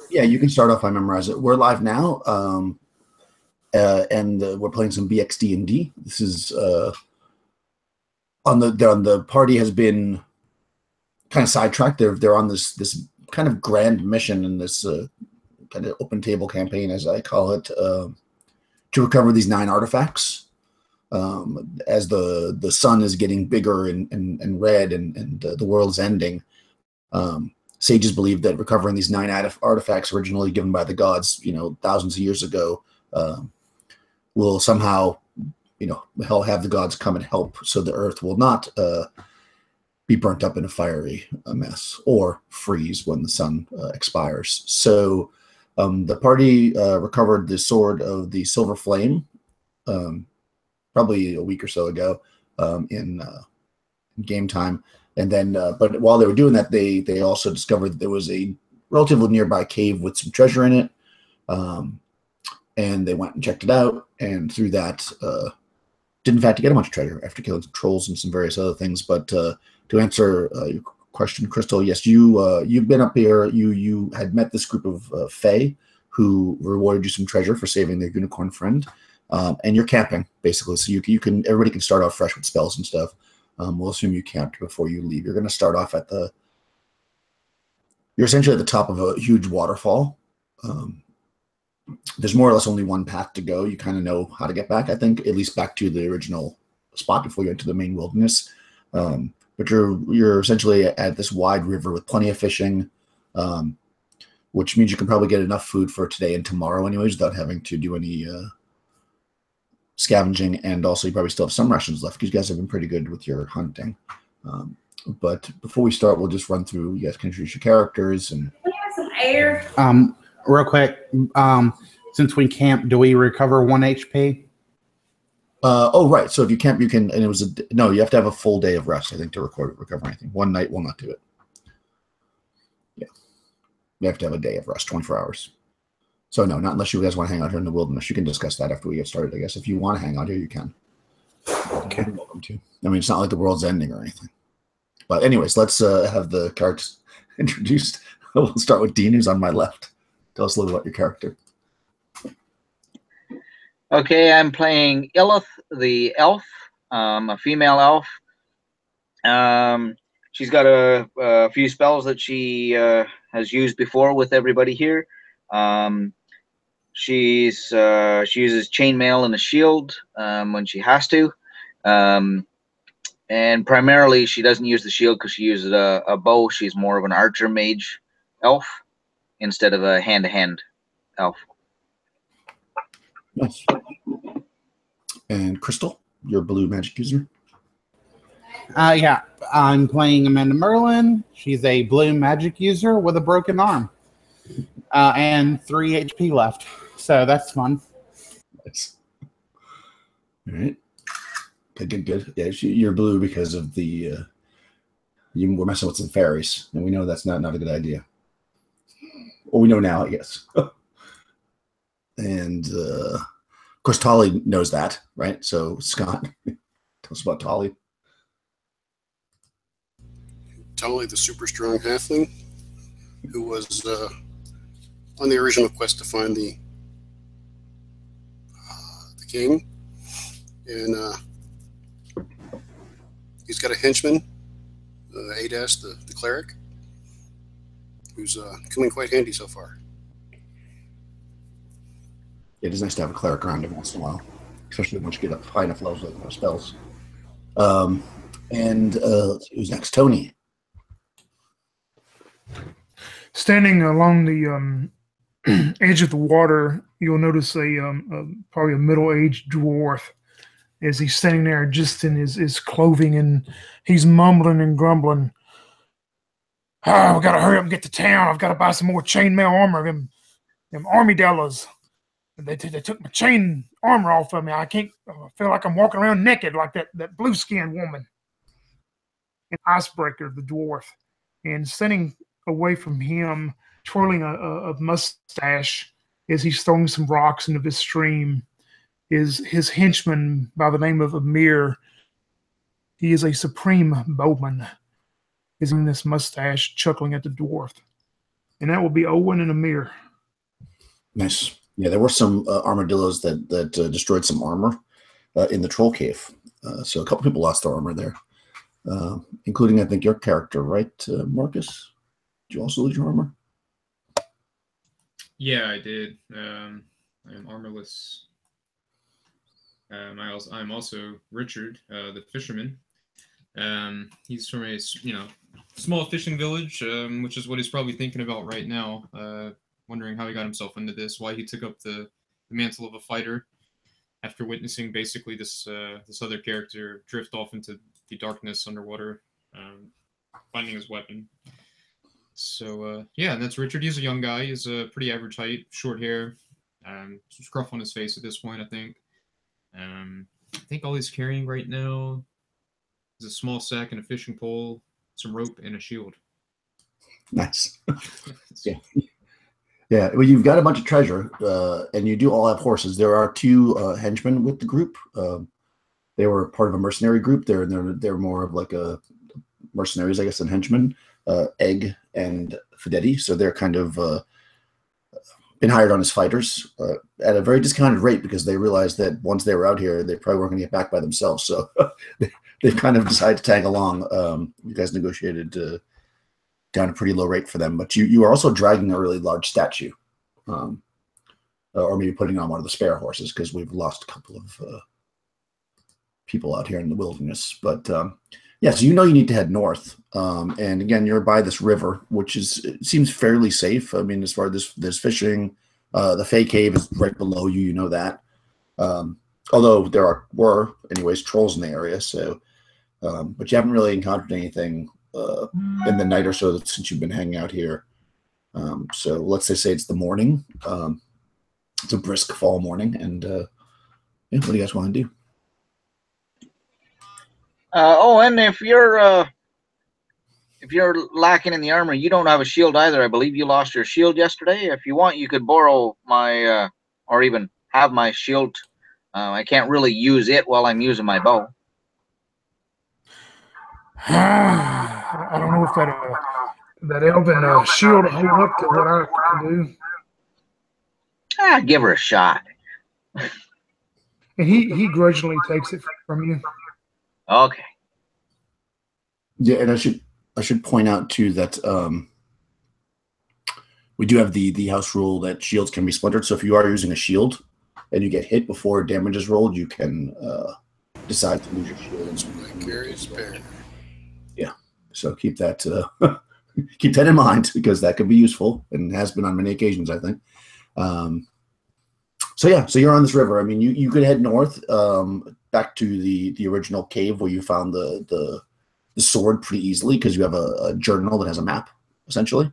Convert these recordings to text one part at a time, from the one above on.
Yeah, you can start off by memorize it. We're live now, and we're playing some BXD&D. This is on the party has been kind of sidetracked. They're on this kind of grand mission in this kind of open table campaign, as I call it, to recover these 9 artifacts. As the sun is getting bigger and red and the world's ending, sages believe that recovering these 9 artifacts originally given by the gods, thousands of years ago, will somehow, have the gods come and help, so the earth will not be burnt up in a fiery mess or freeze when the sun expires. So the party recovered the sword of the Silver Flame probably a week or so ago in game time. And then, but while they were doing that, they also discovered that there was a relatively nearby cave with some treasure in it. And they went and checked it out, and through that, did in fact get a bunch of treasure after killing some trolls and some various other things. But to answer your question, Crystal, yes, you've been up here. You had met this group of Fae who rewarded you some treasure for saving their unicorn friend, and you're camping basically. So everybody can start off fresh with spells and stuff. We'll assume you camped before you leave. You're going to start off you're essentially at the top of a huge waterfall. There's more or less only one path to go. You kind of know how to get back, I think, at least back to the original spot before you enter the main wilderness. But you're essentially at this wide river with plenty of fishing, which means you can probably get enough food for today and tomorrow anyways without having to do any scavenging. And also you probably still have some rations left because you guys have been pretty good with your hunting. But before we start, we'll just run through. You guys can introduce your characters. And we have some air. Real quick, since we camp, do we recover 1 HP? Oh, right. So if you camp, you can, and it was no, you have to have a full day of rest, I think, to recover anything. One night will not do it. Yeah. You have to have a day of rest, 24 hours. So no, not unless you guys want to hang out here in the wilderness. You can discuss that after we get started, I guess. If you want to hang out here, you can. Okay. You're welcome to. I mean, it's not like the world's ending or anything. But anyways, let's have the characters introduced. We'll start with Dean, who's on my left. Tell us a little about your character. Okay, I'm playing Illith, the elf, a female elf. She's got a few spells that she has used before with everybody here. She uses chainmail and a shield when she has to. And primarily, she doesn't use the shield because she uses a bow. She's more of an archer mage elf instead of a hand-to-hand elf. Nice. And Crystal, your blue magic user? Yeah, I'm playing Amanda Merlin. She's a blue magic user with a broken arm. And 3 HP left. So that's fun. Nice. All right. Okay, good. Yeah, you're blue because of the we're messing with some fairies, and we know that's not a good idea. Well, we know now, I guess. And of course, Tolly knows that, right? So Scott, tell us about Tolly. Tolly, the super strong halfling, who was on the original quest to find the king, and he's got a henchman, Adas, the cleric, who's coming quite handy so far. It is nice to have a cleric around every once in a while, especially once you get up high enough levels with spells. And who's next? Tony. Standing along the edge of the water, you'll notice probably a middle-aged dwarf as he's standing there just in his clothing, and he's mumbling and grumbling. Oh, we got to hurry up and get to town. I've got to buy some more chainmail armor. Them army dollars. They took my chain armor off of me. I feel like I'm walking around naked like that blue-skinned woman. An icebreaker, the dwarf. And standing away from him, twirling a mustache as he's throwing some rocks into this stream, is his henchman by the name of Amir. He is a supreme bowman. He's in this mustache, chuckling at the dwarf. and that will be Owen and Amir. Nice. Yeah, there were some armadillos that destroyed some armor in the troll cave. So a couple people lost their armor there, including, I think, your character, right, Marcus? Did you also lose your armor? Yeah, I did. I am armorless. I'm also Richard, the fisherman. He's from a small fishing village, which is what he's probably thinking about right now. Wondering how he got himself into this, why he took up the mantle of a fighter after witnessing basically this other character drift off into the darkness underwater, finding his weapon. So yeah, and that's Richard. He's a young guy. He's a pretty average height, short hair, some scruff on his face at this point, I think. I think all he's carrying right now is a small sack and a fishing pole, some rope, and a shield. Nice. Yeah. Yeah, well, you've got a bunch of treasure, and you do all have horses. There are two henchmen with the group. They were part of a mercenary group. They're more of like a mercenaries, I guess, than henchmen. Egg and Fidetti, so they're kind of been hired on as fighters at a very discounted rate because they realized that once they were out here, they probably weren't going to get back by themselves. So they've kind of decided to tag along. You guys negotiated down a pretty low rate for them, but you are also dragging a really large statue, or maybe putting on one of the spare horses because we've lost a couple of people out here in the wilderness. But yeah, so you need to head north, and again, you're by this river, which it seems fairly safe. I mean, as far as there's fishing, the Fey Cave is right below you. You know that, although there were anyways trolls in the area. So, but you haven't really encountered anything in the night or so since you've been hanging out here. So let's say it's the morning. It's a brisk fall morning, and yeah, what do you guys want to do? And if you're lacking in the armor, you don't have a shield either. I believe you lost your shield yesterday. If you want, you could borrow my, or even have my shield. I can't really use it while I'm using my bow. I don't know if that elven shield hold up to what I can do. Give her a shot. And he grudgingly takes it from you. Okay. Yeah, and I should point out too that we do have the house rule that shields can be splintered. So if you are using a shield and you get hit before damage is rolled, you can decide to lose your shield. Yeah, so keep that in mind because that could be useful and has been on many occasions, I think. So yeah, so you're on this river. I mean, you could head north back to the original cave where you found the sword pretty easily because you have a journal that has a map essentially,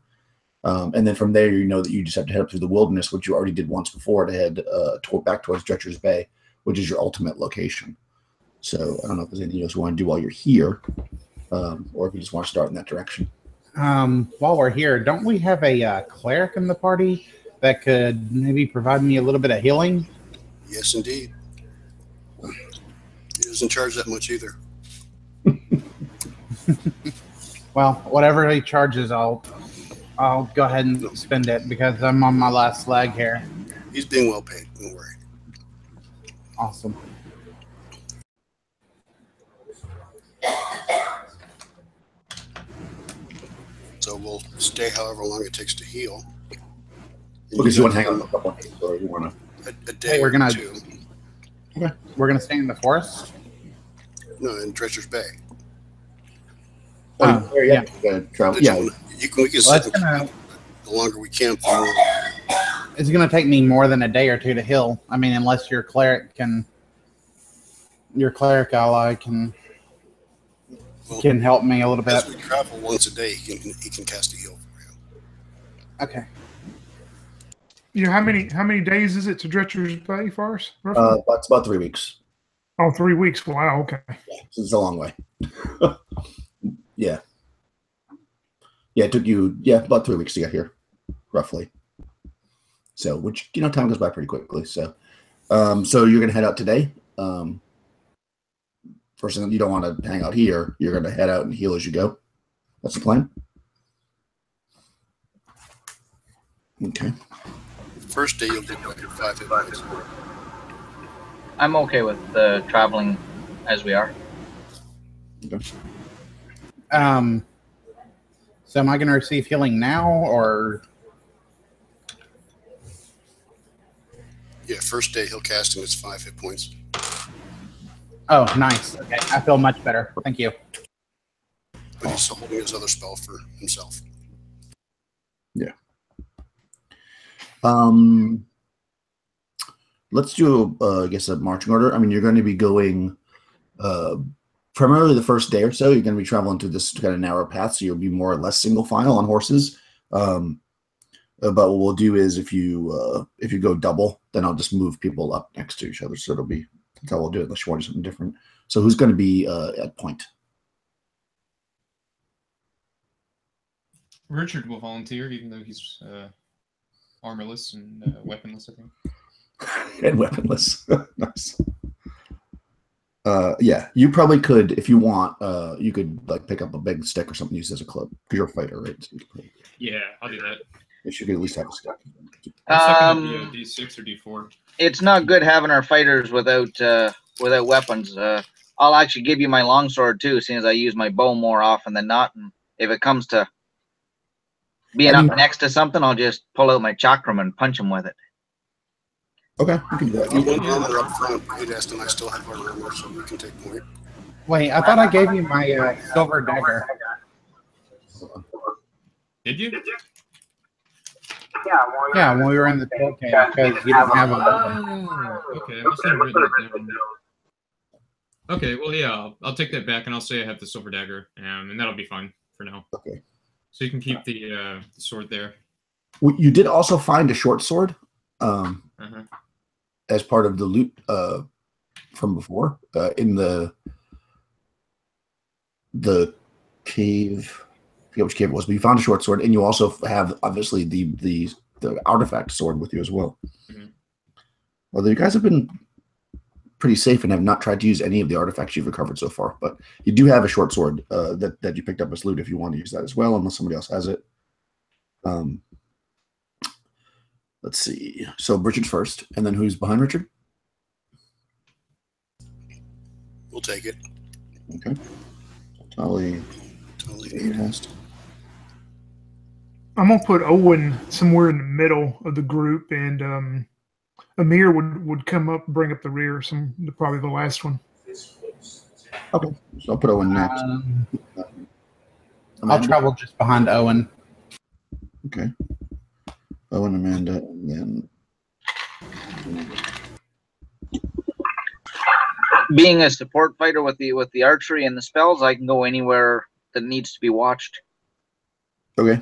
and then from there that you just have to head up through the wilderness, which you already did once before, to head back towards Dretcher's Bay, which is your ultimate location. So I don't know if there's anything else you want to do while you're here, or if you just want to start in that direction. While we're here, don't we have a cleric in the party that could maybe provide me a little bit of healing? Yes, indeed. He doesn't charge that much either. Well, whatever he charges, I'll go ahead and spend it because I'm on my last leg here. He's being well paid. Don't worry. Awesome. So we'll stay however long it takes to heal. Because you want to hang on a couple of days, or you want to a day or two. Okay. We're gonna stay in the forest. No, in Dretcher's Bay. Yeah. Travel. Yeah. We can sit the longer we can. It's gonna take me more than a day or two to heal. I mean, unless your cleric ally can help me a little bit. As we travel once a day, he can cast a heal for you. Okay. How many days is it to Dretcher's Bay for us? It's about 3 weeks. Oh, 3 weeks. Wow. Okay. Yeah, so it's a long way. Yeah. Yeah, it took you about 3 weeks to get here, roughly. So, which time goes by pretty quickly. So, so you're gonna head out today. First thing, you don't want to hang out here. You're gonna head out and heal as you go. That's the plan. Okay. First day you'll get 5 hit points. I'm okay with traveling as we are. Okay. So am I going to receive healing now, or? Yeah, first day he'll cast him. It's 5 hit points. Oh, nice. Okay, I feel much better. Thank you. But he's still holding his other spell for himself. Yeah. Let's do, I guess, a marching order. I mean, you're going to be going primarily the first day or so. You're going to be traveling through this kind of narrow path, so you'll be more or less single file on horses. But what we'll do is if you go double, then I'll just move people up next to each other. So that's how we'll do it, unless you want to do something different. So who's going to be at point? Richard will volunteer, even though he's armorless and weaponless, I think. And weaponless. Nice. Yeah, you probably could, if you want, you could like pick up a big stick or something, use as a club, because you're a fighter, right? So yeah, I'll do that. you should at least have a stick. Second be a D6 or D4. It's not good having our fighters without weapons. I'll actually give you my longsword too, seeing as I use my bow more often than not. And if it comes to being up next to something, I'll just pull out my chakram and punch him with it. Okay, you can do that. You want armor up front. Adast and I still have our armor, so we can take point. Wait, I thought I gave you my silver dagger. Did you? Yeah, when we were in the tool cave, because you didn't have a weapon. Okay, I must have written it down. Okay, well, yeah, I'll take that back, and I'll say I have the silver dagger, and that'll be fine for now. Okay. So you can keep the sword there. You did also find a short sword as part of the loot from before in the cave. I forget which cave it was, but you found a short sword, and you also have obviously the artifact sword with you as well. Mm-hmm. Although you guys have been pretty safe and have not tried to use any of the artifacts you've recovered so far, but you do have a short sword that you picked up as loot if you want to use that as well, unless somebody else has it. Let's see. So Richard's first, and then who's behind Richard? We'll take it. Okay. Tolly. I'm gonna put Owen somewhere in the middle of the group, and Amir would come up, bring up the rear. Probably the last one. Okay, so I'll put Owen next. I'll travel just behind Owen. Okay. Owen, Amanda, and then. Being a support fighter with the archery and the spells, I can go anywhere that needs to be watched. Okay.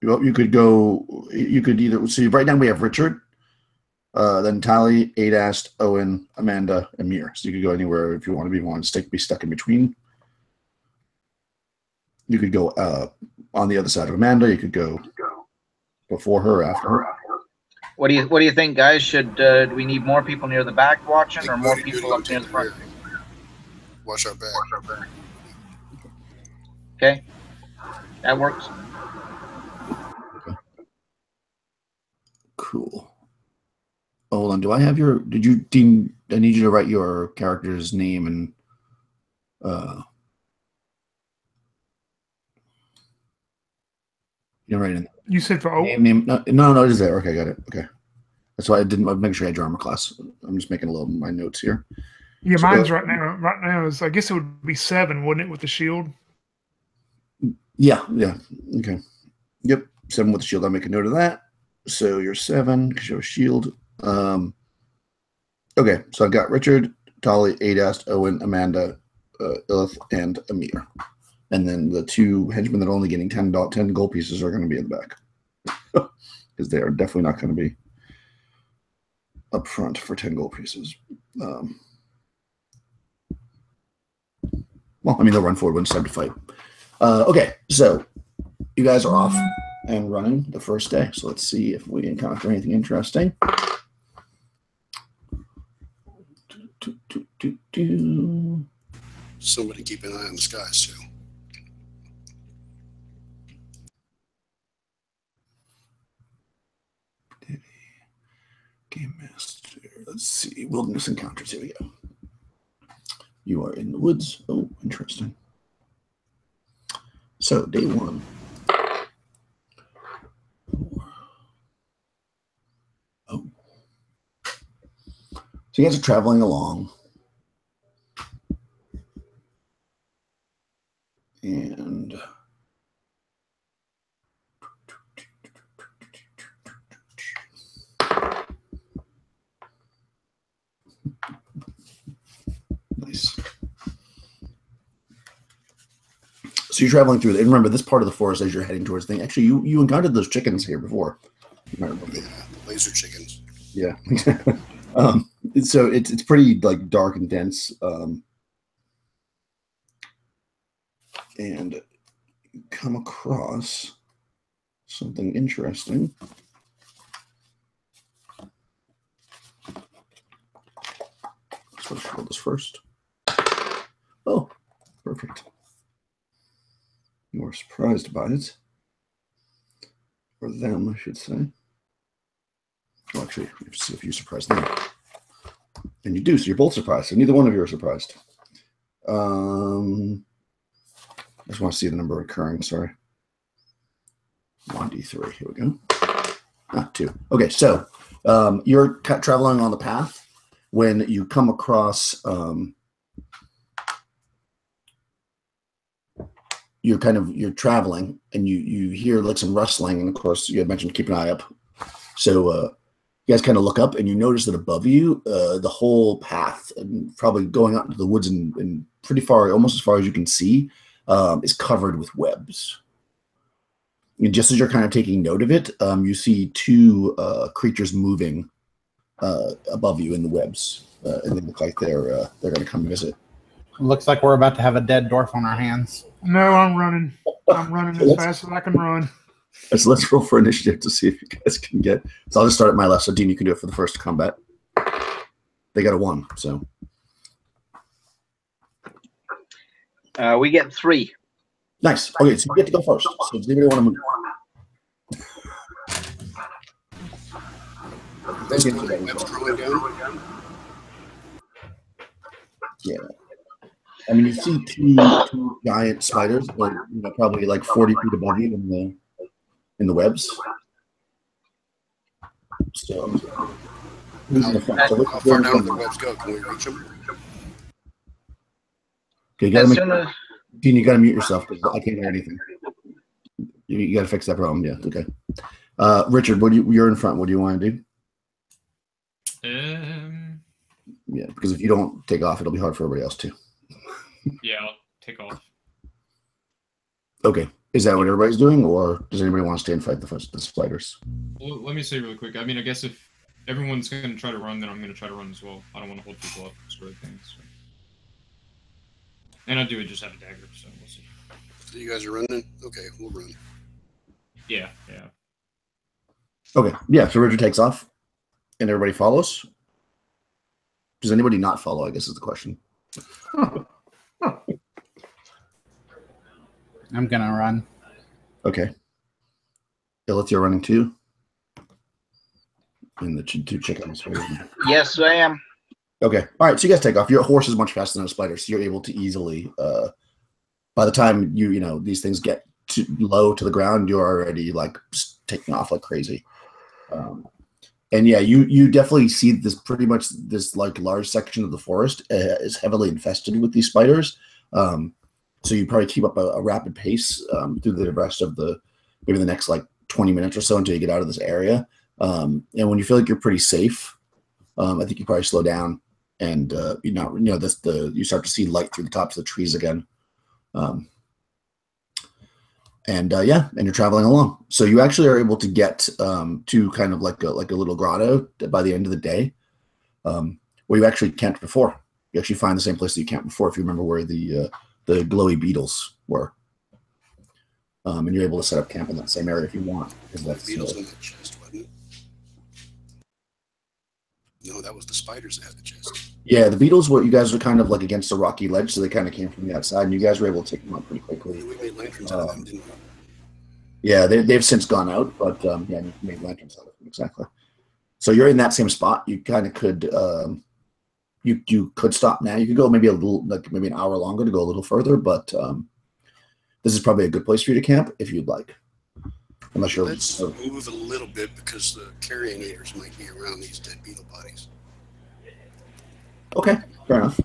Well, you could go. You could either. See, right now we have Richard, then Tally, Adast, Owen, Amanda, Amir. So you could go anywhere if you want to be stuck in between. You could go on the other side of Amanda. You could go before her, after her. What do you think, guys? Do we need more people near the back watching, or more people up near the front? Watch our back. Okay, that works. Okay. Cool. Hold on. Do I have your? Did you, Dean? I need you to write your character's name and. You're right in. You said for Owen? Name. No, it is there. Okay, got it. Okay. That's why I didn't make sure I had your armor class. I'm just making a little my notes here. Yeah, So, mine's right now is, I guess it would be 7, wouldn't it, with the shield? Yeah. Okay. Yep. 7 with the shield. I'll make a note of that. So you're 7 because you have a shield. Okay, so I've got Richard, Tolly, Adast, Owen, Amanda, Ilith, and Amir. And then the 2 henchmen that are only getting 10 gold pieces are going to be in the back. Because they are definitely not going to be up front for 10 gold pieces. Well, I mean, they'll run forward when it's time to fight. Okay, so you guys are off and running the first day. So let's see if we encounter anything interesting. Somebody keep an eye on the skies, too. Game Master. Let's see. Wilderness encounters. Here we go. You are in the woods. Oh, interesting. So, day 1. Oh. So you guys are traveling along. And nice. So you're traveling through it. And remember, this part of the forest as you're heading towards the thing. Actually, you encountered those chickens here before. You might remember. Yeah, laser chickens. Yeah. So it's pretty like dark and dense. And you come across something interesting. So let's roll this first. Oh, perfect. You are surprised by it. Or them, I should say. Well, actually, you have to see if you surprise them. And you do, so you're both surprised. So neither one of you are surprised. I just want to see the number recurring, sorry. 1d3, here we go. 2. Okay, so you're traveling on the path when you come across, you're traveling and you hear like some rustling, and of course you had mentioned keep an eye up. So you guys kind of look up and you notice that above you, the whole path, and probably going out into the woods and pretty far, almost as far as you can see, is covered with webs. And just as you're kind of taking note of it, you see 2 creatures moving above you in the webs, and they look like they're going to come visit. Looks like we're about to have a dead dwarf on our hands. No, I'm running. I'm running as fast as I can run. So let's roll for initiative to see if you guys can get. So I'll just start at my left. So Dean, you can do it for the first combat. They got a 1, so. We get 3. Nice. Okay, so you get to go first. So does anybody want to move? That's the webs crawling down. Yeah. I mean, you see two giant spiders, like, probably like 40 feet above you in the webs. So, who's in the front? So How far down the webs go? Can we reach them? Okay, you gotta Dean, you gotta mute yourself because I can't hear anything. You gotta fix that problem. Yeah. Okay. Richard, you're in front. What do you want to do? Yeah, because if you don't take off, it'll be hard for everybody else too. Yeah, I'll take off. Okay. Is that what everybody's doing, or does anybody want to stay and fight the spiders? Well, let me say really quick. I mean, I guess if everyone's going to try to run, then I'm going to try to run as well. I don't want to hold people up, sort of thing. So. And I do just have a dagger, so we'll see. So you guys are running? Okay, we'll run. Yeah. Okay. Yeah, so Richard takes off, and everybody follows. Does anybody not follow, I guess is the question. I'm going to run. Okay. Illith, you're running too? And the 2 chickens. Yes, I am. Okay. All right, so you guys take off. Your horse is much faster than a spider, so you're able to easily, by the time these things get low to the ground, you're already like taking off like crazy. And yeah, you definitely see this like large section of the forest is heavily infested with these spiders. So you probably keep up a rapid pace through the rest of maybe the next like 20 minutes or so until you get out of this area. And when you feel like you're pretty safe, I think you probably slow down and you start to see light through the tops of the trees again. And you're traveling along. So you actually are able to get to kind of like a little grotto by the end of the day, where you actually camped before. You actually find the same place that you camped before, if you remember where the glowy beetles were. And you're able to set up camp in that same area if you want. Because that's the beetles in the chest, wasn't it? No, that was the spiders that had the chest. Yeah, the beetles you guys were kind of like against a rocky ledge, so they kind of came from the outside, and you guys were able to take them out pretty quickly. We made lanterns out of them, didn't we? Yeah, they've since gone out, but you made lanterns out of them, exactly. So you're in that same spot. You kind of could you could stop now. You could go maybe a little, like maybe an hour longer to go a little further, but this is probably a good place for you to camp if you'd like. Unless you're Let's move a little bit because the carrion eaters might be around these dead beetle bodies. Okay, fair enough.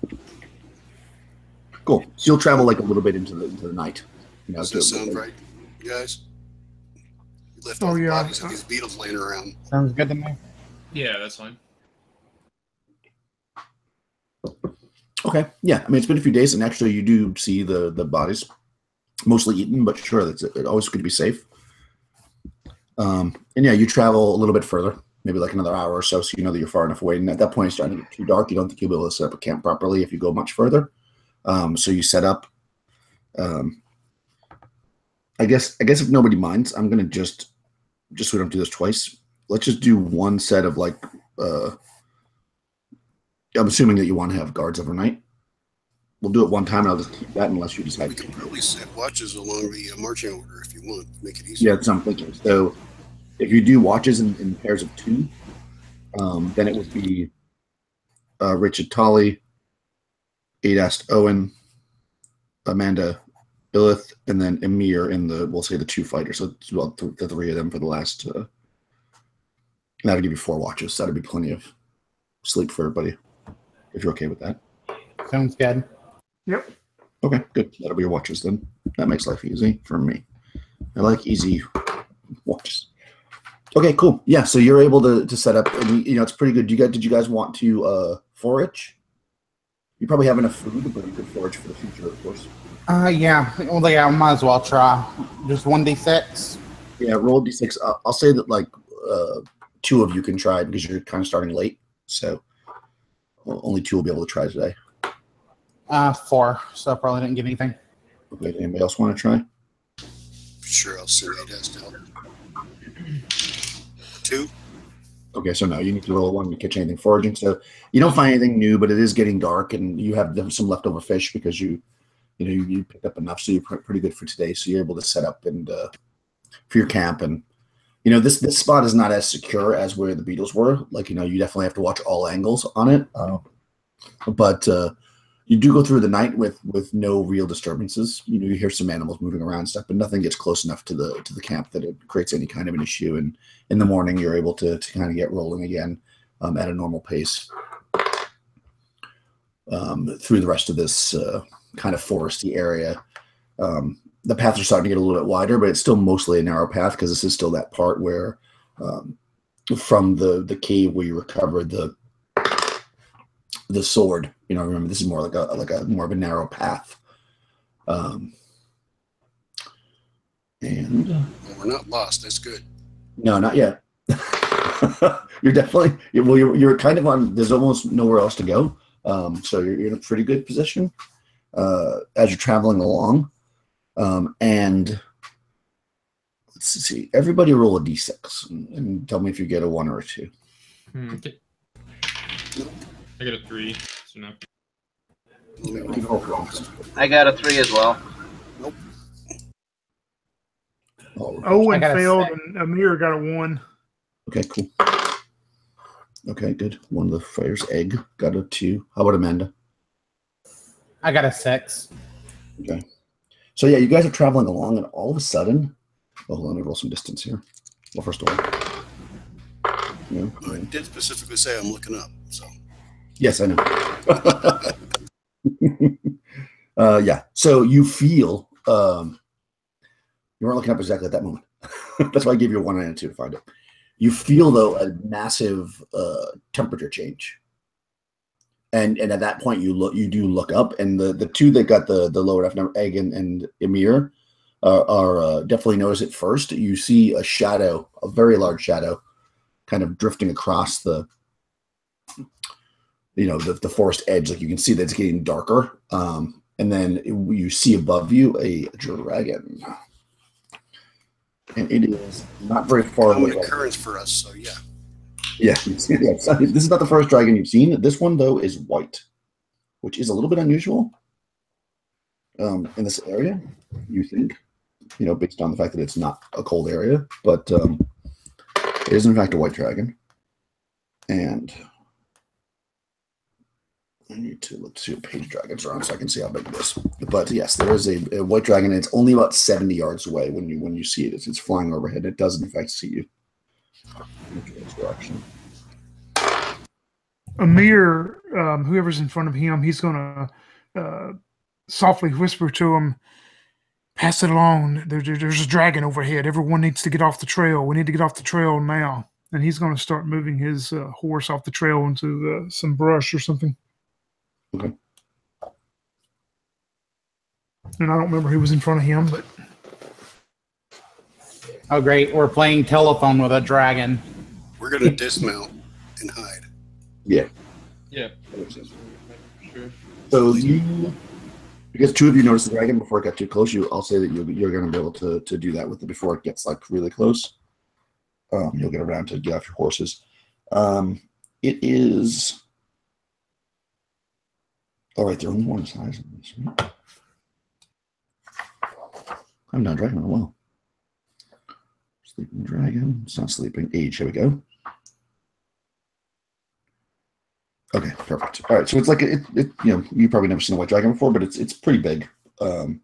Cool. So you'll travel like a little bit into the night. You know, Does that sound right, you guys? You left Oh, all the yeah. bodies of these beetles laying around. Sounds good to me. Yeah, that's fine. Okay. Yeah. I mean, it's been a few days, and actually, you do see the bodies mostly eaten, but sure, it's always good to be safe. And yeah, you travel a little bit further, maybe like another hour or so, so you know that you're far enough away. And at that point, it's starting to get too dark. You don't think you'll be able to set up a camp properly if you go much further. So you set up. I guess if nobody minds, I'm gonna just so we don't do this twice. Let's just do one set of like. I'm assuming that you want to have guards overnight. We'll do it one time, and I'll just keep that unless you decide. We can probably set watches along the marching order if you want. Make it easier. Yeah, that's what I'm thinking. So if you do watches in pairs of 2, then it would be Richard Tolley, Adast Owen, Amanda Illith, and then Emir in we'll say the 2 fighters. So it's about the 3 of them for the last. That'll give you 4 watches. That'll be plenty of sleep for everybody, if you're okay with that. Sounds good. Yep. Okay, good. That'll be your watches then. That makes life easy for me. I like easy watches. Okay, cool. Yeah, so you're able to set up, and it's pretty good. Did you guys want to forage? You probably have enough food, but you could forage for the future, of course. Yeah. Well, yeah, I might as well try. Just 1d6. Yeah, roll d6. I'll say that like 2 of you can try because you're kind of starting late. So only 2 will be able to try today. 4. So I probably didn't get anything. Okay, anybody else want to try? Sure, I'll send Adast help. 2. Okay, so no, you need to roll 1 to catch anything foraging. So you don't find anything new, but it is getting dark, and you have some leftover fish because you picked up enough, so you're pretty good for today. So you're able to set up and for your camp, and this spot is not as secure as where the beetles were. Like you definitely have to watch all angles on it, but you do go through the night with no real disturbances. You hear some animals moving around and stuff, but nothing gets close enough to the camp that it creates any kind of an issue. And in the morning, you're able to kind of get rolling again at a normal pace through the rest of this kind of foresty area. The paths are starting to get a little bit wider, but it's still mostly a narrow path because this is still that part where from the cave where you recovered the sword. Remember this is more like a more of a narrow path. And Well, we're not lost. That's good. no, not yet. You're definitely you're kind of on. There's almost nowhere else to go. So you're in a pretty good position as you're traveling along. And let's see. Everybody roll a d6 and tell me if you get a 1 or a 2. Okay. I got a 3, so no. I got a 3 as well. Owen got a failed, 6. and Amir got a 1. Okay, cool. Okay, good. One of the fighters, Egg, got a 2. How about Amanda? I got a 6. Okay. So yeah, you guys are traveling along, and all of a sudden, let me roll some distance here. Well, first of all, I did specifically say I'm looking up, so. yes, I know. Yeah. So you feel you weren't looking up exactly at that moment. That's why I gave you a 1 and a 2 to find it. You feel though a massive temperature change. And at that point, you do look up, and the 2 that got the lower enough number, Egg and Emir, are definitely notice it first. You see a shadow, a very large shadow, kind of drifting across the forest edge. Like you can see that it's getting darker, and then you see above you a dragon, and it is not very far away. Common occurrence for us, so yeah. Yeah, this is not the first dragon you've seen. This one, though, is white, which is a little bit unusual in this area, you think, based on the fact that it's not a cold area. But it is, in fact, a white dragon. And I need to let's see what page dragons are on so I can see how big it is. But yes, there is a white dragon, and it's only about 70 yards away when you see it. It's flying overhead. It does in fact see you. Direction. Amir, whoever's in front of him, he's gonna softly whisper to him, "Pass it along. There's a dragon overhead. Everyone needs to get off the trail. We need to get off the trail now." And he's going to start moving his horse off the trail into some brush or something. Okay. And I don't remember who was in front of him, but. Oh, great. We're playing telephone with a dragon. We're going to dismount and hide. Yeah. Yeah. Sure. So because two of you noticed the dragon before it got too close, I'll say that you're going to be able to do that with it before it gets like really close. You'll get around to get off your horses. It is all right. They're only one size. Right? I'm not dragon in a while. Sleeping dragon. It's not sleeping. Age. Here we go. Okay, perfect. All right, so it's like you've probably never seen a white dragon before, but it's pretty big, and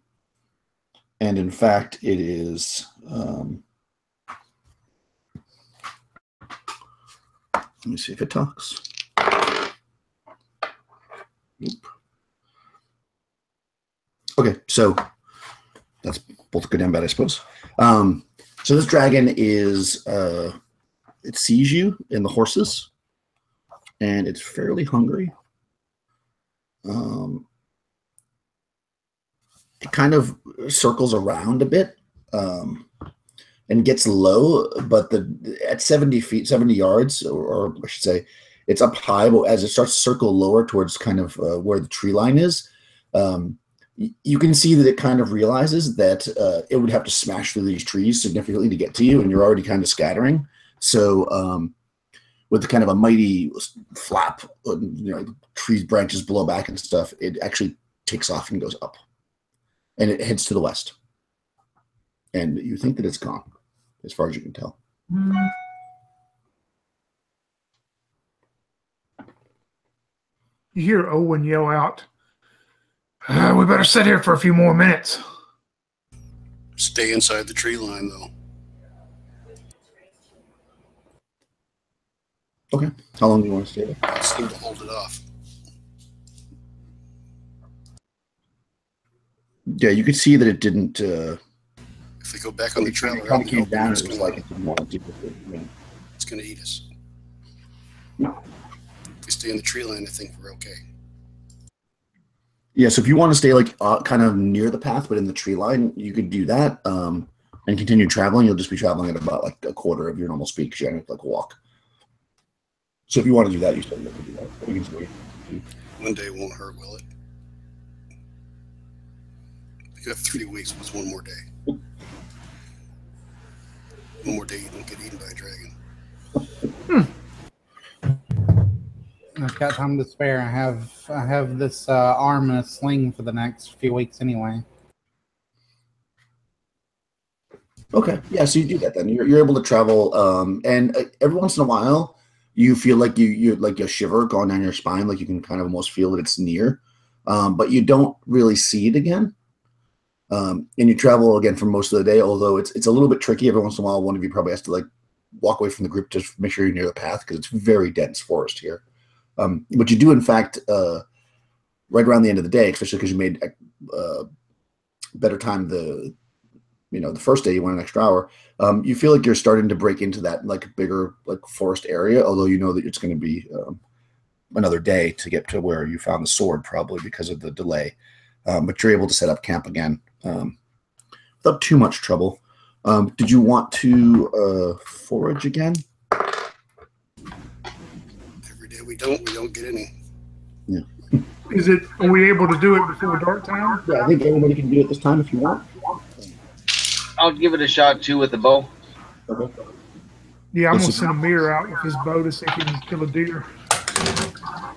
in fact, it is. Let me see if it talks. Nope. Okay, so that's both good and bad, I suppose. So this dragon is it sees you in the horses. And it's fairly hungry. It kind of circles around a bit and gets low, but at 70 yards, or I should say, it's up high. But as it starts to circle lower towards kind of where the tree line is, you can see that it kind of realizes that it would have to smash through these trees significantly to get to you, and you're already kind of scattering. So. With kind of a mighty flap, trees, branches blow back and stuff, it actually takes off and goes up. And it heads to the west. And you think that it's gone, as far as you can tell. You hear Owen yell out, "We better sit here for a few more minutes." Stay inside the tree line, though. Okay. How long do you want to stay there? I seem to hold it off. Yeah, you could see that it didn't. If we go back on the trail, it kind of came down. It was like it didn't want to deal with it. Yeah. It's going to eat us. No. If we stay in the tree line, I think we're okay. Yeah, so if you want to stay like kind of near the path, but in the tree line, you could do that and continue traveling. You'll just be traveling at about like a quarter of your normal speed because you have to like walk. So if you want to do that, you still have to do that. You can wait. One day won't hurt, will it? You got 3 weeks. What's one more day? One more day you don't get eaten by a dragon. I've got time to spare. I have this arm in a sling for the next few weeks anyway. Okay, yeah. So you do that then. You're able to travel, and every once in a while. You feel like you're like a shiver going down your spine, like you can kind of almost feel that it's near, but you don't really see it again. And you travel again for most of the day, although it's a little bit tricky. Every once in a while, one of you probably has to like walk away from the group to make sure you're near the path because it's very dense forest here. But you do, in fact, right around the end of the day, especially because you made better time the first day you went an extra hour. You feel like you're starting to break into that like bigger like forest area, although you know that it's going to be another day to get to where you found the sword, probably because of the delay. But you're able to set up camp again without too much trouble. Did you want to forage again? Every day we don't get any. Yeah. Are we able to do it before dark time? Yeah, I think everybody can do it this time if you want. I'll give it a shot too with the bow. Okay. Yeah, I'm gonna send Amir out with his bow to see if he can kill a deer.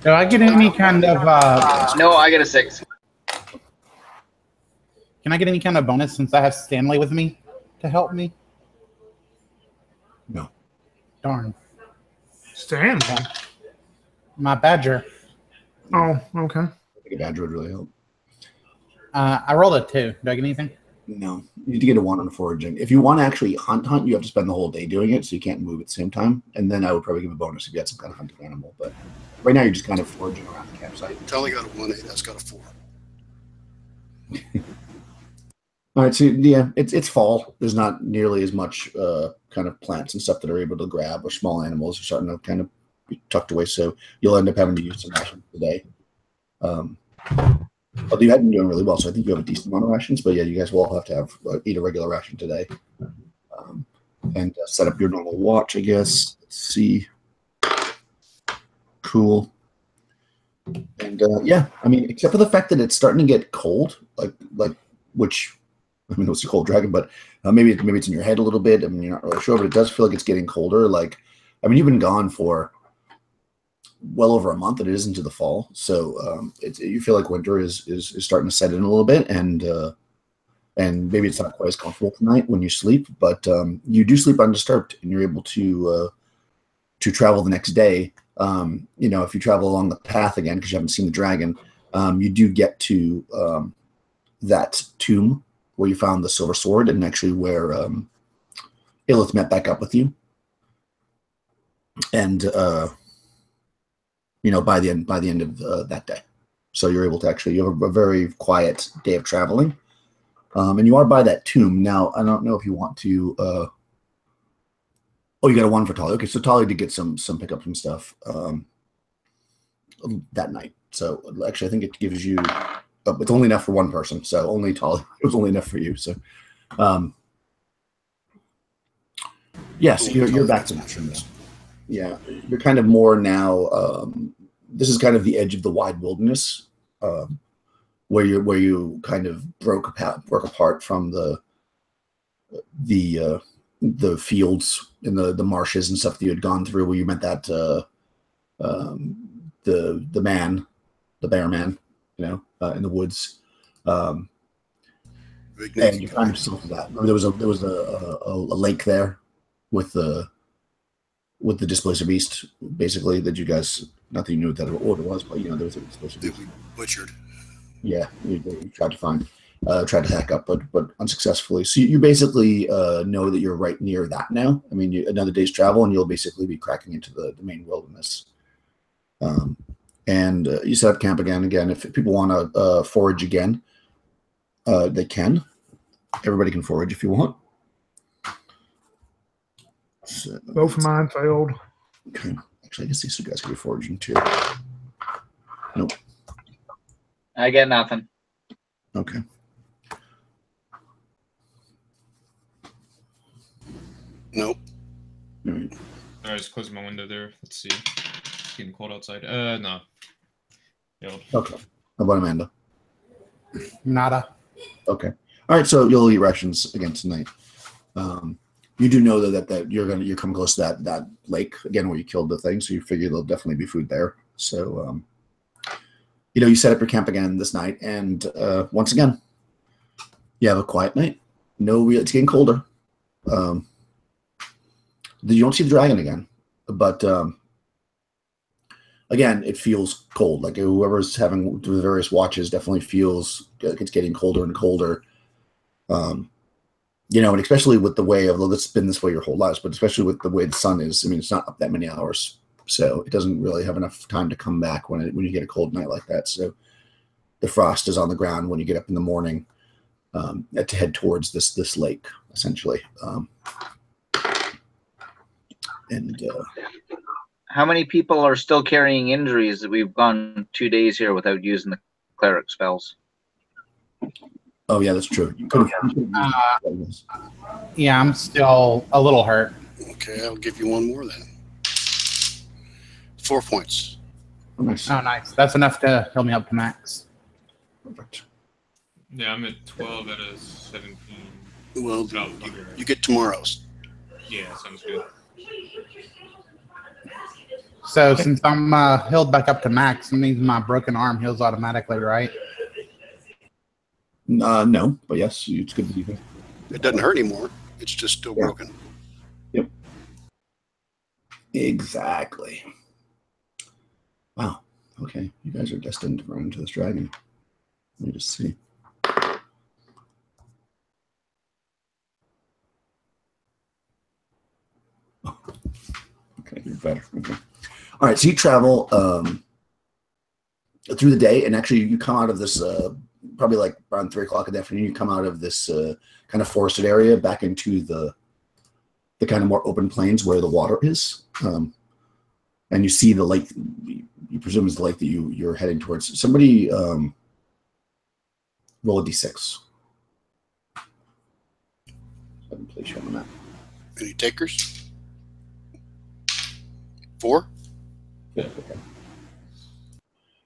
Do I get any kind of No, I get a 6. Can I get any kind of bonus since I have Stanley with me to help me? No. Darn. It's an animal. My badger. Oh, okay. I think a badger would really help. I rolled a 2. Do I get anything? No, you need to get a 1 on foraging. If you want to actually hunt, you have to spend the whole day doing it, so you can't move at the same time. And then I would probably give a bonus if you had some kind of hunting animal. But right now, you're just kind of foraging around the campsite. Tally got a 1, Ada's got a 4. All right, so yeah, it's fall. There's not nearly as much kind of plants and stuff that are able to grab, or small animals are starting to kind of be tucked away. So you'll end up having to use some rations today. Although you have been doing really well, so I think you have a decent amount of rations. But yeah, you guys will all have to have eat a regular ration today, and set up your normal watch, I guess. Let's see. Cool. And yeah, I mean, except for the fact that it's starting to get cold, like which. I mean, it's a cold dragon, but maybe it's in your head a little bit. I mean, you're not really sure, but it does feel like it's getting colder. Like, I mean, you've been gone for well over a month, and it is into the fall, so you feel like winter is starting to set in a little bit, and maybe it's not quite as comfortable tonight when you sleep, but you do sleep undisturbed, and you're able to travel the next day. If you travel along the path again because you haven't seen the dragon, you do get to that tomb where you found the silver sword, and actually where Illith met back up with you. And by the end of that day, so you're able to you have a very quiet day of traveling, and you are by that tomb now. I don't know if you want to. Oh, you got a 1 for Tali. Okay, so Tali did get some pickup and stuff that night. So actually, I think it gives you. It's only enough for one person, so only Tali. It was only enough for you. So, yes, you're back to mushrooms. Yeah, you're kind of more now. This is kind of the edge of the wide wilderness, where you kind of broke apart from the fields and the marshes and stuff that you had gone through, where you met that the bear man, in the woods, and you find yourself that there was a lake there with the displacer beast, basically, that you guys, not that you knew what it was, but there was a displacer beast. We butchered. Yeah, you tried to find, tried to hack up, but unsuccessfully. So you basically know that you're right near that now. I mean, another day's travel, and you'll basically be cracking into the main wilderness. And you set up camp again. If people want to forage again, they can. Everybody can forage if you want. So, both of mine failed. Okay. Actually, I guess these two guys could be foraging too. Nope. I get nothing. Okay. Nope. All right. I just closing my window there. Let's see. It's getting cold outside. No. Failed. Okay. How about Amanda? Nada. Okay. All right. So you'll eat rations again tonight. You do know that you're coming close to that lake again where you killed the thing, so you figure there'll definitely be food there. So you set up your camp again this night, and once again, you have a quiet night. It's getting colder. You don't see the dragon again, but again, it feels cold. Like whoever's having the various watches definitely feels like it's getting colder and colder. And especially with the way, although it's been this way your whole lives, but especially with the way the sun is, I mean, it's not up that many hours, so it doesn't really have enough time to come back when you get a cold night like that. So the frost is on the ground when you get up in the morning to head towards this lake, essentially. How many people are still carrying injuries that we've gone 2 days here without using the cleric spells? Oh yeah, that's true. You could have. Yeah, I'm still a little hurt. Okay, I'll give you one more then. 4 points. Oh, nice. Oh, nice. That's enough to heal me up to max. Perfect. Yeah, I'm at 12 out of 17. Well, No, you get tomorrow's. Yeah, sounds good. So since I'm healed back up to max, it means my broken arm heals automatically, right? No, but yes, it's good to be here. It doesn't hurt anymore. It's just still broken. Yep. Exactly. Wow. Okay. You guys are destined to run into this dragon. Let me just see. Oh. Okay, you're better. Okay. All right. So you travel through the day, and actually you come out of this probably like around 3 o'clock in the afternoon. You come out of this kind of forested area back into the kind of more open plains where the water is. And you see the lake, you presume is the lake that you're heading towards. Somebody roll a d6. I can place you on the map. Any takers? 4? Yeah.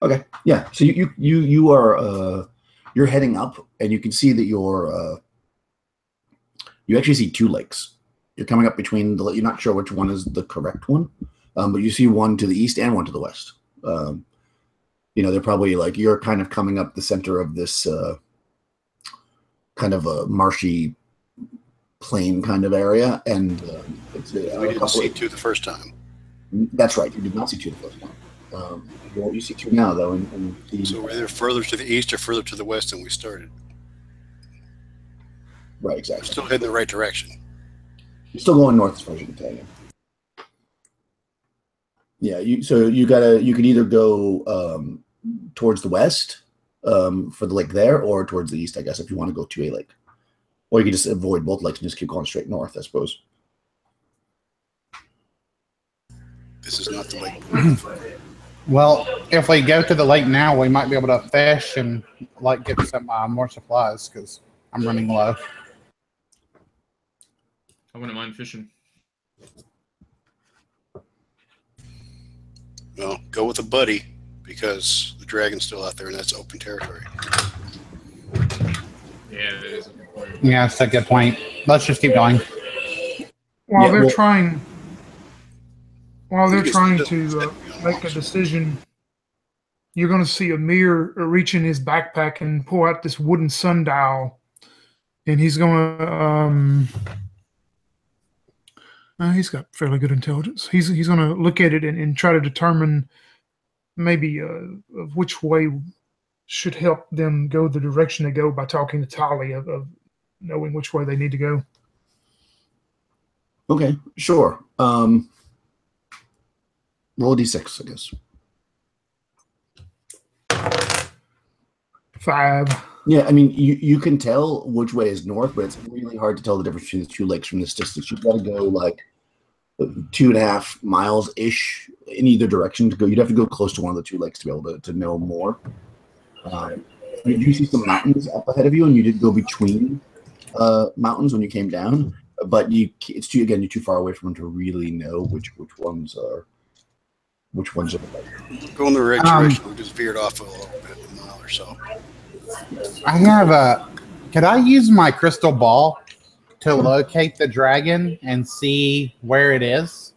Okay. Yeah. So you are you're heading up, and you can see that you actually see 2 lakes. You're coming up between the. You're not sure which one is the correct one, but you see one to the east and one to the west. They're probably like you're kind of coming up the center of this kind of a marshy plain kind of area, and it's we didn't see 2 the first time. That's right. You did not see 2 the first time. You see 2 now, though. So we're either further to the east or further to the west than we started. Right, exactly. We're still heading the right direction. You're still going north as far as you can tell. Yeah. You can either go towards the west for the lake there, or towards the east, I guess, if you want to go to a lake. Or you can just avoid both lakes and just keep going straight north, I suppose. This is not the lake. Well, if we go to the lake now, we might be able to fish and get some more supplies because I'm running low. I wouldn't mind fishing. Well, go with a buddy because the dragon's still out there and that's open territory. Yeah, that is a good point. Yeah, that's a good point. Let's just keep going. While they're trying to make a decision, you're going to see Amir reach in his backpack and pull out this wooden sundial, and he's going to. He's got fairly good intelligence. He's going to look at it and try to determine maybe which way should help them go the direction they go by talking to Tali of knowing which way they need to go. Okay, sure. Roll a d6, I guess. 5. Yeah, I mean, you can tell which way is north, but it's really hard to tell the difference between the 2 lakes from this distance. You've got to go like 2.5 miles-ish in either direction to go. You'd have to go close to one of the 2 lakes to be able to know more. You do see some mountains up ahead of you, and you did go between mountains when you came down, but you're too far away from them to really know which ones are. Which ones are the better? Go in the right direction. We just veered off a little bit, a mile or so. I have could I use my crystal ball to locate the dragon and see where it is?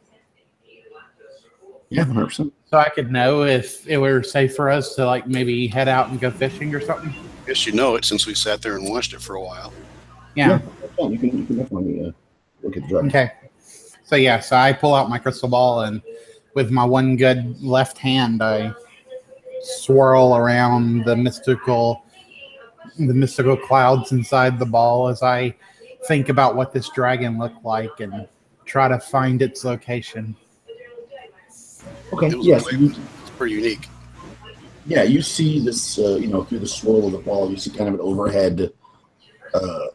Yeah, 100%. So I could know if it were safe for us to maybe head out and go fishing or something? Guess you know it since we sat there and watched it for a while. Yeah. You can definitely look at the dragon. Okay. So I pull out my crystal ball and with my one good left hand, I swirl around the mystical clouds inside the ball as I think about what this dragon looked like and try to find its location. Okay. Yes. It's pretty unique. Yeah, you see this, through the swirl of the ball, you see kind of an overhead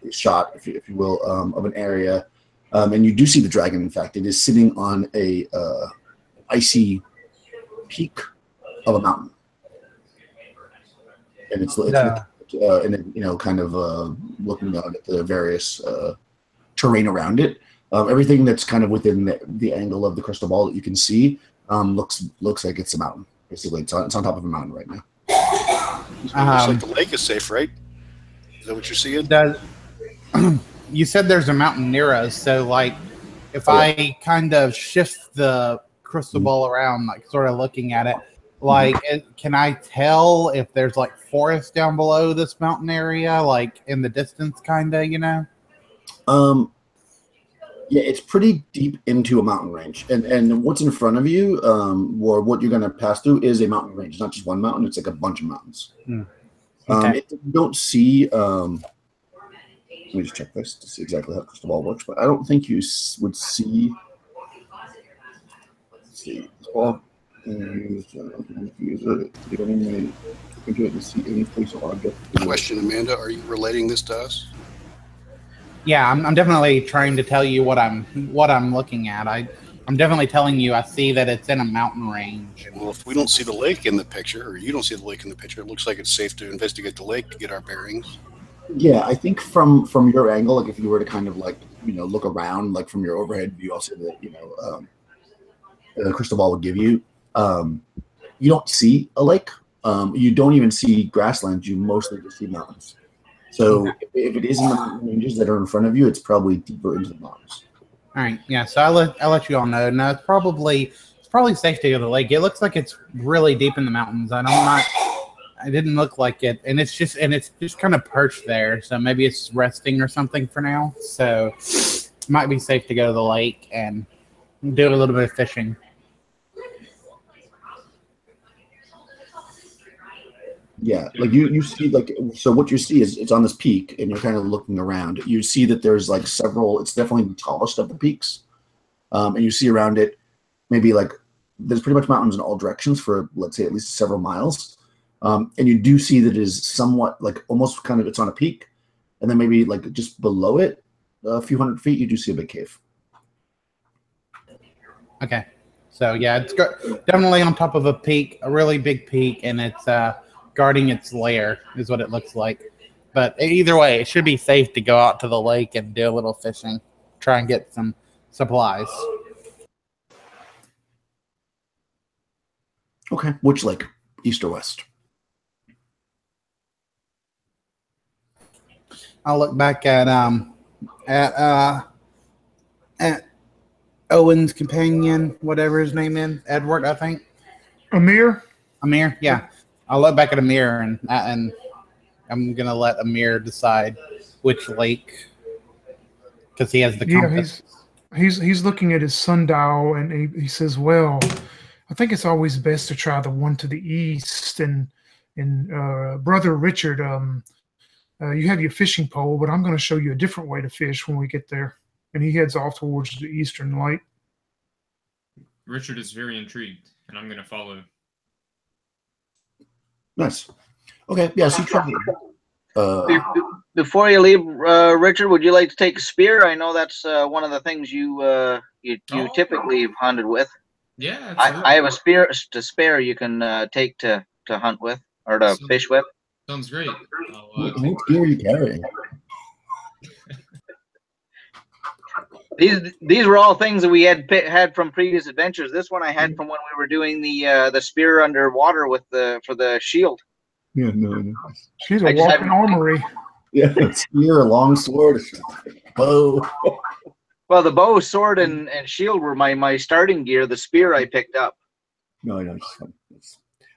shot, if you will, of an area, and you do see the dragon. In fact, it is sitting on a icy peak of a mountain, and it's kind of looking out at the various terrain around it. Everything that's kind of within the angle of the crystal ball that you can see looks like it's a mountain. Basically, it's on top of a mountain right now. Looks like the lake is safe, right? Is that what you're seeing? You said there's a mountain near us, so if I kind of shift the crystal ball around, sort of looking at it, can I tell if there's forest down below this mountain area, in the distance, kind of, Yeah, it's pretty deep into a mountain range, and what's in front of you, or what you're going to pass through, is a mountain range. It's not just one mountain; it's like a bunch of mountains. Okay. You don't see. Let me just check this to see exactly how the crystal ball works, but I don't think you would see. Let's see. Well, use it. You don't even do it to see any place or object. Question, Amanda, are you relating this to us? Yeah, I'm definitely trying to tell you what I'm looking at. I'm definitely telling you I see that it's in a mountain range. Well, if we don't see the lake in the picture, or you don't see the lake in the picture, it looks like it's safe to investigate the lake to get our bearings. Yeah, I think from your angle, like if you were to kind of like look around, like from your overhead view, also that the crystal ball would give you, you don't see a lake. You don't even see grasslands. You mostly just see mountains. So if it is in the mountain ranges that are in front of you, it's probably deeper into the mountains. All right, yeah. So I'll let you all know. No, it's probably safe to go to the lake. It looks like it's really deep in the mountains. I didn't look like it, and it's just kind of perched there. So maybe it's resting or something for now. So it might be safe to go to the lake and do a little bit of fishing. Yeah, like you see, like, so what you see is it's on this peak, and you're kind of looking around. You see that there's like several. It's definitely the tallest of the peaks, and you see around it maybe like there's pretty much mountains in all directions for, let's say, at least several miles. And you do see that it is somewhat like almost kind of it's on a peak, and then maybe like just below it, a few hundred feet, you do see a big cave. Okay, so yeah, it's definitely on top of a peak, a really big peak, and it's guarding its lair is what it looks like. But either way, it should be safe to go out to the lake and do a little fishing, try and get some supplies. Okay, which lake, east or west? I'll look back at Owen's companion, whatever his name is, Edward, I think. Amir, yeah. I'll look back at Amir and I'm gonna let Amir decide which lake, because he has the compass. he's looking at his sundial, and he says, "Well, I think it's always best to try the one to the east." And Brother Richard, you have your fishing pole, but I'm going to show you a different way to fish when we get there. And he heads off towards the eastern light. Richard is very intrigued, and I'm going to follow. Nice. Okay. Yeah. So you try. Before you leave, Richard, would you like to take a spear? I know that's one of the things you typically have hunted with. Yeah, I have a spear to spare. You can take to hunt with or to fish with. Sounds great. What gear are you carrying? These were all things that we had from previous adventures. This one I had from when we were doing the spear underwater with for the shield. Yeah, no. She's a walking armory. Yeah, spear, a long sword, bow. Well, the bow, sword, and shield were my starting gear. The spear I picked up. No, just fun.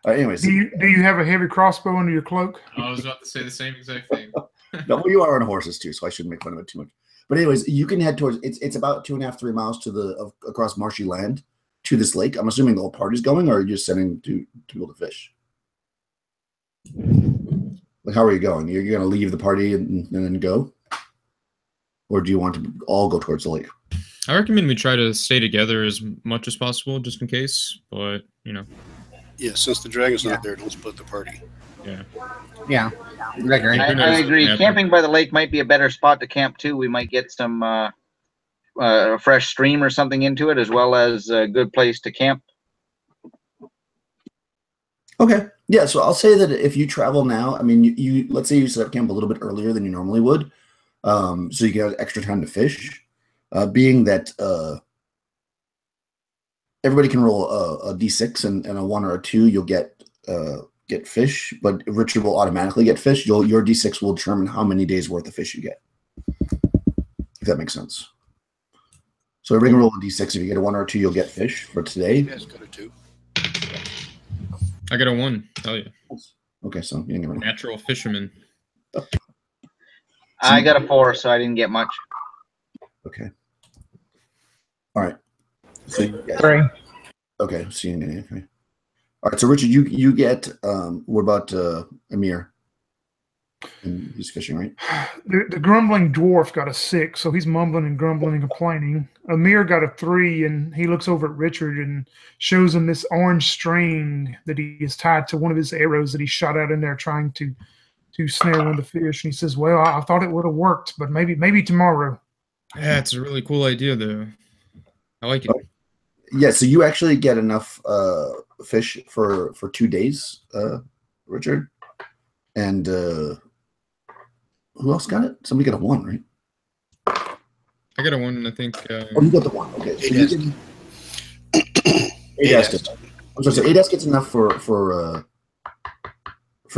All right, anyways. Do you have a heavy crossbow under your cloak? I was about to say the same exact thing. No, well, you are on horses too, so I shouldn't make fun of it too much. But anyways, you can head towards. It's about 2.5, 3 miles to across marshy land to this lake. I'm assuming the whole party's going, or are you just sending to people to fish? Like, how are you going? You're going to leave the party and then go, or do you want to all go towards the lake? I recommend we try to stay together as much as possible, just in case. But Yeah, since the dragon's not there, don't split the party. Yeah. I agree. Camping by the lake might be a better spot to camp too. We might get some a fresh stream or something into it, as well as a good place to camp. Okay. Yeah. So I'll say that if you travel now, I mean, you let's say you set up camp a little bit earlier than you normally would, so you get extra time to fish. Being that everybody can roll a d6 and a 1 or a 2, you'll get fish, but Richard will automatically get fish. Your d6 will determine how many days worth of fish you get, if that makes sense. So everybody can roll a d6. If you get a 1 or a 2, you'll get fish for today. You guys got a 2. I got a 1. Hell yeah. Okay, so you never know. Natural fisherman. I got a 4, so I didn't get much. Okay. All right. So you get 3. okay. So you get okay. All right. So Richard, you get what about Amir? And he's fishing, right? The grumbling dwarf got a 6, so he's mumbling and grumbling and complaining. Amir got a 3, and he looks over at Richard and shows him this orange string that he is tied to one of his arrows that he shot out in there trying to snare one of the fish. And he says, "Well, I thought it would have worked, but maybe tomorrow." Yeah, it's a really cool idea, though. I like it. Yeah. So you actually get enough fish for 2 days, Richard, and who else got it? Somebody got a 1, right? I got a 1, I think. Oh, you got the 1. Okay. So you get 8S. I'm sorry. So 8S gets enough for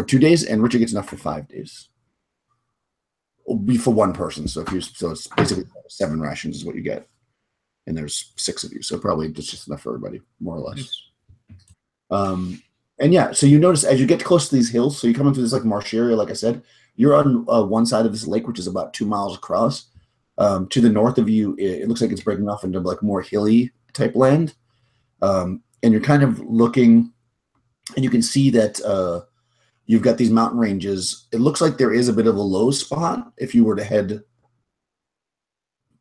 2 days, and Richard gets enough for 5 days. It'll be for one person. So it's basically 7 rations is what you get, and there's 6 of you, so probably just enough for everybody, more or less. And yeah, so you notice as you get close to these hills, so you come into this like marsh area, like I said, you're on one side of this lake, which is about 2 miles across. To the north of you, it looks like it's breaking off into like more hilly type land, and you're kind of looking, and you can see that you've got these mountain ranges. It looks like there is a bit of a low spot if you were to head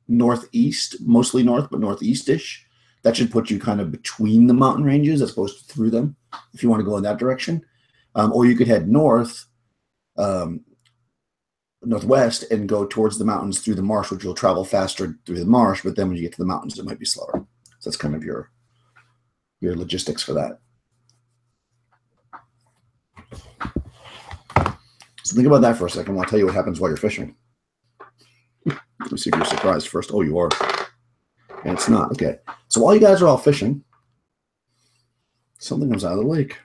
northeast, mostly north, but northeast-ish. That should put you kind of between the mountain ranges as opposed to through them, if you want to go in that direction. Or you could head north, northwest, and go towards the mountains through the marsh, which you'll travel faster through the marsh, but then when you get to the mountains, it might be slower. So that's kind of your logistics for that. So think about that for a second. I'll tell you what happens while you're fishing. Let me see if you're surprised first. Oh, you are. And it's not. Okay. So while you guys are all fishing, something comes out of the lake.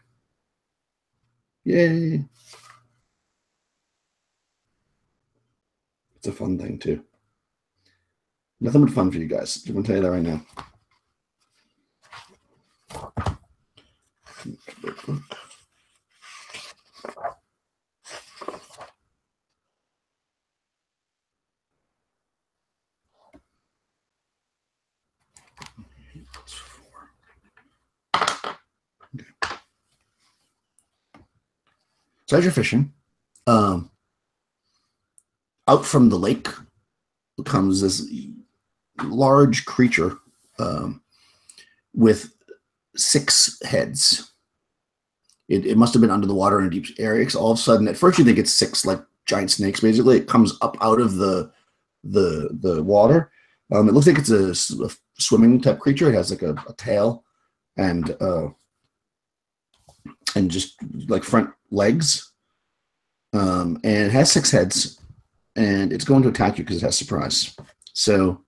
Yay. It's a fun thing, too. Nothing but fun for you guys. I'm going to tell you that right now. So as you're fishing, out from the lake comes this large creature with 6 heads. It must have been under the water in a deep area, because all of a sudden, at first you think it's 6 like giant snakes. Basically, it comes up out of the water. It looks like it's a swimming type creature. It has like a tail and just like front legs, and it has 6 heads, and it's going to attack you because it has surprise. So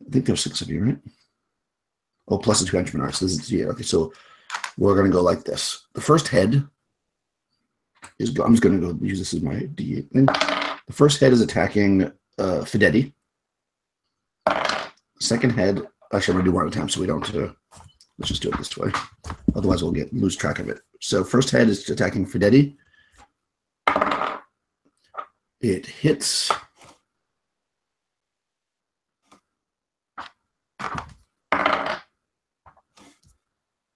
I think there's 6 of you, right? Oh, plus the 2 henchmen. So this is, yeah, okay. So we're going to go like this. The first head is, I'm just going to go use this as my D8 thing. The first head is attacking Fideti. Second head, actually, I'm going to do one at a time so we don't, let's just do it this way. Otherwise, we'll lose track of it. So first head is attacking Fideti. It hits.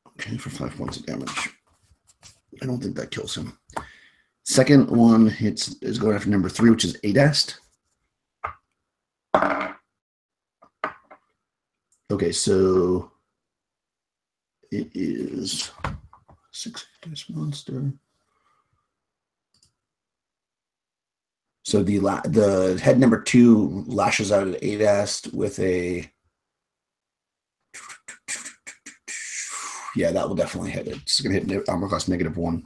Okay, for 5 points of damage. I don't think that kills him. Second one is going after number 3, which is Adast. Okay, so it is 6 monster. So the head number 2 lashes out at Adast with a, yeah, that will definitely hit it. It's going to hit armor class -1.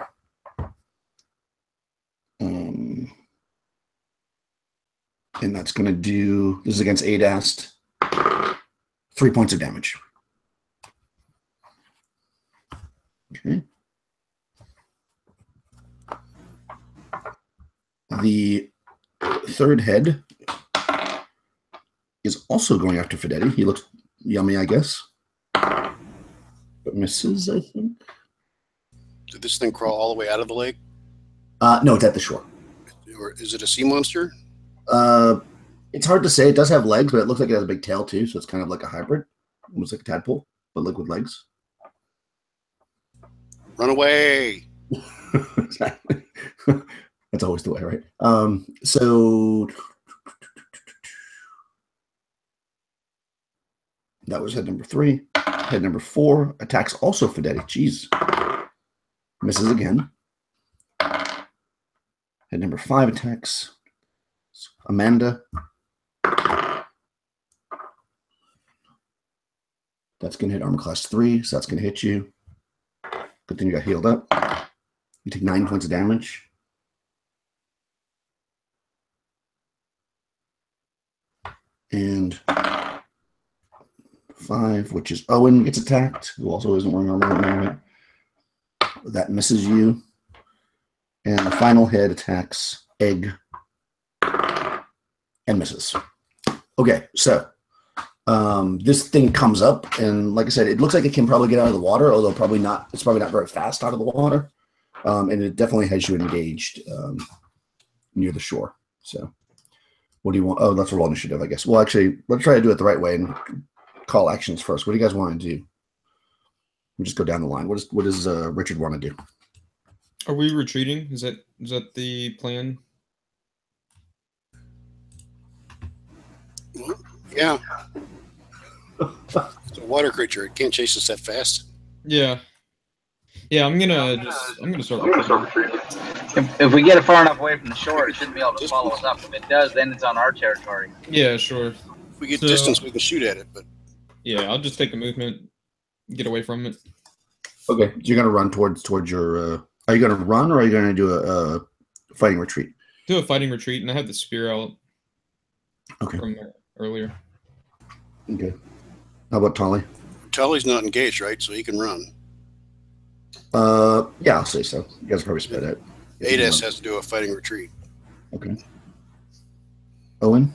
And that's going to do, this is against Adast, 3 points of damage. Okay. The third head is also going after Fideti. He looks yummy, I guess. But misses, I think. Did this thing crawl all the way out of the lake? No, it's at the shore. Or is it a sea monster? It's hard to say. It does have legs, but it looks like it has a big tail too, so it's kind of like a hybrid. almost like a tadpole, but like with legs. Run away. Exactly. That's always the way, right? So that was head number 3. Head number 4 attacks also Fidetti. Jeez. Misses again. Head number 5 attacks Amanda. That's going to hit armor class 3, so that's going to hit you. Good thing you got healed up. You take 9 points of damage. And 5, which is Owen, gets attacked, who also isn't wearing armor at the moment. That misses you. And the final hit attacks Egg and misses. Okay, so this thing comes up, and like I said, it looks like it can probably get out of the water, although probably not. It's probably not very fast out of the water, and it definitely has you engaged near the shore. So, what do you want? Oh, let's roll initiative, I guess. Well, actually, let's try to do it the right way and call actions first. What do you guys want to do? We'll just go down the line. What does Richard want to do? Are we retreating? Is that the plan? Well, yeah. It's a water creature. It can't chase us that fast. Yeah. Yeah, I'm gonna start. If we get it far enough away from the shore, it shouldn't be able to follow us up. If it does, then it's on our territory. Yeah, sure. If we get distance, we can shoot at it. But yeah, I'll just take a movement, get away from it. Okay, so you're gonna run towards your. Are you gonna run, or are you gonna do a fighting retreat? Do a fighting retreat, and I have the spear out. Okay. From earlier. Okay. How about Tolly? Tully's not engaged, right? So he can run. Yeah, I'll say so. You guys probably spit out. Adas has to do a fighting retreat. Okay. Owen?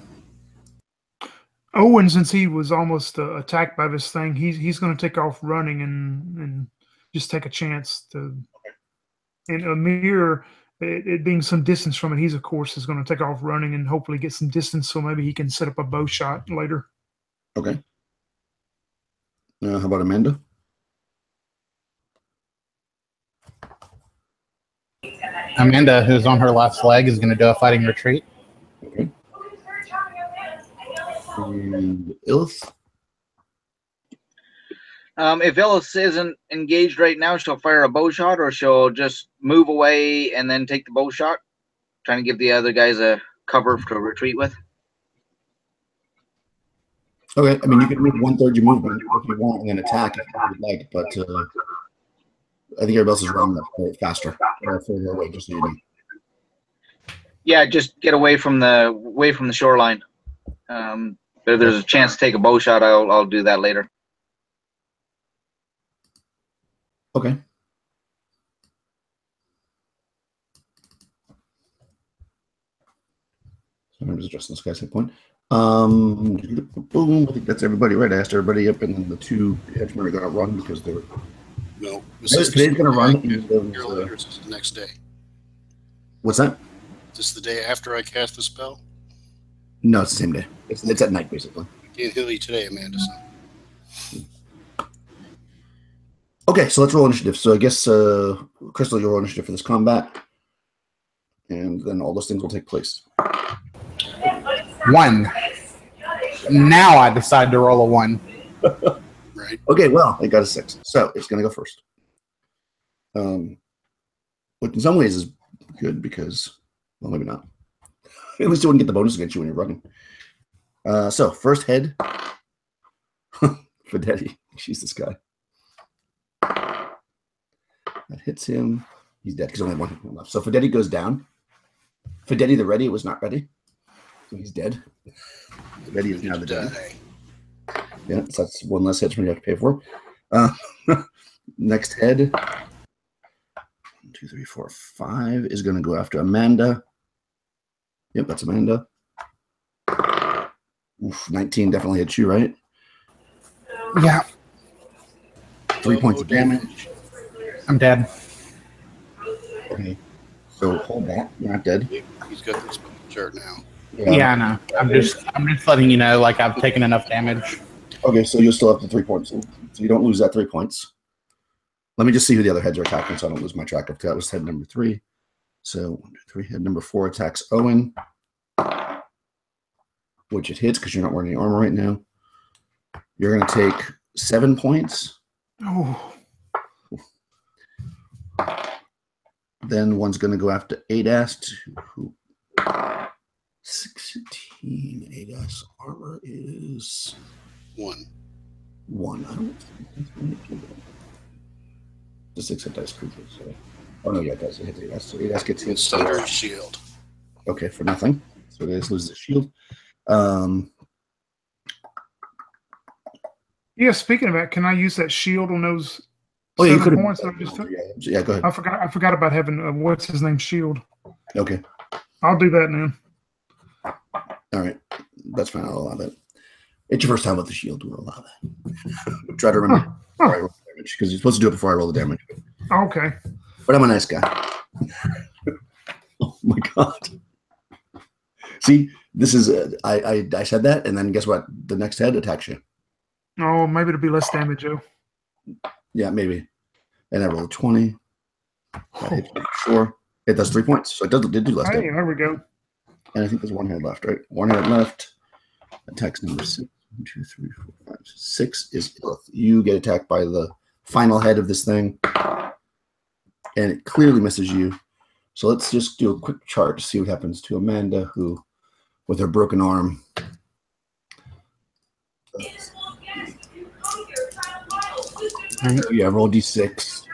Owen, since he was almost attacked by this thing, he's going to take off running and just take a chance to. And Amir, it being some distance from it, he's of course is going to take off running and hopefully get some distance, so maybe he can set up a bow shot later. Okay. How about Amanda? Amanda, who's on her last leg, is going to do a fighting retreat. Okay. And Ilith? If Illis isn't engaged right now, she'll fire a bow shot, or she'll just move away and then take the bow shot, trying to give the other guys a cover to retreat with. Okay, I mean, you can move 1/3 your movement if you want and then attack if you would like, but I think everybody else is running that faster or further away, just so you know. Yeah, just get away from the shoreline. If there's a chance to take a bow shot, I'll do that later. Okay. So I'm just adjusting this guy's hit point. Boom. I think that's everybody, right? I asked everybody up, and then the 2 henchmen are going to run because they're. No. Today's going to run. Your leaders is the next day. What's that? Is this the day after I cast the spell? No, it's the same day. It's at night, basically. Can't heal you today, Amanda. So. Okay, so let's roll initiative. So I guess, Crystal, you'll roll initiative for this combat. And then all those things will take place. 1. Now I decide to roll a 1. Right. Okay, well, it got a 6. So it's going to go first. Which in some ways is good because, well, maybe not. At least you wouldn't get the bonus against you when you're running. So first head. Fidetti. She's this guy. That hits him. He's dead because only 1 hit left. So Fidetti goes down. Fidetti the ready was not ready. So he's dead. Fidetti is now the dead. Yeah, so that's 1 less hit you have to pay for. Next head. 1, 2, 3, 4, 5 is going to go after Amanda. Yep, that's Amanda. Oof, 19 definitely hits you, right? Yeah. 3 points of damage. I'm dead. Okay. So hold that. You're not dead. He's got this chart now. Yeah, I know. I'm just letting you know, like, I've taken enough damage. Okay, so you'll still have the 3 points. So you don't lose that 3 points. Let me just see who the other heads are attacking so I don't lose my track of that. Was head number 3. So 1, 2, 3. Head number 4 attacks Owen, which it hits because you're not wearing any armor right now. You're going to take 7 points. Oh. Then one's going to go after Adast, who 16. Adast armor is 1. 1. I don't think the 6 hit dice creature. So. Oh no, yeah, it does. It hits Adast. So Adast gets hit. Thunder shield. Okay, for nothing. So Adast loses the shield. Yeah, speaking of that, can I use that shield on those? Oh, yeah, you 7 could points have. that I just took? Yeah, go ahead. I forgot about having what's his name shield. Okay. I'll do that now. All right. That's fine. I'll allow that. It's your first time with the shield. We'll allow that. Try to remember before I roll the damage because you're supposed to do it before I roll the damage. Okay. But I'm a nice guy. Oh my god. See, this is I said that, and then guess what? The next head attacks you. Oh, maybe it'll be less damage, Joe. Yeah, maybe. And I roll a 20. That hits me, sure. It does 3 points, so it did do less Hey, damage. there we go. And I think there's 1 head left, right? 1 head left. Attacks number 6. 1, 2, 3, 4, 5, 6 is Ilith. You get attacked by the final head of this thing, and it clearly misses you. So let's just do a quick chart to see what happens to Amanda, who, with her broken arm, yeah, roll d6.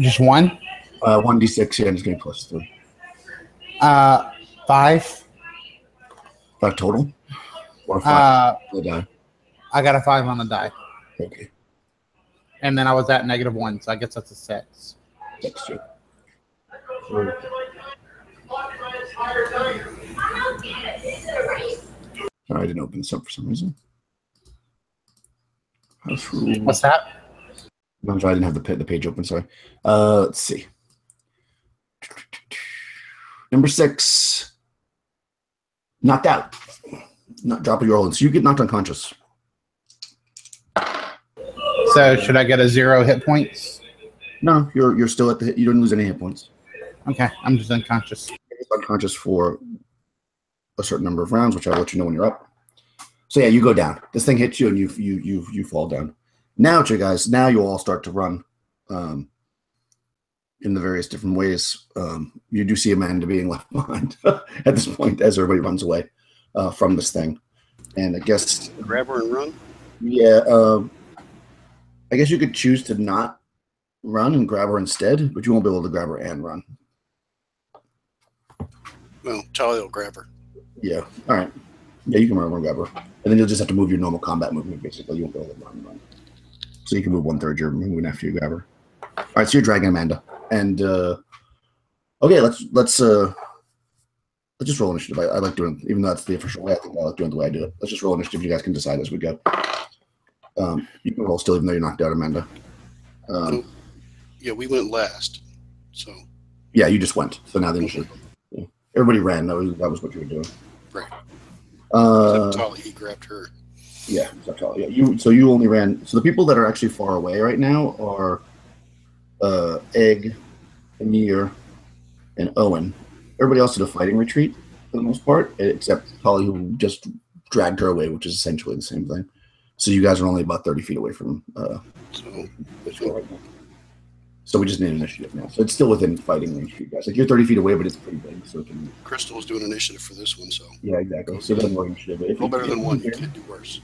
Just 1? 1d6, yeah, and it's going to be +3. 5. 5 total? Or 5 on the die? I got a 5 on the die. Okay. And then I was at -1, so I guess that's a 6. 6, too. Sorry, I didn't open this up for some reason. House rules. What's that? I'm sorry, I didn't have the page open. Sorry. Let's see. Number 6. Knocked out. Not dropping your roll. So you get knocked unconscious. So should I get a 0 hit points? No, you're still at the hit. You don't lose any hit points. Okay, I'm just unconscious. You're unconscious for a certain number of rounds, which I'll let you know when you're up. So yeah, you go down. This thing hits you, and you fall down. Now, you guys, now you all start to run in the various different ways. You do see Amanda being left behind at this point as everybody runs away from this thing. And I guess Grab her and run. Yeah, I guess you could choose to not run and grab her instead, but you won't be able to grab her and run. Well, Charlie will grab her. Yeah. All right. Yeah, you can run and grab her, and then you'll just have to move your normal combat movement. Basically, you won't be able to run. So you can move 1/3 your movement after you grab her. All right. So you're dragging Amanda, and okay, let's just roll initiative. I like doing, even though that's the official way. I think I like doing the way I do it. Let's just roll initiative. You guys can decide as we go. You can roll still, even though you're knocked out, Amanda. Yeah, we went last. So yeah, you just went. So now the initiative. Yeah. Everybody ran. That was what you were doing. right. Uh, Tolly, he grabbed her. Yeah, that's all. Yeah, you only ran. So the people that are actually far away right now are Egg, Amir, and Owen. Everybody else did a fighting retreat for the most part, except Polly, who just dragged her away, which is essentially the same thing. So you guys are only about 30 feet away from the shore right now. So we just need initiative now. So it's still within fighting range for you guys. Like you're 30 feet away, but it's pretty big. So it can. Crystal's doing initiative for this one, so Yeah, exactly. So it doesn't work initiative. But if roll you better than get 1. You here- can't do worse.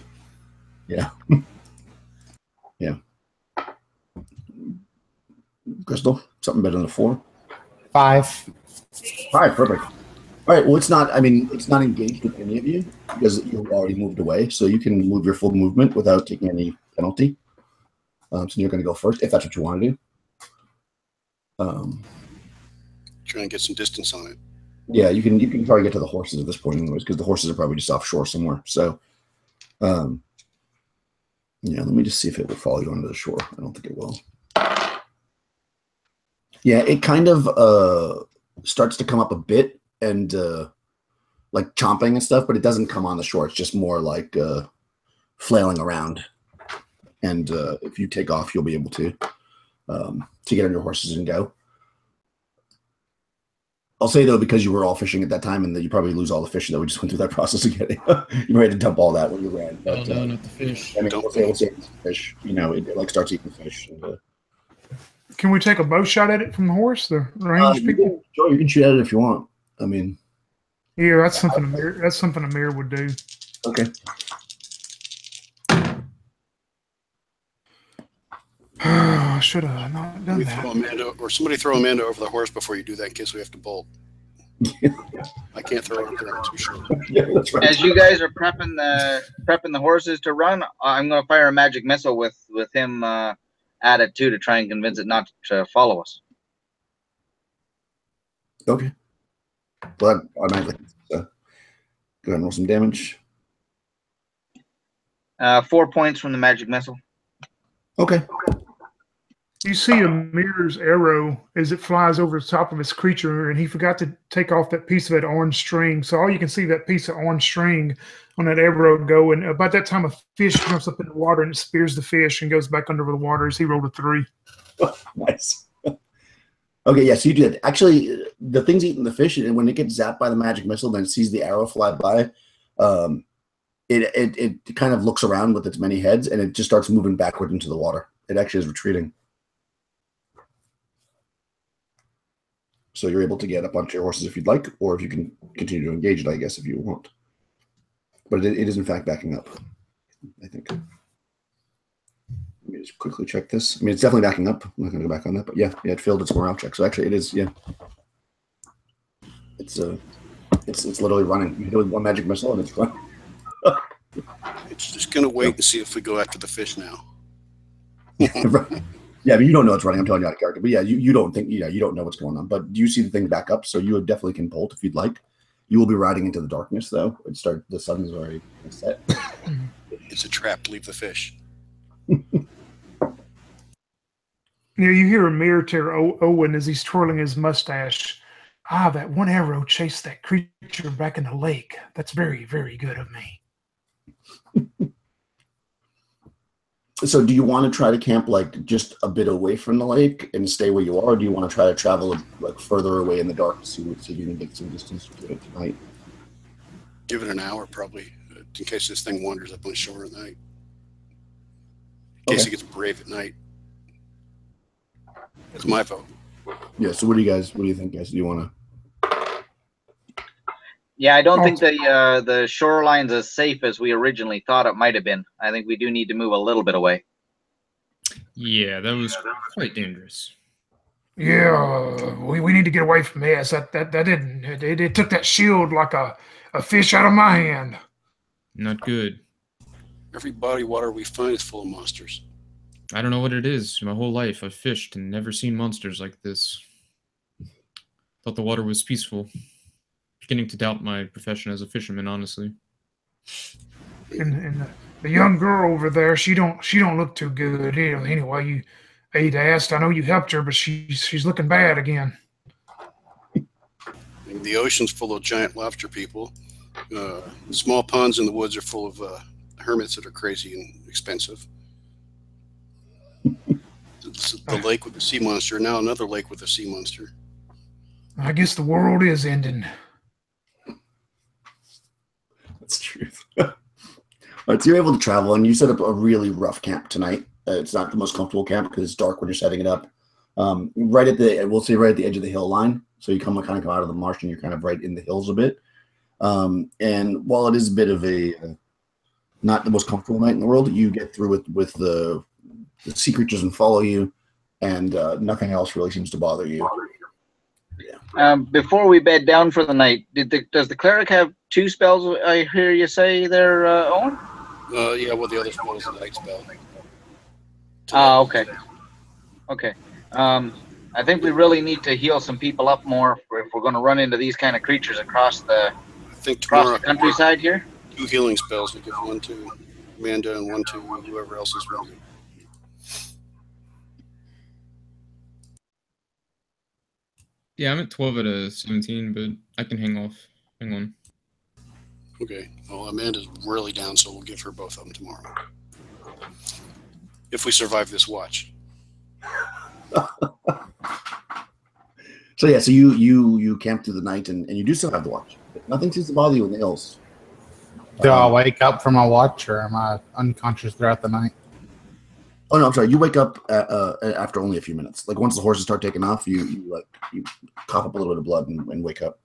Yeah. Yeah. Crystal, something better than a 4. 5. 5, perfect. All right. Well, it's not. I mean, it's not engaged with any of you because you've already moved away, so you can move your full movement without taking any penalty. So you're going to go first if that's what you want to do. Trying to get some distance on it. Yeah, you can probably get to the horses at this point, anyways, because the horses are probably just offshore somewhere. So, yeah. Let me just see if it will follow you onto the shore. I don't think it will. Yeah, it kind of starts to come up a bit and like chomping and stuff, but it doesn't come on the shore. It's just more like flailing around. And if you take off, you'll be able to get on your horses and go. I'll say, though, because you were all fishing at that time and that you probably lose all the fish that we just went through that process of getting. You had to dump all that when you ran. But, oh, no, not the fish. I mean, we'll say fish. You know, it like starts eating fish. And, Can we take a bow shot at it from the horse? The range people? You can shoot at it if you want. I mean. Yeah, that's something Amir would do. Okay. Should have not done that. Amanda, or somebody throw Amanda over the horse before you do that in case we have to bolt. I can't throw it up there. I'm too short. Yeah, that's right. As you guys are prepping the horses to run, I'm going to fire a magic missile with him at it too to try and convince it not to follow us. Okay. Well, automatically. So, go ahead and roll some damage. 4 points from the magic missile. Okay. You see Amir's arrow as it flies over the top of his creature, and he forgot to take off that piece of that orange string. So all you can see that piece of orange string on that arrow go. And about that time, a fish jumps up in the water and it spears the fish and goes back under the water as he rolled a 3. Nice. Okay, yeah, so you do that. Actually, the thing's eating the fish, and when it gets zapped by the magic missile, then it sees the arrow fly by. It kind of looks around with its many heads, and it just starts moving backward into the water. It actually is retreating. So you're able to get up onto your horses if you'd like, or if you can continue to engage it, I guess, if you want. But it is, in fact, backing up, I think. Let me just quickly check this. I mean, it's definitely backing up. I'm not going to go back on that, but yeah, it failed its morale check. So actually, it is, yeah. It's literally running. You hit it with one magic missile, and it's running. It's just going to wait and see if we go after the fish now. Right. Yeah, I mean, you don't know it's running. I'm telling you out of character. But yeah, you don't think, you don't know what's going on. But you see the thing back up, so you definitely can bolt if you'd like. You will be riding into the darkness, though. The sun is already set. It's a trap. Leave the fish. Yeah, you hear Amir tell Owen as he's twirling his mustache. Ah, that one arrow chased that creature back in the lake. That's very, very good of me. So do you want to try to camp like just a bit away from the lake and stay where you are, or do you want to try to travel like further away in the dark to see if you can get some distance to it tonight? Give it an hour, probably, in case this thing wanders up on shore at night. In case it gets brave at night. That's my vote. Yeah, so what do you think, guys? Do you want to? Yeah, I don't think the shoreline's as safe as we originally thought it might have been. I think we do need to move a little bit away. Yeah, that was quite dangerous. Yeah, we need to get away from this. That didn't. It took that shield like a fish out of my hand. Not good. Every body of water we find is full of monsters. I don't know what it is. My whole life I've fished and never seen monsters like this. Thought the water was peaceful. Beginning to doubt my profession as a fisherman, honestly. And the young girl over there, she don't look too good. Anyway, you'd asked. I know you helped her, but she's looking bad again. The ocean's full of giant lobster people. Small ponds in the woods are full of hermits that are crazy and expensive. The lake with the sea monster, now another lake with a sea monster. I guess the world is ending. That's true. All right, so you're able to travel, and you set up a really rough camp tonight. It's not the most comfortable camp because it's dark when you're setting it up. Right at the edge of the hill line. So you kind of come out of the marsh, and you're kind of right in the hills a bit. And while it is a bit of a not the most comfortable night in the world, you get through it with the sea creatures and follow you, and nothing else really seems to bother you. Yeah. Before we bed down for the night, does the cleric have 2 spells? I hear you say there, Owen. Yeah. Well, the other spell is a night spell. Okay. Okay. I think we really need to heal some people up more if we're going to run into these kind of creatures across the countryside here. 2 healing spells. We give 1 to Amanda and 1 to whoever else is wounded. Yeah, I'm at 12 out of 17, but I can hang on. Okay. Well, Amanda's really down, so we'll give her both of them tomorrow. If we survive this watch. So yeah, so you camp through the night and you do still have the watch. Nothing seems to bother you in the hills. Do I wake up from a watch, or am I unconscious throughout the night? Oh no, I'm sorry. You wake up after only a few minutes. Like once the horses start taking off, you cough up a little bit of blood and wake up.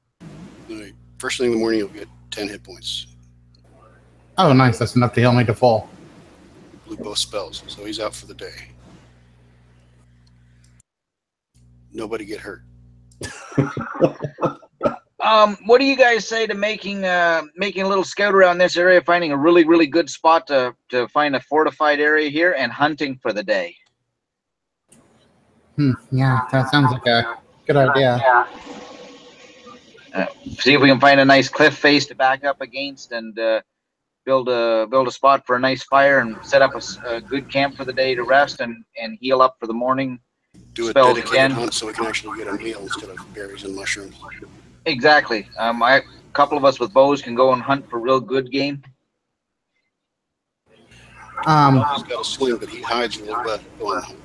All right. First thing in the morning, you'll get 10 hit points. Oh, nice. That's enough to heal me to full. Blew both spells, so he's out for the day. Nobody get hurt. What do you guys say to making a little scout around this area, finding a really, really good spot to find a fortified area here, and hunting for the day? Yeah, that sounds like a good idea. See if we can find a nice cliff face to back up against, and build a spot for a nice fire, and set up a good camp for the day to rest and heal up for the morning. Do a spells dedicated again. hunt so we can actually get a meal instead of berries and mushrooms. Exactly. A couple of us with bows can go and hunt for real good game. He's got a sling, but he hides really well. Go on.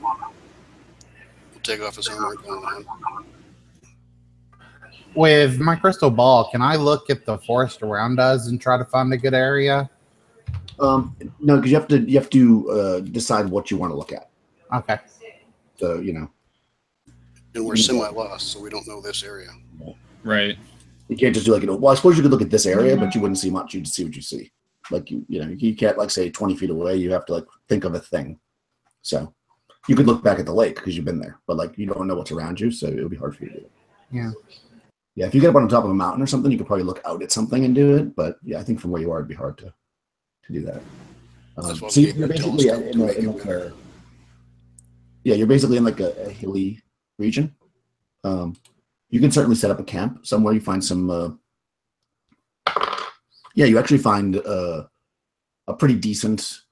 We'll take off his armor and go on. With my crystal ball, can I look at the forest around us and try to find a good area? No, because you have to decide what you want to look at. Okay. So And we're semi-lost, so we don't know this area. Right. you can't just do well, I suppose you could look at this area, but you wouldn't see much. You'd see what you see. Like you can't say 20 feet away. You have to think of a thing. So you could look back at the lake because you've been there, but you don't know what's around you, so it would be hard for you to do it. Yeah. Yeah, if you get up on top of a mountain or something, you could probably look out at something and do it. But yeah, I think from where you are, it'd be hard to do that. So you're basically you're basically in a hilly region. You can certainly set up a camp somewhere. You find some. You actually find a pretty decent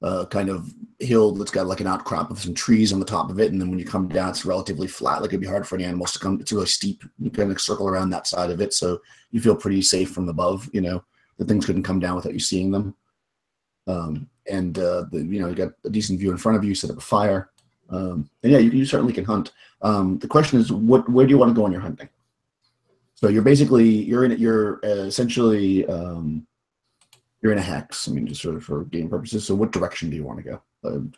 kind of hill that's got an outcrop of some trees on the top of it, and then when you come down, it's relatively flat. It'd be hard for any animals to come. It's really steep. You kind of circle around that side of it, so you feel pretty safe from above. The things couldn't come down without you seeing them. You got a decent view in front of you. Set up a fire, and you certainly can hunt. The question is, where do you want to go on your hunting? So you're essentially you're in a hex. I mean, just sort of for game purposes. So what direction do you want to go?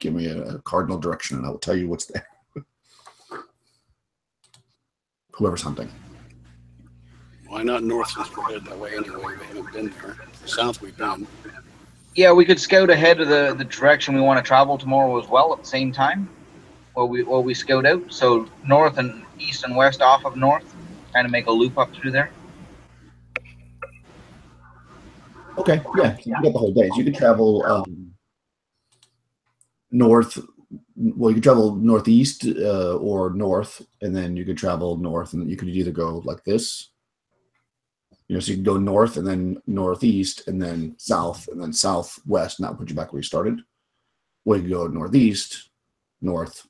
Give me a cardinal direction, and I will tell you what's there. Whoever's hunting. Why not north, since we're headed that way anyway? We haven't been there. South we've been. Yeah, we could scout ahead of the direction we want to travel tomorrow as well at the same time, while we scout out. So north and east and west off of north, kind of make a loop up through there. Okay, yeah, so you get the whole day. So you could travel north. Well, you could travel northeast or north, and then you could travel north, and you could either go like this. So you can go north and then northeast and then south and then southwest, and that would put you back where you started. Or you could go northeast, north,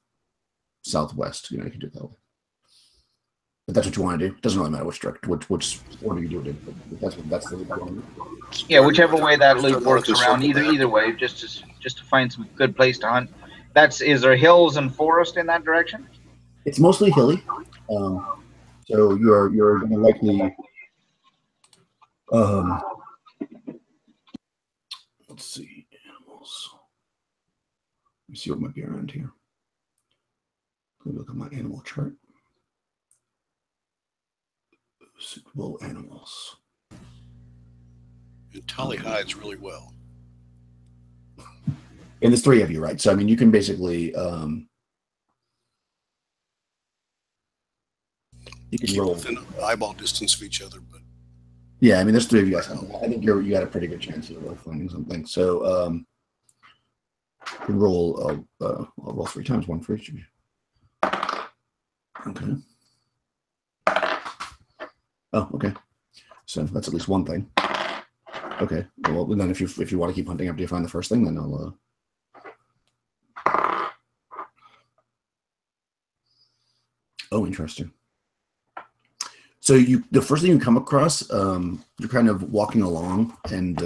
southwest. You can do it that way. If that's what you want to do, it doesn't really matter which order you do it in. But that's the loop you want to do. Yeah, whichever way that loop works around, either way, just to find some good place to hunt. Is there hills and forest in that direction? It's mostly hilly, so you're going to likely. Let's see, animals. Let me see what might be around here. Let me look at my animal chart. Suitable animals. And Tolly hides really well. And there's 3 of you, right? So I mean, you can basically you can roll within eyeball distance of each other, but yeah, I mean, there's 3 of you guys. I think you got a pretty good chance of finding something. So you can roll. I'll roll 3 times, 1 for each of you. Okay. Oh, okay. So that's at least one thing. Okay. Well, then if you want to keep hunting after you find the first thing, then I'll. Oh, interesting. So the first thing you come across, you're kind of walking along, and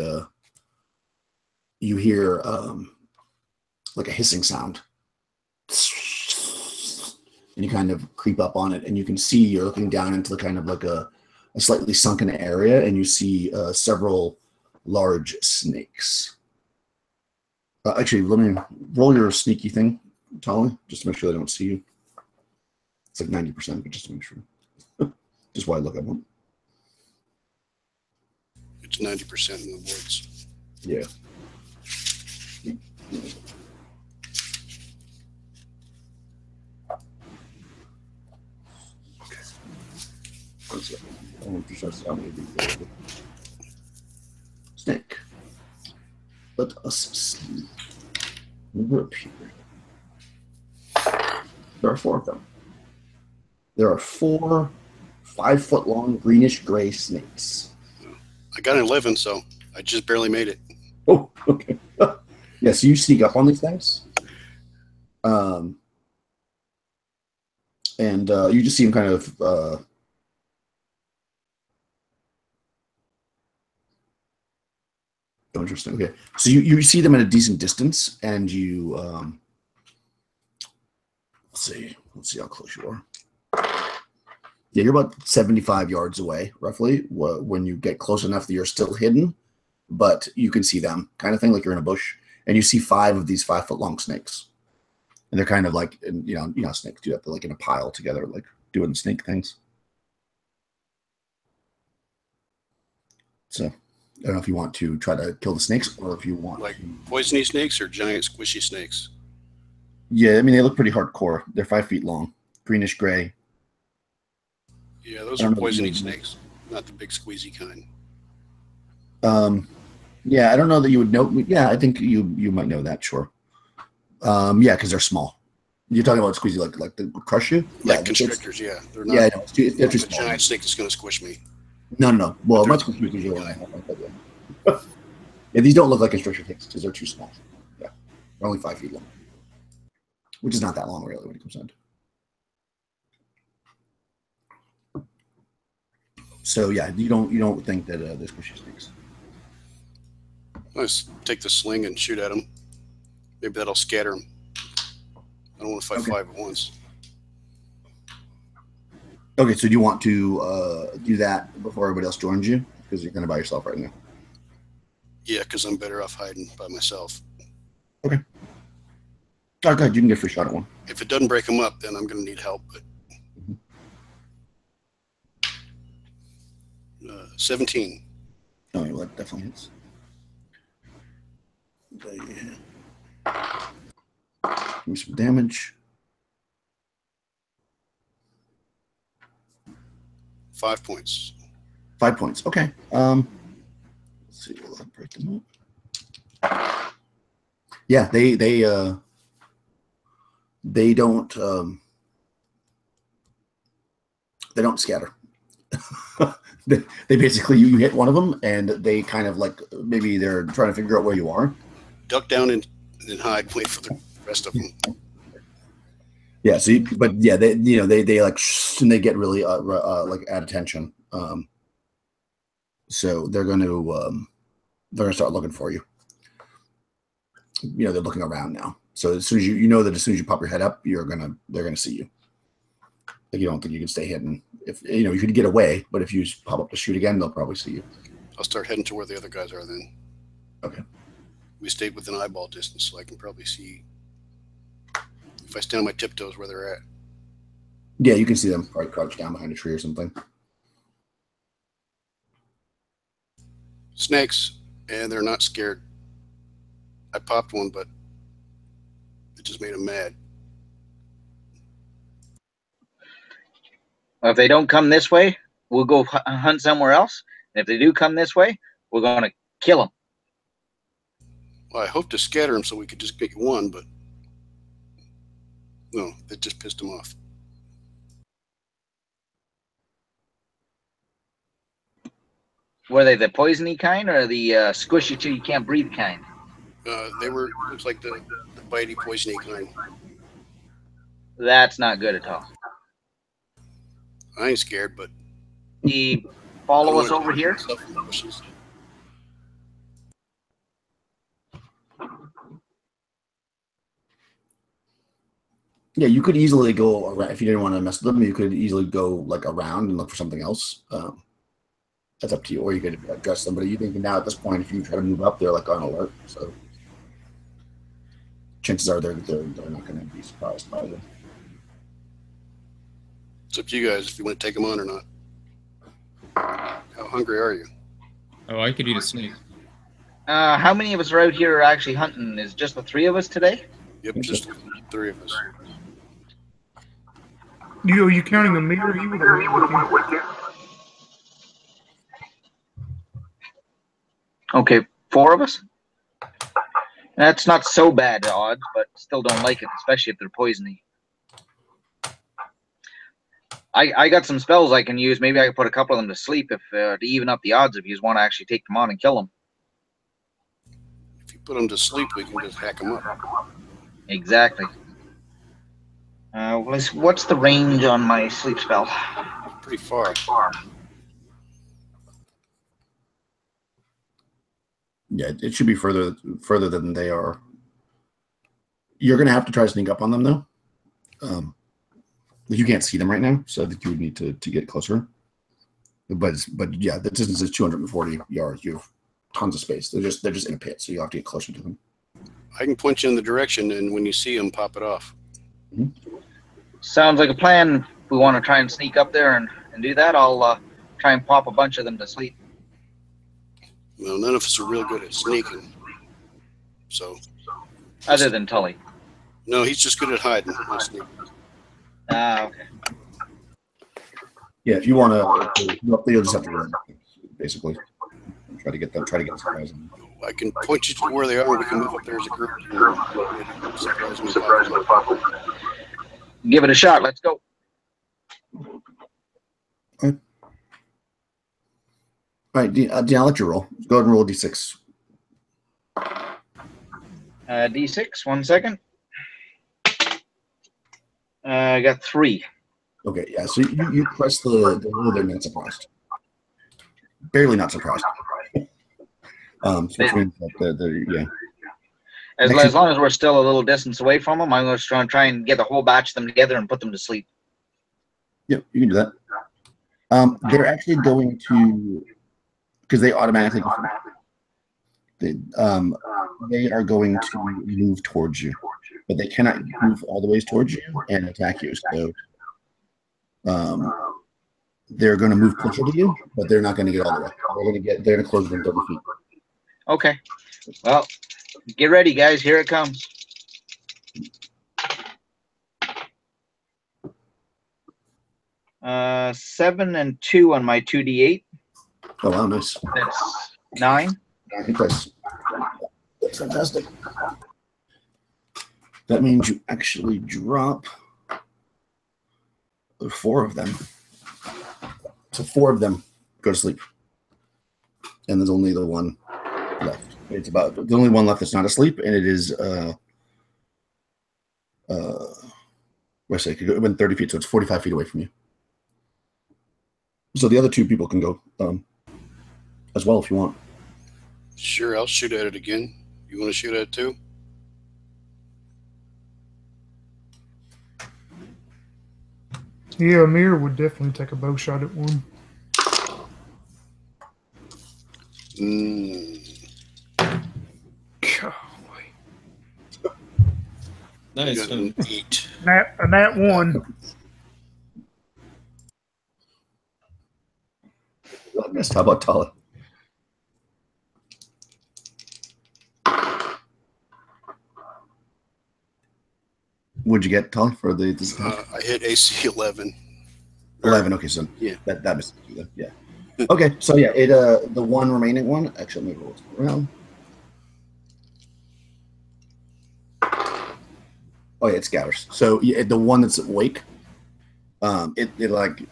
you hear like a hissing sound, and you kind of creep up on it, and you can see you're looking down into the kind of like a slightly sunken area, and you see several large snakes. Actually, let me roll your sneaky thing, Tolly, just to make sure they don't see you. It's like 90%, but just to make sure. Just while I look at them. It's 90% in the woods. Yeah. Okay. Snake. Let us see. Move up here. There are 4 of them. There are 4 5-foot-long greenish-gray snakes. I got an 11, so I just barely made it. Oh, okay. Yeah, so you sneak up on these things. And you just see them kind of... oh, interesting. Okay. So you see them at a decent distance, and you... let's see how close you are. Yeah, you're about 75 yards away, roughly, when you get close enough that you're still hidden, but you can see them, kind of thing, like you're in a bush, and you see 5 of these 5-foot-long snakes, and they're kind of like, you know, snakes do that, they're like in a pile together, like doing snake things. So, I don't know if you want to try to kill the snakes, or if you want like poisony snakes or giant squishy snakes. Yeah, I mean, they look pretty hardcore. They're 5 feet long, greenish gray. Yeah, those are poisony snakes, not the big squeezy kind. Yeah, I don't know that you would know. Yeah, I think you might know that. Sure. Yeah, because they're small. You're talking about squeezy like they would crush you. Like yeah, constrictors. Yeah, they're not. Yeah, no, they're too a small. Giant snake that's going to squish me. No. Well, much squish me usually. Yeah, these don't look like constrictor snakes because they're too small. Yeah, they're only 5 feet long, which is not that long really when it comes down to. So yeah, you don't think that they're squishy snakes. Let's take the sling and shoot at them. Maybe that'll scatter them. I don't want to fight 5 at once. Okay, so do you want to do that before everybody else joins you? Because you're kind of by yourself right now. Yeah, because I'm better off hiding by myself. Okay. Oh, good. You can get a free shot at one. If it doesn't break them up, then I'm going to need help. But 17. Oh, well, that definitely hits. Give me some damage. 5 points. 5 points. Okay. Let's see. Will that break them up? Yeah, they don't scatter. they basically you hit one of them and they kind of like maybe they're trying to figure out where you are. Duck down and hide. Wait for the rest of them. Yeah. So, but yeah, they like and they get really like at attention. So they're going to start looking for you. You know, they're looking around now. So as soon as you know that as soon as you pop your head up, they're gonna see you. Like you don't think you can stay hidden. If you know you could get away, but if you pop up to shoot again, they'll probably see you. I'll start heading to where the other guys are then. Okay. We stayed within eyeball distance, so I can probably see if I stand on my tiptoes where they're at. Yeah, you can see them probably crouched down behind a tree or something. Snakes, and they're not scared. I popped one, but it just made them mad. If they don't come this way, we'll go hunt somewhere else. And if they do come this way, we're going to kill them. Well, I hope to scatter them so we could just get one, but no, it just pissed them off. Were they the poisony kind or the squishy till you can't breathe kind? They were, looks like the bitey, poisony kind. That's not good at all. I ain't scared, but He follow us over here. Yeah, you could easily go around if you didn't want to mess with them. You could easily go like around and look for something else. That's up to you, or you could address somebody. You think now at this point, if you try to move up, they're like on alert. So chances are they're not going to be surprised by them. It's up to you guys if you want to take them on or not. How hungry are you? Oh, I could eat a snake. How many of us are out here actually hunting? Is just the 3 of us today? Yep, just 3 of us. Are you counting a mirror? You would have went with you. Okay, 4 of us? That's not so bad odds, but still don't like it, especially if they're poisony. I got some spells I can use. Maybe I can put a couple of them to sleep if to even up the odds if you just want to actually take them on and kill them. If you put them to sleep, we can just hack them up. Exactly. What's the range on my sleep spell? Pretty far. Yeah, it should be further than they are. You're going to have to try to sneak up on them, though. You can't see them right now, so I think you would need to get closer. But yeah, the distance is 240 yards. You have tons of space. They're just in a pit, so you have to get closer to them. I can point you in the direction, and when you see them, pop it off. Mm-hmm. Sounds like a plan. If we want to try and sneak up there and do that, I'll try and pop a bunch of them to sleep. Well, none of us are real good at sneaking. So. Other than Tully. No, he's just good at hiding. Not sneaking. Okay. Yeah, if you want to, you'll just have to run, basically. Try to get surprise. I can point you to where they are, and we can move up there as a group. Surprise me, Papa. Give it a shot. Let's go. All right, Dean, I'll let you roll. Go ahead and roll a d6. D6, 1 second. I got 3. Okay, yeah. So you press the hole. They're not surprised. Barely not surprised. So which means that they're As long as we're still a little distance away from them, I'm going to try and get a whole batch of them together and put them to sleep. Yep, you can do that. They're actually going to, because they automatically. They are going to move towards you, but they cannot move all the ways towards you and attack you. So they're going to move closer to you, but they're not going to get all the way. They're going to close within 30 feet. Okay. Well, get ready, guys. Here it comes. Uh, 7 and 2 on my 2d8. Oh wow, nice. That's 9. That's fantastic. That means you actually drop 4 of them. So 4 of them go to sleep, and there's only the one left. It's about the only one left that's not asleep, and it is what's it? It went 30 feet, so it's 45 feet away from you. So the other 2 people can go as well if you want. Sure, I'll shoot at it again. You want to shoot at it too? Yeah, Amir would definitely take a bow shot at one. Golly. Nice. An 8. That one. How about Tala? What'd you get, Tala, for this attack? I hit AC 11. 11. Okay, so yeah, that misses you then. Yeah. Okay, so yeah, the one remaining one. Actually, let me roll it around. Oh yeah, it scatters. So yeah, the one that's awake, it like,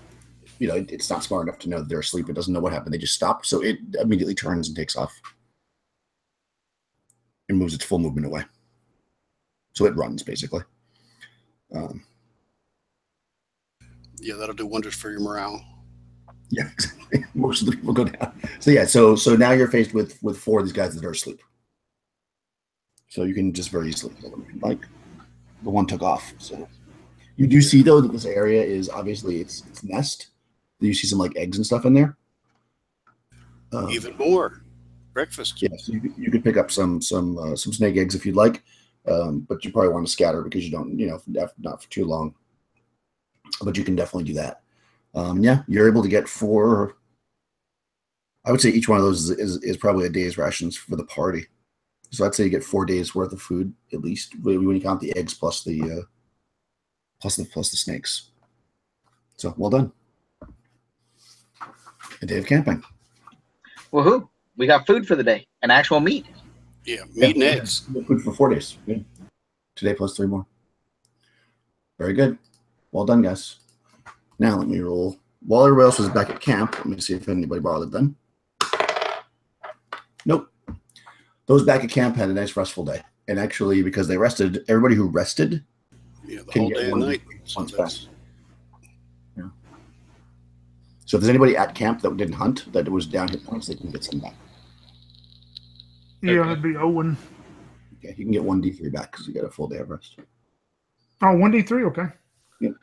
it's not smart enough to know that they're asleep. It doesn't know what happened. They just stop. So it immediately turns and takes off. It moves its full movement away. So it runs basically. Yeah, that'll do wonders for your morale. Yeah, exactly. Most of the people go down. So yeah, so now you're faced with 4 of these guys that are asleep. So you can just very easily kill them if you like. The one took off. So you do see though that this area is obviously it's nest. You see some like eggs and stuff in there. Even more breakfast. Yeah, so you could pick up some snake eggs if you'd like, but you probably want to scatter because you don't, not for too long. But you can definitely do that. Yeah, you're able to get 4. I would say each one of those is probably a day's rations for the party. So I'd say you get 4 days worth of food at least when you count the eggs plus the snakes. So well done. A day of camping. Woohoo! We got food for the day and actual meat. Yeah, meat and eggs. Food for 4 days. Yeah. Today plus 3 more. Very good. Well done, guys. Now let me roll. While everybody else was back at camp, let me see if anybody bothered them. Nope. Those back at camp had a nice restful day. And actually, because they rested, everybody who rested the whole day and night. Yeah. So if there's anybody at camp that didn't hunt, that was down hit points, they can get some back. Yeah, that'd be Owen. Yeah, you can get 1 D3 back because you got a full day of rest. Oh, 1 D3, okay. Yep.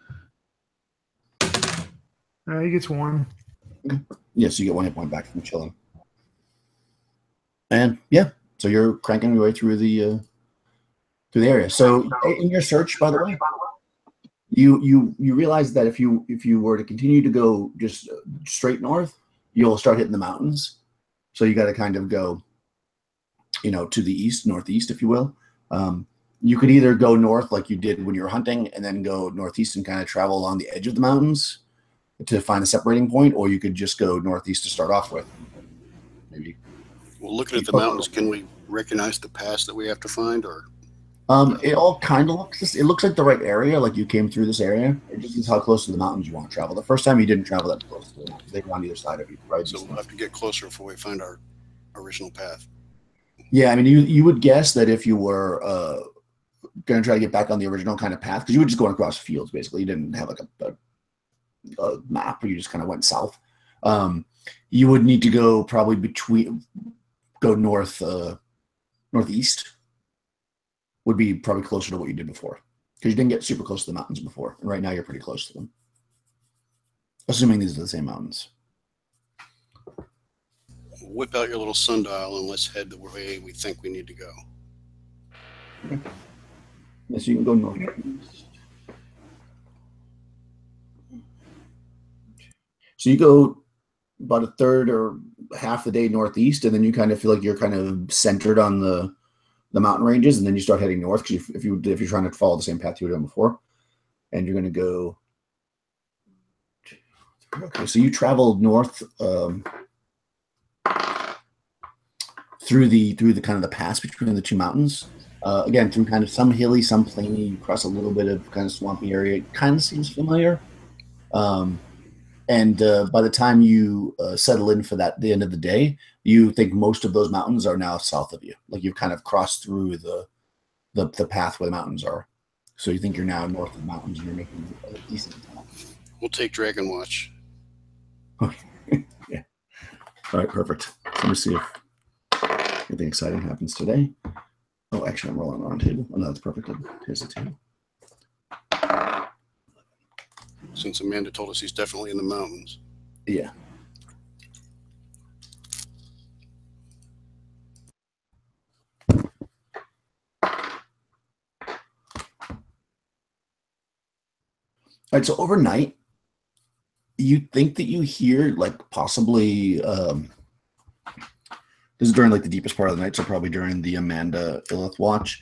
He gets 1. Yeah, so you get 1 hit point back from chilling. And yeah, so you're cranking your way through the area. So in your search, by the way, you realize that if you were to continue to go just straight north, you'll start hitting the mountains. So you got to kind of go, to the east, northeast, if you will. You could either go north like you did when you were hunting, and then go northeast and kind of travel along the edge of the mountains to find a separating point, or you could just go northeast to start off with. Maybe. Well, looking at the mountains, can we recognize the pass that we have to find, or? It all kind of looks. It looks like the right area. Like you came through this area. It just is how close to the mountains you want to travel. The first time you didn't travel that close to them because they were on either side of you, right? So we'll have to get closer before we find our original path. Yeah, I mean, you would guess that if you were going to try to get back on the original kind of path, because you were just going across fields basically. You didn't have like a map, or you just kind of went south. You would need to go probably go northeast. Would be probably closer to what you did before, because you didn't get super close to the mountains before, and right now you're pretty close to them. Assuming these are the same mountains. Whip out your little sundial and let's head the way we think we need to go. Okay. Yes, you can go north. So you go about a third or half the day northeast, and then you kind of feel like you're kind of centered on the mountain ranges, and then you start heading north because if you're trying to follow the same path you were doing before, and you're going to go. Okay, so you traveled north through the kind of the pass between the 2 mountains. Again, through kind of some hilly, some plainy. You cross a little bit of kind of swampy area. It kind of seems familiar. And by the time you settle in for the end of the day, you think most of those mountains are now south of you. Like you've kind of crossed through the path where the mountains are. So you think you're now north of the mountains, and you're making a decent time. We'll take Dragon Watch. Okay. Yeah. All right, perfect. Let me see if anything exciting happens today. Oh, actually, I'm rolling around table. Oh, no, that's perfect. Here's the table. Since Amanda told us he's definitely in the mountains. Yeah. All right, so overnight, you think that you hear like possibly this is during like the deepest part of the night, so probably during the Amanda Illith watch.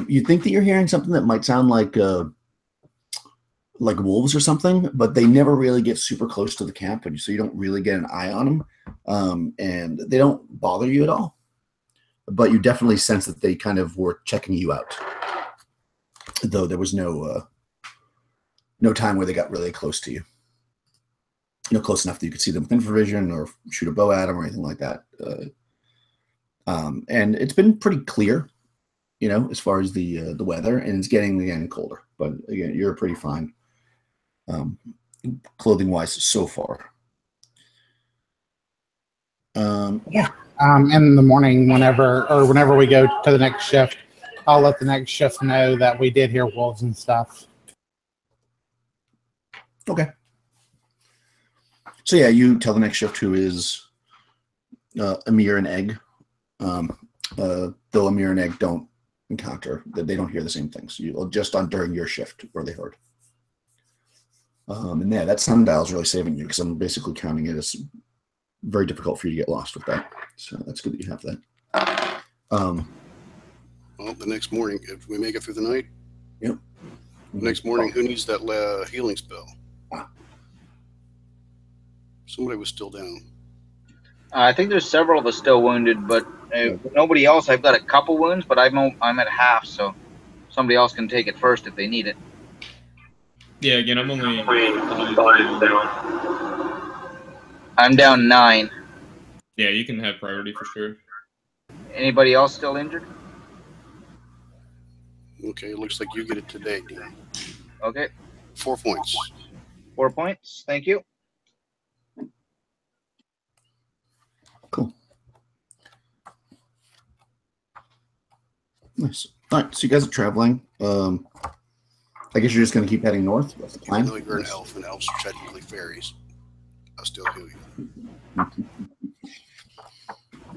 You think that you're hearing something that might sound like wolves or something, but they never really get super close to the camp, so you don't really get an eye on them, and they don't bother you at all. But you definitely sense that they kind of were checking you out, though there was no time where they got really close to you. Close enough that you could see them with infravision or shoot a bow at them or anything like that. And it's been pretty clear, as far as the weather, and it's getting again colder. But again, you're pretty fine, clothing wise so far. In the morning, whenever we go to the next shift, I'll let the next shift know that we did hear wolves and stuff. Okay. So yeah, you tell the next shift, who is Amir and Egg. Though Amir and Egg don't encounter, that they don't hear the same things. You just on during your shift where they heard. And yeah, that sundial is really saving you, because I'm basically counting it as very difficult for you to get lost with that. So that's good that you have that. Well, the next morning, if we make it through the night. Yep. The next morning, who needs that healing spell? Somebody was still down. I think there's several of us still wounded, but nobody else. I've got a couple wounds, but I'm at half, so somebody else can take it first if they need it. Yeah, again, I'm only 5 down. I'm down 9. Yeah, you can have priority for sure. Anybody else still injured? Okay, it looks like you get it today, Dean. Okay. 4 points. 4 points. Thank you. Cool. Nice. All right, so you guys are traveling. I guess you're just going to keep heading north. That's the plan. Even though you're an elf, and elves are technically fairies, I'll still heal you.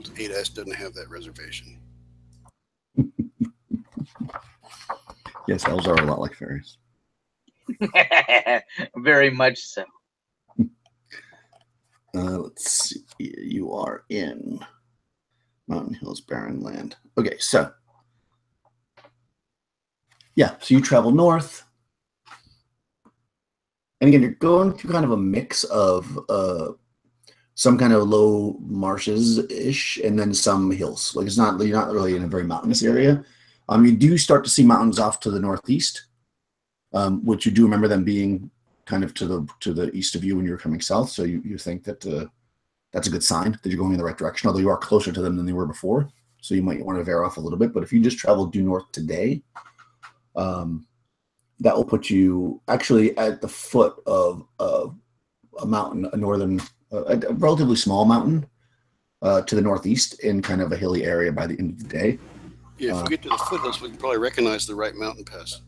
8S doesn't have that reservation. Yes, elves are a lot like fairies. Very much so. Let's see. You are in Mountain Hills, Barren Land. Okay, so yeah, so you travel north. And again, you're going through kind of a mix of some kind of low marshes-ish and then some hills. Like you're not really in a very mountainous area. You do start to see mountains off to the northeast, which you do remember them being kind of to the east of you when you're coming south. So you think that that's a good sign that you're going in the right direction, although you are closer to them than they were before. So you might want to veer off a little bit. But if you just travel due north today, that will put you actually at the foot of a mountain, a relatively small mountain to the northeast in kind of a hilly area by the end of the day. Yeah, if we get to the foothills, we can probably recognize the right mountain pass.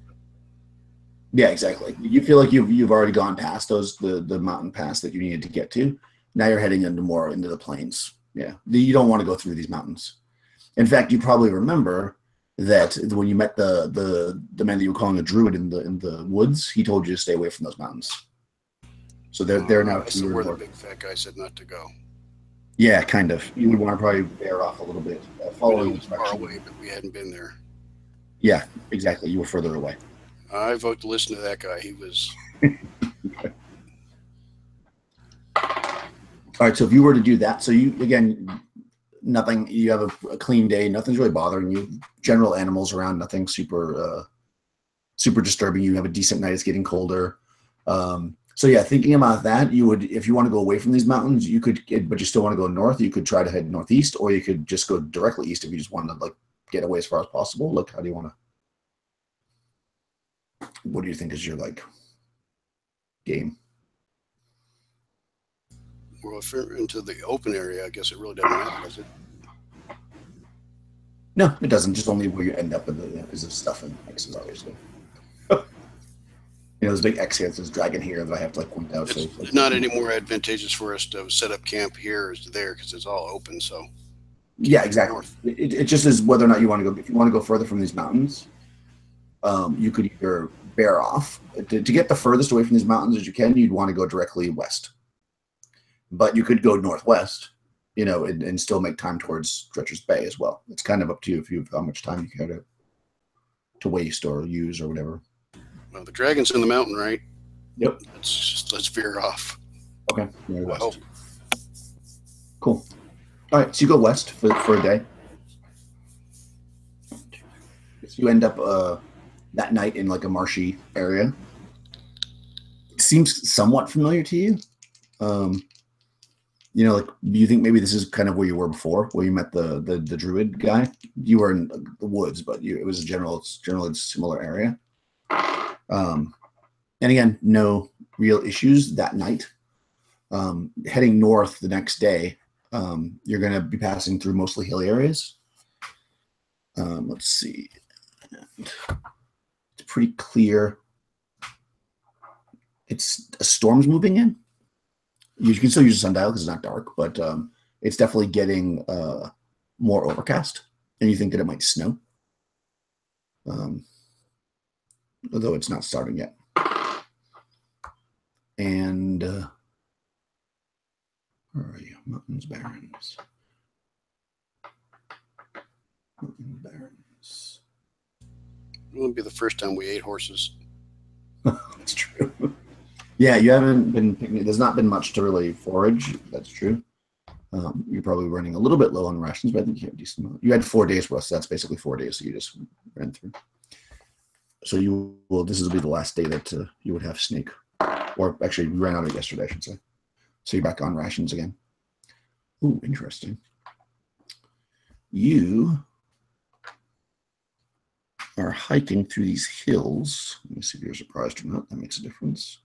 Yeah, exactly. You feel like you've already gone past the mountain pass that you needed to get to. Now you're heading into the plains. Yeah, you don't want to go through these mountains. In fact, you probably remember that when you met the man that you were calling a druid in the woods, he told you to stay away from those mountains. So they're now. That's where the big fat guy said not to go. Yeah, kind of. You would want to probably bear off a little bit, following far away, but we hadn't been there. Yeah, exactly. You were further away. I vote to listen to that guy. He was. All right. So if you were to do that, so you nothing. You have a clean day. Nothing's really bothering you. General animals around. Nothing super disturbing. You have a decent night. It's getting colder. So yeah, thinking about that, you would, if you want to go away from these mountains, you could, but you still want to go north, you could try to head northeast, or you could just go directly east if you just want to like get away as far as possible. Look, how do you want to? What do you think is your like game? Well, if you're into the open area, I guess it really doesn't matter, does it? No, it doesn't. Just only where you end up is the stuff and X's, obviously. There's big X here that says dragon here that I have to like point out. It's not any more advantageous for us to set up camp here as there because it's all open. So yeah, exactly. It just is whether or not you want to go. If you want to go further from these mountains, you could either bear off to get the furthest away from these mountains as you can. You'd want to go directly west, but you could go northwest, and still make time towards Dretcher's Bay as well. It's kind of up to you how much time you care to waste or use or whatever. Well, the dragon's in the mountain, right? Yep. Let's veer off. Okay. West. Cool. All right, so you go west for a day. So you end up that night in like a marshy area. It seems somewhat familiar to you. Like you think maybe this is kind of where you were before, where you met the druid guy. You were in the woods, but it was generally a similar area. And again, no real issues that night. Heading north the next day, You're going to be passing through mostly hilly areas. Let's see. It's pretty clear. It's a storm's moving in. You can still use a sundial because it's not dark, but it's definitely getting more overcast, and you think that it might snow. Although it's not starting yet. And where are you? Mountains, barrens. Mountains, barrens. It wouldn't be the first time we ate horses. That's true. Yeah, you haven't been picking. There's not been much to really forage. That's true. You're probably running a little bit low on rations, but I think you have a decent amount. You had 4 days for us. So that's basically 4 days. So you just ran through. So you will. This will be the last day that you would have snake, or actually, you ran out of it yesterday, I should say. So you're back on rations again. Ooh, interesting. You are hiking through these hills. Let me see if you're surprised or not. That makes a difference.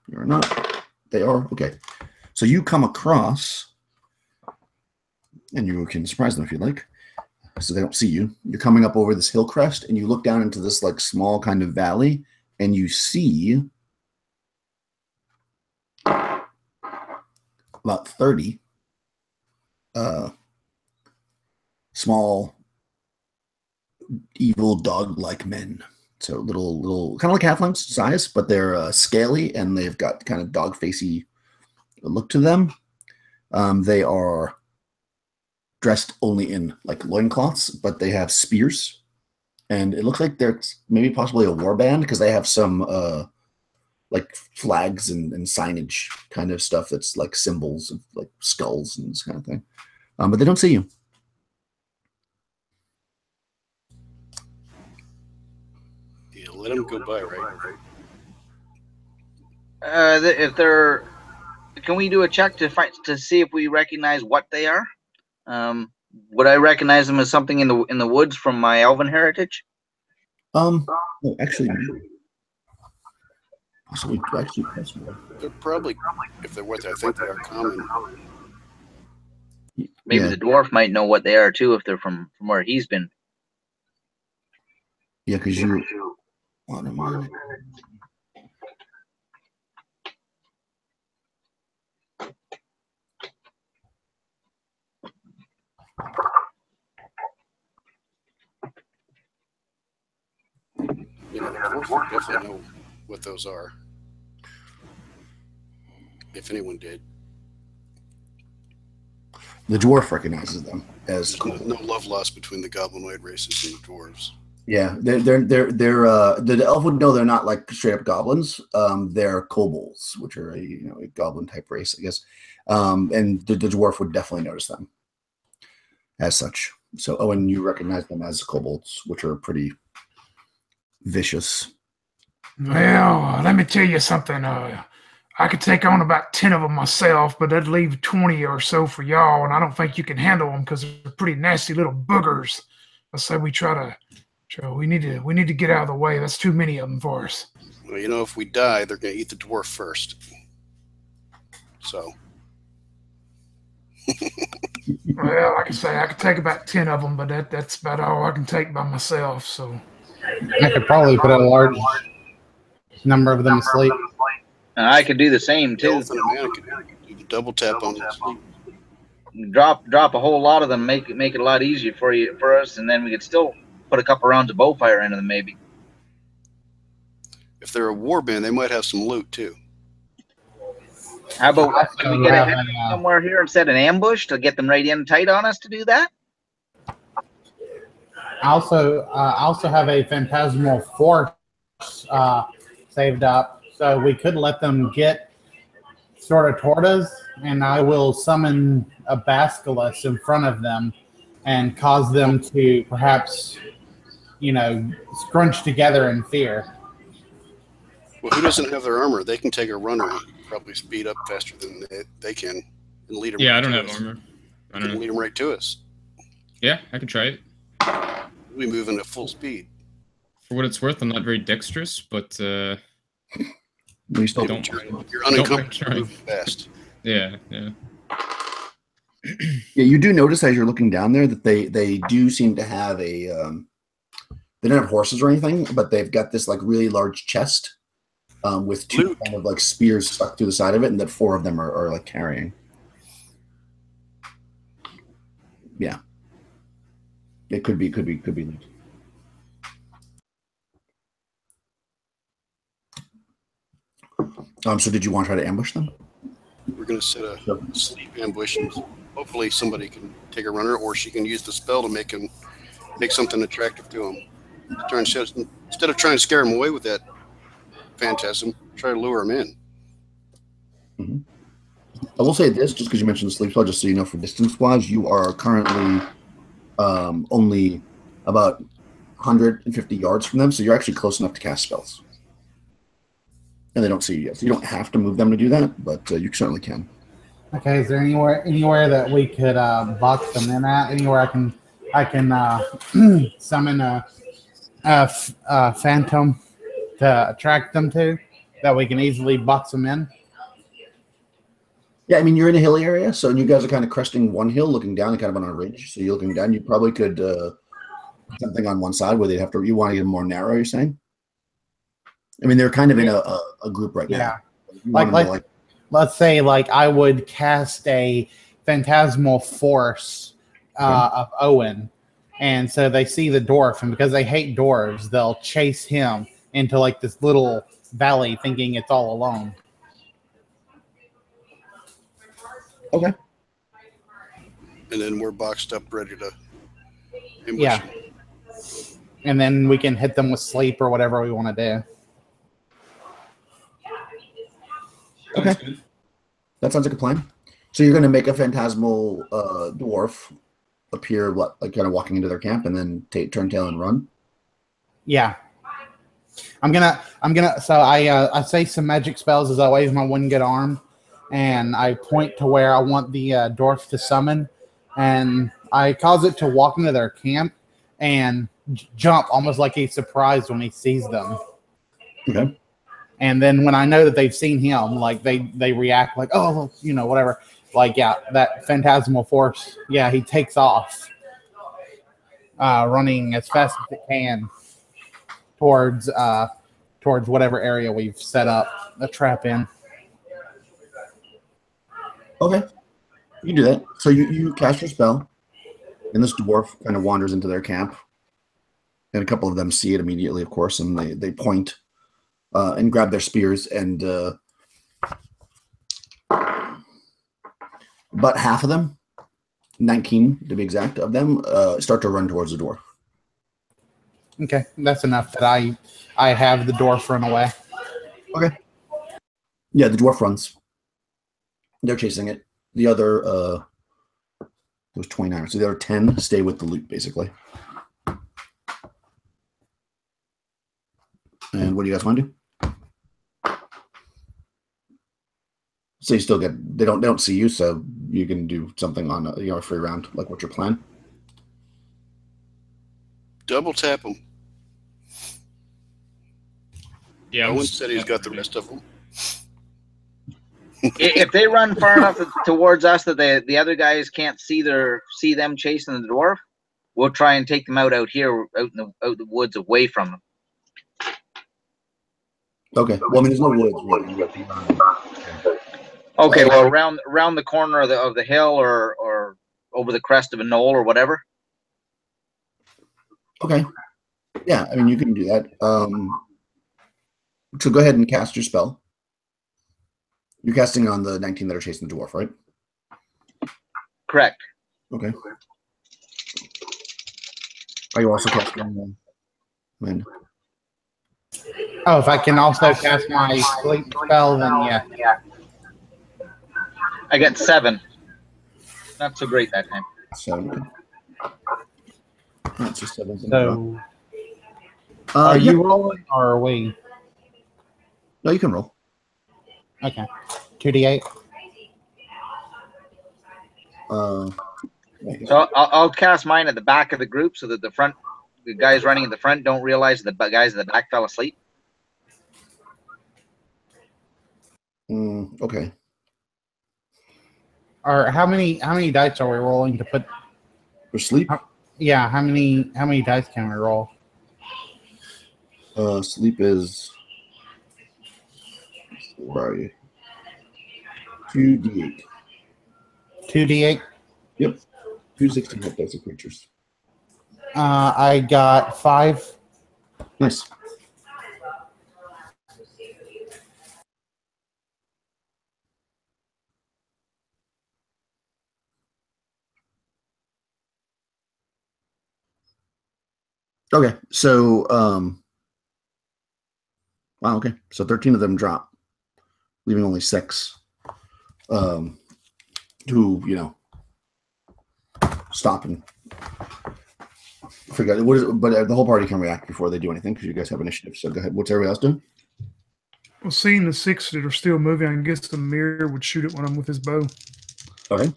You're not. They are. Okay. So you come across, and you can surprise them if you like, so they don't see you. You're coming up over this hill crest, and you look down into this like small kind of valley, and you see about 30 small, evil dog-like men. So little, kind of like halflings size, but they're scaly and they've got kind of dog-facey look to them. They are dressed only in like loincloths, but they have spears, and it looks like they're maybe possibly a war band because they have some like flags and signage kind of stuff that's like symbols of like skulls and this kind of thing. But they don't see you. Yeah, let them go by, right? If they're, can we do a check to see if we recognize what they are? Would I recognize them as something in the woods from my elven heritage? Oh, actually, possibly possible. They're probably, if they're what I think they are common. Maybe Yeah. the dwarf might know what they are too if they're from where he's been. Yeah, because you. On a minute. You know, the dwarf would definitely know what those are. If anyone did. The dwarf recognizes them as There's no love lost between the goblinoid races and the dwarves. yeah. The elf would know they're not like straight up goblins. They're kobolds, which are a goblin type race, I guess. And the dwarf would definitely notice them as such. So Owen, you recognize them as kobolds, which are pretty vicious. Well, let me tell you something. I could take on about 10 of them myself, but that'd leave 20 or so for y'all, and I don't think you can handle them because they're pretty nasty little boogers. I say we we need to get out of the way. That's too many of them for us. Well, you know, if we die, they're going to eat the dwarf first. So. Well, like I say, I could take about 10 of them, but that's about all I can take by myself. So I could probably put a large number of them to sleep. I could do the same too. Elf and a man could do the double tap on the sleep. Drop a whole lot of them, make it a lot easier for us, and then we could still put a couple rounds of bowfire into them maybe. If they're a war band, they might have some loot too. How about can we get ahead somewhere here and set an ambush to get them right in tight on us to do that? I also have a phantasmal force saved up, so we could let them get sort of toward us, and I will summon a basilisk in front of them and cause them to perhaps, scrunch together in fear. Well, who doesn't have their armor? They can take a runner and probably speed up faster than they can and lead them. Yeah, right I don't to have us. armor. I don't know. Lead them right to us. Yeah, I can try it. We move in at full speed. For what it's worth, I'm not very dexterous, but We still Don't You're mind. unencumbered. trying. Move fast. Yeah. Yeah, you do notice as you're looking down there that they do seem to have a they don't have horses or anything, but they've got this like really large chest with two Luke. kind of like spears stuck through the side of it, and that 4 of them are like carrying. Yeah, it could be Luke. So did you want to try to ambush them? We're going to set a sleep ambush, and hopefully somebody can take a runner, or she can use the spell to make something attractive to them. Instead of trying to scare them away with that phantasm, try to lure them in. Mm-hmm. I will say this, just because you mentioned the sleep spell, just so you know, for distance-wise, you are currently only about 150 yards from them, so you're actually close enough to cast spells. And they don't see you yet, so you don't have to move them to do that, but you certainly can. Okay, is there anywhere that we could box them in at? Anywhere I can summon a phantom to attract them to, that we can easily box them in? Yeah, I mean, you're in a hilly area, so you guys are kind of cresting one hill, looking down, and kind of on a ridge. So you're looking down. You probably could something on one side where they'd have to. You want to get them more narrow. You're saying? I mean, they're kind of in a group right now. Yeah, let's say like I would cast a phantasmal force of Owen, and so they see the dwarf, and because they hate dwarves, they'll chase him into like this little valley, thinking it's all alone. Okay. And then we're boxed up, ready to ambush. Yeah. And then we can hit them with sleep or whatever we want to do. Okay. That sounds like a plan. So you're going to make a phantasmal dwarf appear, like kind of walking into their camp, and then turn tail and run? Yeah. I'm gonna. So I say some magic spells as I wave my one good arm, and I point to where I want the dwarf to summon, and I cause it to walk into their camp and jump almost like he's surprised when he sees them. Okay. And then when I know that they've seen him, like they react like, oh, whatever. Like, yeah, that phantasmal force. Yeah, he takes off, running as fast as it can towards whatever area we've set up a trap in. Okay. You can do that. So you cast your spell, and this dwarf kind of wanders into their camp. And a couple of them see it immediately, of course, and they point and grab their spears, and about half of them, 19 to be exact, of them start to run towards the dwarf. Okay, that's enough that I have the dwarf run away. Okay. Yeah, the dwarf runs. They're chasing it. The other, there's 29, so the other 10 stay with the loot, basically. And what do you guys want to do? So you still get, they don't see you, so you can do something on a free round. Like, what's your plan? Double tap them. Yeah. Owen said he's got the rest of them. If they run far enough towards us that the other guys can't see them chasing the dwarf, we'll try and take them out here, out in the woods, away from them. Okay. Well, I mean, there's no woods. Okay. Well, around the corner of the hill, or over the crest of a knoll, or whatever. Okay. Yeah, I mean, you can do that. So go ahead and cast your spell. You're casting on the 19 that are chasing the dwarf, right? Correct. Okay. Are you also casting on Lynn? Oh, if I can also cast my sleep spell, then yeah. I got 7. Not so great that time. 7. That's just 7. So, are you rolling or are we? No, you can roll. Okay. 2d8. So I'll cast mine at the back of the group so that the guys running in the front don't realize the guys in the back fell asleep. Okay. Or how many dice are we rolling to put? For sleep? Yeah, how many dice can we roll? Sleep is. Where are you? 2d8. 2d8. Yep. 216 hit dice of creatures. I got 5. Nice. Okay, so wow, okay. So 13 of them drop, leaving only 6 who, stop and figure out what is it, but the whole party can react before they do anything because you guys have initiative. So go ahead. What's everybody else doing? Well, seeing the 6 that are still moving, I guess the mirror would shoot at one of them with his bow. Okay.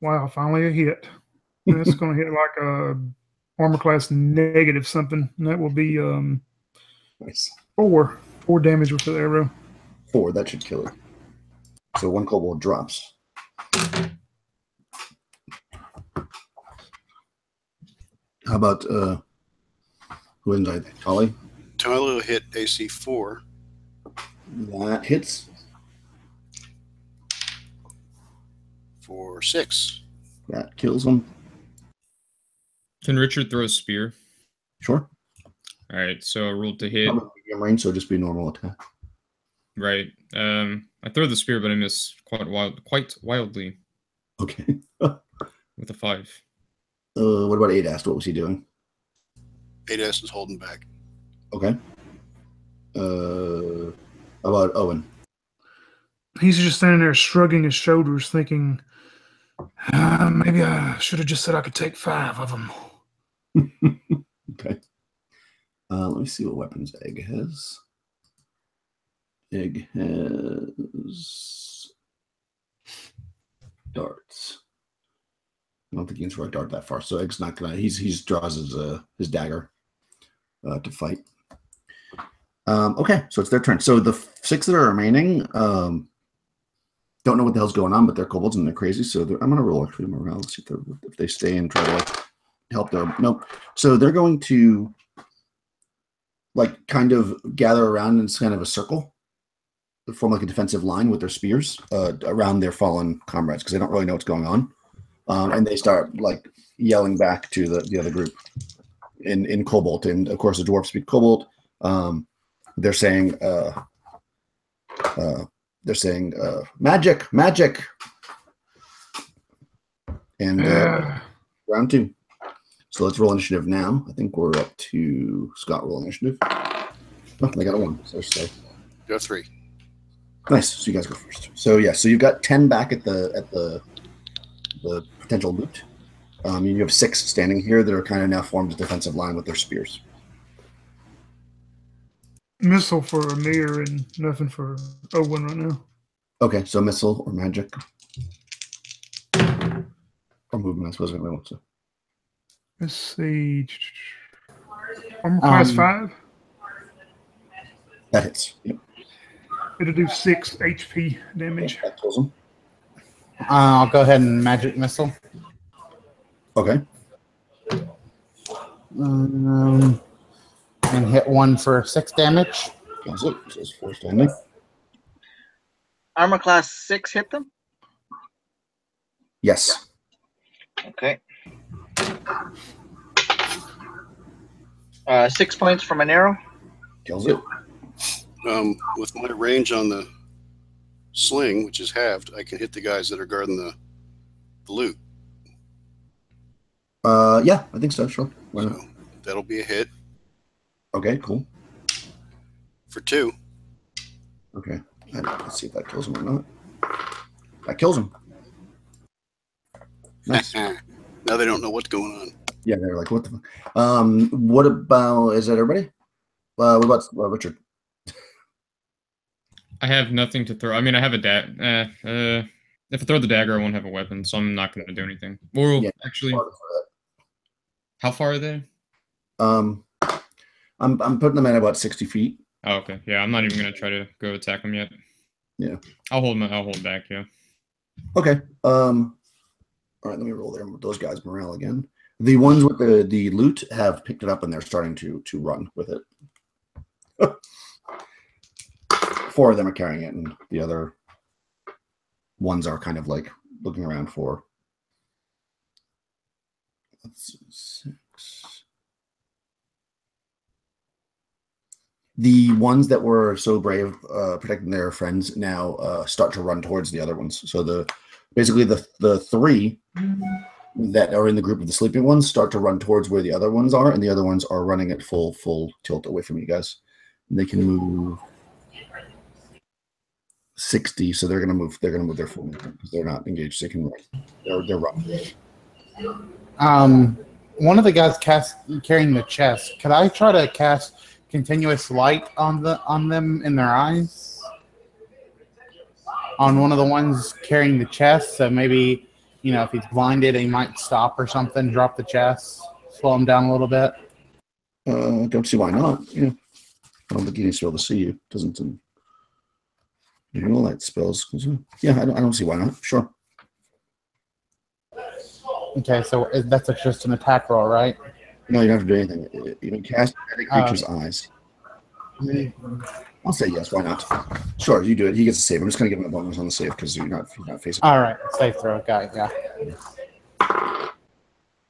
Wow, finally a hit. That's going to hit like a armor class negative something. And that will be Nice. 4 damage with the arrow. 4, that should kill it. So 1 kobold drops. How about who isn't I? Tolly? Tyler will hit AC 4. That hits. For 6. That kills him. Can Richard throw a spear? Sure. All right, so I rolled to hit. Probably medium range, so just be normal attack. Right. I throw the spear, but I miss quite wildly. Okay. With a 5. What about Adast? What was he doing? Adast is holding back. Okay. How about Owen? He's just standing there shrugging his shoulders, thinking, maybe I should have just said I could take 5 of them. Okay. Let me see what weapons Egg has. Egg has darts. I don't think he can throw a dart that far, so Egg's not gonna. He draws his dagger to fight. Okay, so it's their turn. So the 6 that are remaining don't know what the hell's going on, but they're kobolds and they're crazy. So I'm gonna roll actually morale. Let's see if they stay and try to help them. Nope. So they're going to kind of gather around in kind of a circle, form like a defensive line with their spears around their fallen comrades because they don't really know what's going on. And they start yelling back to the other group in Kobold, and of course the dwarves speak Kobold. They're saying magic, magic, and round 2. So let's roll initiative now. I think we're up to Scott roll initiative. Oh, they got a 1. So Go 3. Nice. So you guys go first. So yeah, so you've got 10 back at the potential loot. You have 6 standing here that are kind of now formed a defensive line with their spears. Missile for Amir and nothing for Owen right now. Okay, so missile or magic. Or movement, I suppose anybody wants to. Let's see. Armor class 5. That hits. Yep. It'll do 6 HP damage. Okay, that kills him. I'll go ahead and magic missile. Okay. And hit 1 for 6 damage. Kills it. So it's 4 standing. Armor class 6 hit them? Yes. Okay. 6 points from an arrow. Kills it. With my range on the sling, which is halved, I can hit the guys that are guarding the loot. Yeah, I think so. Sure. Why not? So that'll be a hit. Okay, cool. For 2. Okay. Let's see if that kills him or not. That kills him. Nice. Now they don't know what's going on. Yeah, they're like, what the fuck? What about, is that everybody? What about Richard? I have nothing to throw. I mean, I have a if I throw the dagger, I won't have a weapon, so I'm not going to do anything. Or Yeah, actually, how far are they? I'm putting them at about 60 feet. Oh, okay. Yeah, I'm not even gonna try to go attack them yet. Yeah. I'll hold back. Yeah. Okay. All right. Let me roll those guys' morale again. The ones with the loot have picked it up and they're starting to run with it. 4 of them are carrying it, and the other ones are kind of like looking around for. Let's see, 6. The ones that were so brave protecting their friends now start to run towards the other ones. So basically the 3 that are in the group of the sleeping ones start to run towards where the other ones are, and the other ones are running at full tilt away from you guys. And they can move 60, so they're gonna move their full movement because they're not engaged. They can they're running. One of the guys carrying the chest. Could I try to cast continuous light on them in their eyes? On one of the ones carrying the chest, so maybe, you know, if he's blinded, he might stop or something, drop the chest, slow him down a little bit. Don't see why not. Yeah, I don't think he needs to be able to see you. Doesn't light spells? Yeah, I don't see why not. Sure. Okay, so that's just an attack roll, right? No, you don't have to do anything. You can cast at a creature's eyes. I'll say yes. Why not? Sure, you do it. He gets a save. I'm just going to give him a bonus on the save because he's not facing. All right, save throw, guy. Yeah.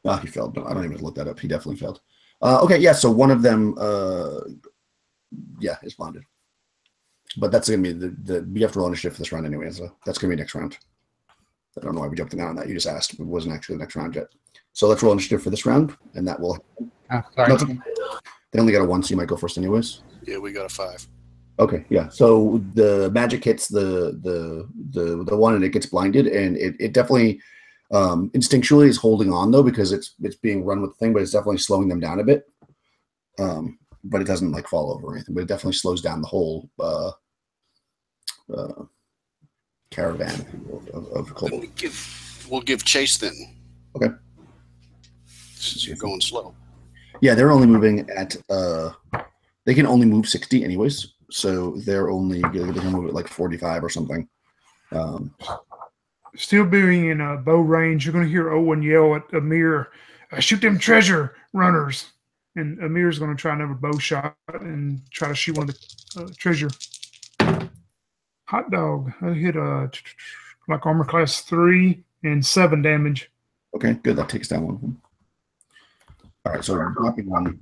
Well, he failed, but I don't even look that up. He definitely failed. Okay, yeah. So one of them, is blinded. But that's going to be we have to roll initiative for this round anyway. So that's going to be next round. I don't know why we jumped in on that. You just asked. It wasn't actually the next round yet. So let's roll initiative for this round, and that will. Oh, sorry. They only got a 1, so you might go first anyways. Yeah, we got a 5. Okay, yeah. So the magic hits the one, and it gets blinded, and it definitely instinctually is holding on though because it's being run with the thing, but it's definitely slowing them down a bit. But it doesn't like fall over or anything. But it definitely slows down the whole caravan of kobolds. We'll give chase then. Okay. Since you're going slow. Yeah, they're only moving at they can only move 60 anyways, so they can move at like 45 or something. Still being in bow range, you're going to hear Owen yell at Amir, "Shoot them treasure runners!" And Amir's going to try another bow shot and try to shoot one of the treasure. Hot dog. I hit like armor class 3 and 7 damage. Okay, good. That takes down one of them. All right, so dropping one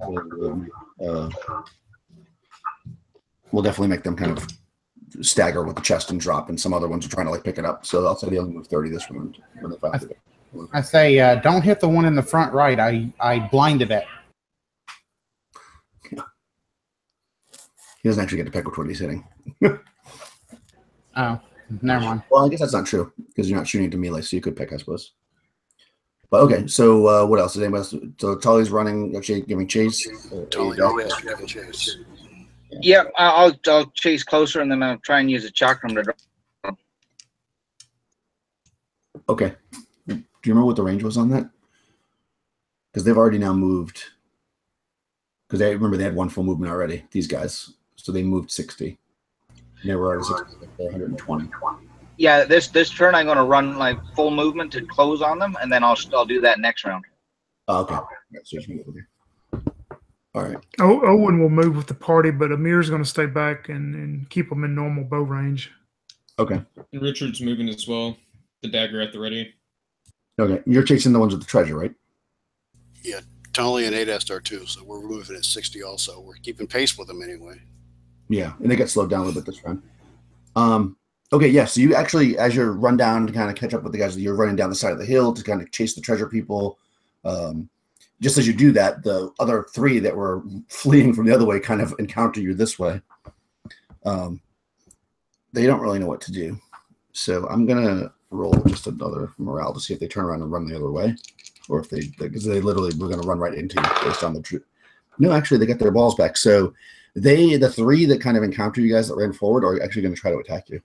will definitely make them kind of stagger with the chest and drop, and some other ones are trying to like pick it up. So I'll say they only move 30 this round. I say, don't hit the one in the front right. I blinded it. He doesn't actually get to pick which one he's hitting. Oh, never mind. Well, I guess that's not true because you're not shooting to melee, so you could pick, I suppose. But okay, so what else? So Tully's running, actually giving chase. Tully always giving chase. Yeah, I'll chase closer and then I'll try and use a chakram to draw. Okay. Do you remember what the range was on that? Because they've already now moved. Because I remember they had 1 full movement already, these guys. So they moved 60. And they were already 60, they're 120. Yeah, this turn I'm going to run like full movement to close on them, and then I'll do that next round. Oh, okay. So all right. Owen will move with the party, but Amir's going to stay back and keep them in normal bow range. Okay. And Richard's moving as well. The dagger at the ready. Okay. You're chasing the ones with the treasure, right? Yeah, Tully and Adast are too, so we're moving at 60 also. We're keeping pace with them anyway. Yeah, and they get slowed down a little bit this round. Okay, yeah, so you actually, as you run down to kind of catch up with the guys, you're running down the side of the hill to kind of chase the treasure people. Just as you do that, the other 3 that were fleeing from the other way kind of encounter you this way. They don't really know what to do. So I'm going to roll just another morale to see if they turn around and run the other way. Or if because they literally were going to run right into you based on the truth. No, actually, they got their balls back. So the 3 that kind of encounter you guys that ran forward are actually going to try to attack you.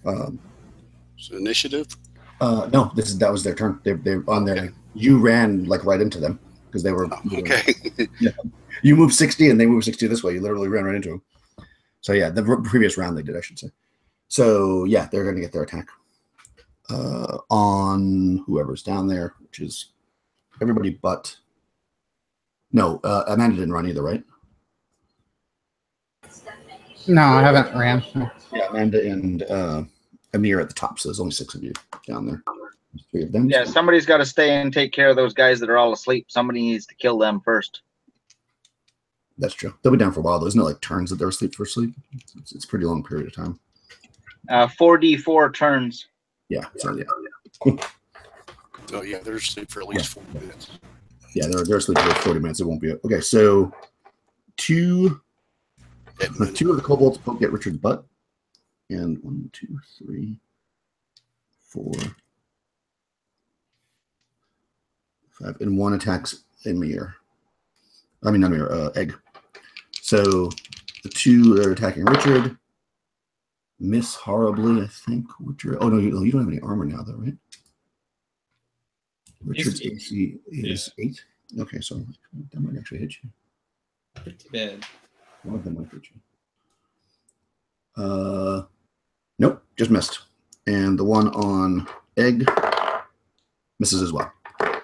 So initiative? No, that was their turn. They're on there. You ran like right into them because they were. Okay. Yeah. You move 60 and they move 60 this way. You literally ran right into them. So yeah, the previous round they did, I should say. So yeah, they're going to get their attack on whoever's down there, which is everybody but. No, Amanda didn't run either, right? No, I haven't ran. Yeah, Amanda and Amir at the top. So there's only 6 of you down there. There's 3 of them. Yeah, somebody's got to stay and take care of those guys that are all asleep. Somebody needs to kill them first. That's true. They'll be down for a while, though. Isn't it like turns that they're asleep for sleep? It's a pretty long period of time. 4d4 turns. Yeah. So yeah. Oh yeah, they're asleep for at least 4 minutes. Yeah, they're asleep for 40 minutes. It won't be okay. So 2 of the kobolds poke at Richard's butt, and 1, 2, 3, 4, 5, and 1 attacks Amir. I mean, not Amir, Egg. So the 2 that are attacking Richard miss horribly, I think. Richard. Oh no, you don't have any armor now, though, right? Richard's AC is 8. Okay, so that might actually hit you. Pretty bad. One of them might hit you. Nope, just missed. And the one on Egg misses as well.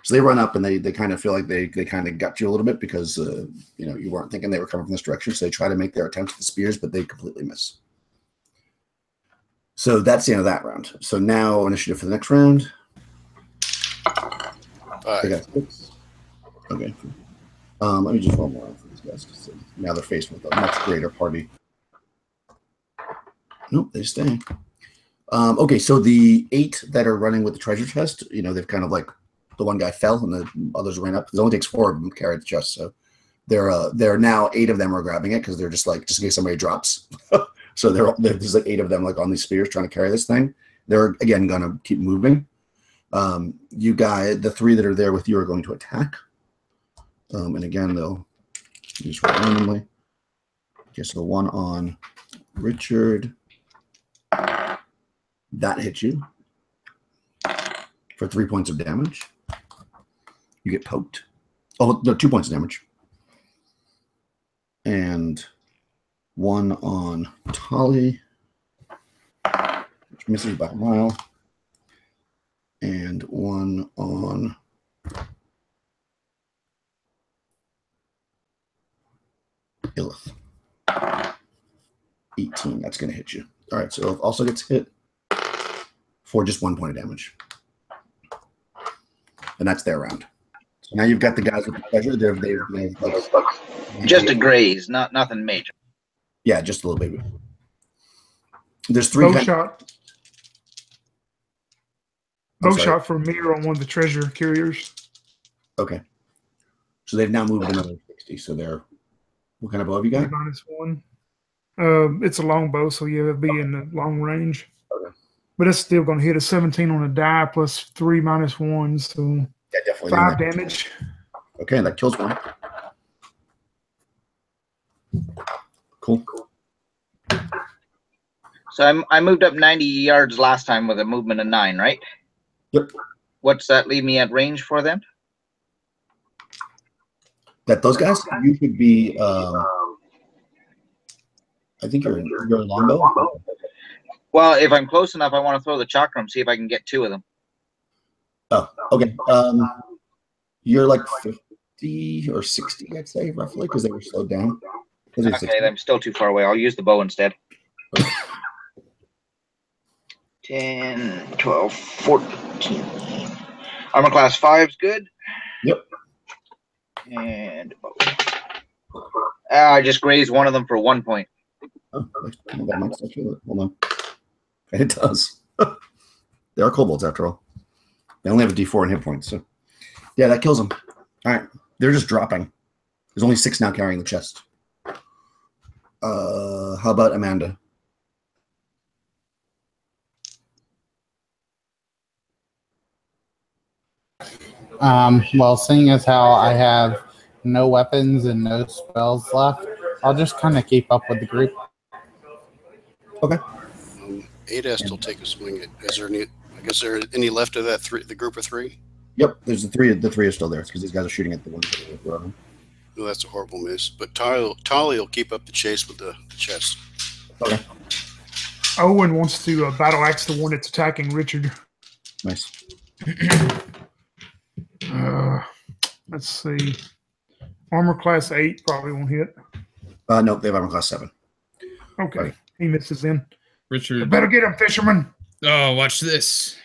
So they run up and they kind of feel like they kind of got you a little bit because you weren't thinking they were coming from this direction. So they try to make their attempt at the spears, but they completely miss. So that's the end of that round. So now initiative for the next round. They got 6. Okay. Let me just roll more for these guys because now they're faced with a much greater party. Nope, they stay. Okay, so the 8 that are running with the treasure chest, they've kind of like the one guy fell and the others ran up. It only takes 4 of them to carry the chest, so they're now 8 of them are grabbing it because they're just like just in case somebody drops. So there's like 8 of them like on these spears trying to carry this thing. They're again gonna keep moving. You guys, the 3 that are there with you are going to attack. And again, they'll use randomly. Okay, so the one on Richard, that hits you for 3 points of damage. You get poked. Oh, no, 2 points of damage. And one on Tolly, which misses by a mile. And one on Illith. 18, that's going to hit you. All right, so Illith also gets hit for just 1 point of damage. And that's their round. So now you've got the guys with the pleasure. They've just a graze, nothing major. Yeah, just a little baby. There's 3 bow shot for Mir on one of the treasure carriers. Okay. So they've now moved another 60. So they're what kind of bow have you got? -1. It's a long bow, so yeah, it'll be in the long range. Okay. But it's still going to hit a 17 on a die plus 3 -1, so yeah, definitely 5 damage. Okay, that kills 1. Cool. So I moved up 90 yards last time with a movement of 9, right? Yep. What's that leave me at range for then? That those guys, you could be. I think you're a longbow. Well, if I'm close enough, I want to throw the chakram, see if I can get 2 of them. Oh, okay. You're like 50 or 60, I'd say, roughly, because they were slowed down. Okay, I'm still too far away. I'll use the bow instead. Okay. 10, 12, 14. Armor class 5's good. Yep. And I just grazed one of them for 1 point. Oh, that might still feel it. Hold on. It does. They are kobolds after all. They only have a D4 in hit points, so yeah, that kills them. All right, they're just dropping. There's only 6 now carrying the chest. How about Amanda? Well, seeing as how I have no weapons and no spells left, I'll just kind of keep up with the group. Okay. Ada still take a swing at. Is there any? I guess there any left of that the group of 3? Yep. There's the 3. The 3 are still there because these guys are shooting at the ones that are running. Well, that's a horrible miss. But Tolly will keep up the chase with the chest. Okay. Owen wants to battle axe the one that's attacking Richard. Nice. Let's see. Armor class 8 probably won't hit. Nope, they have armor class 7. Okay, Right. he misses in. Richard. Better get him, fisherman. Oh, watch this.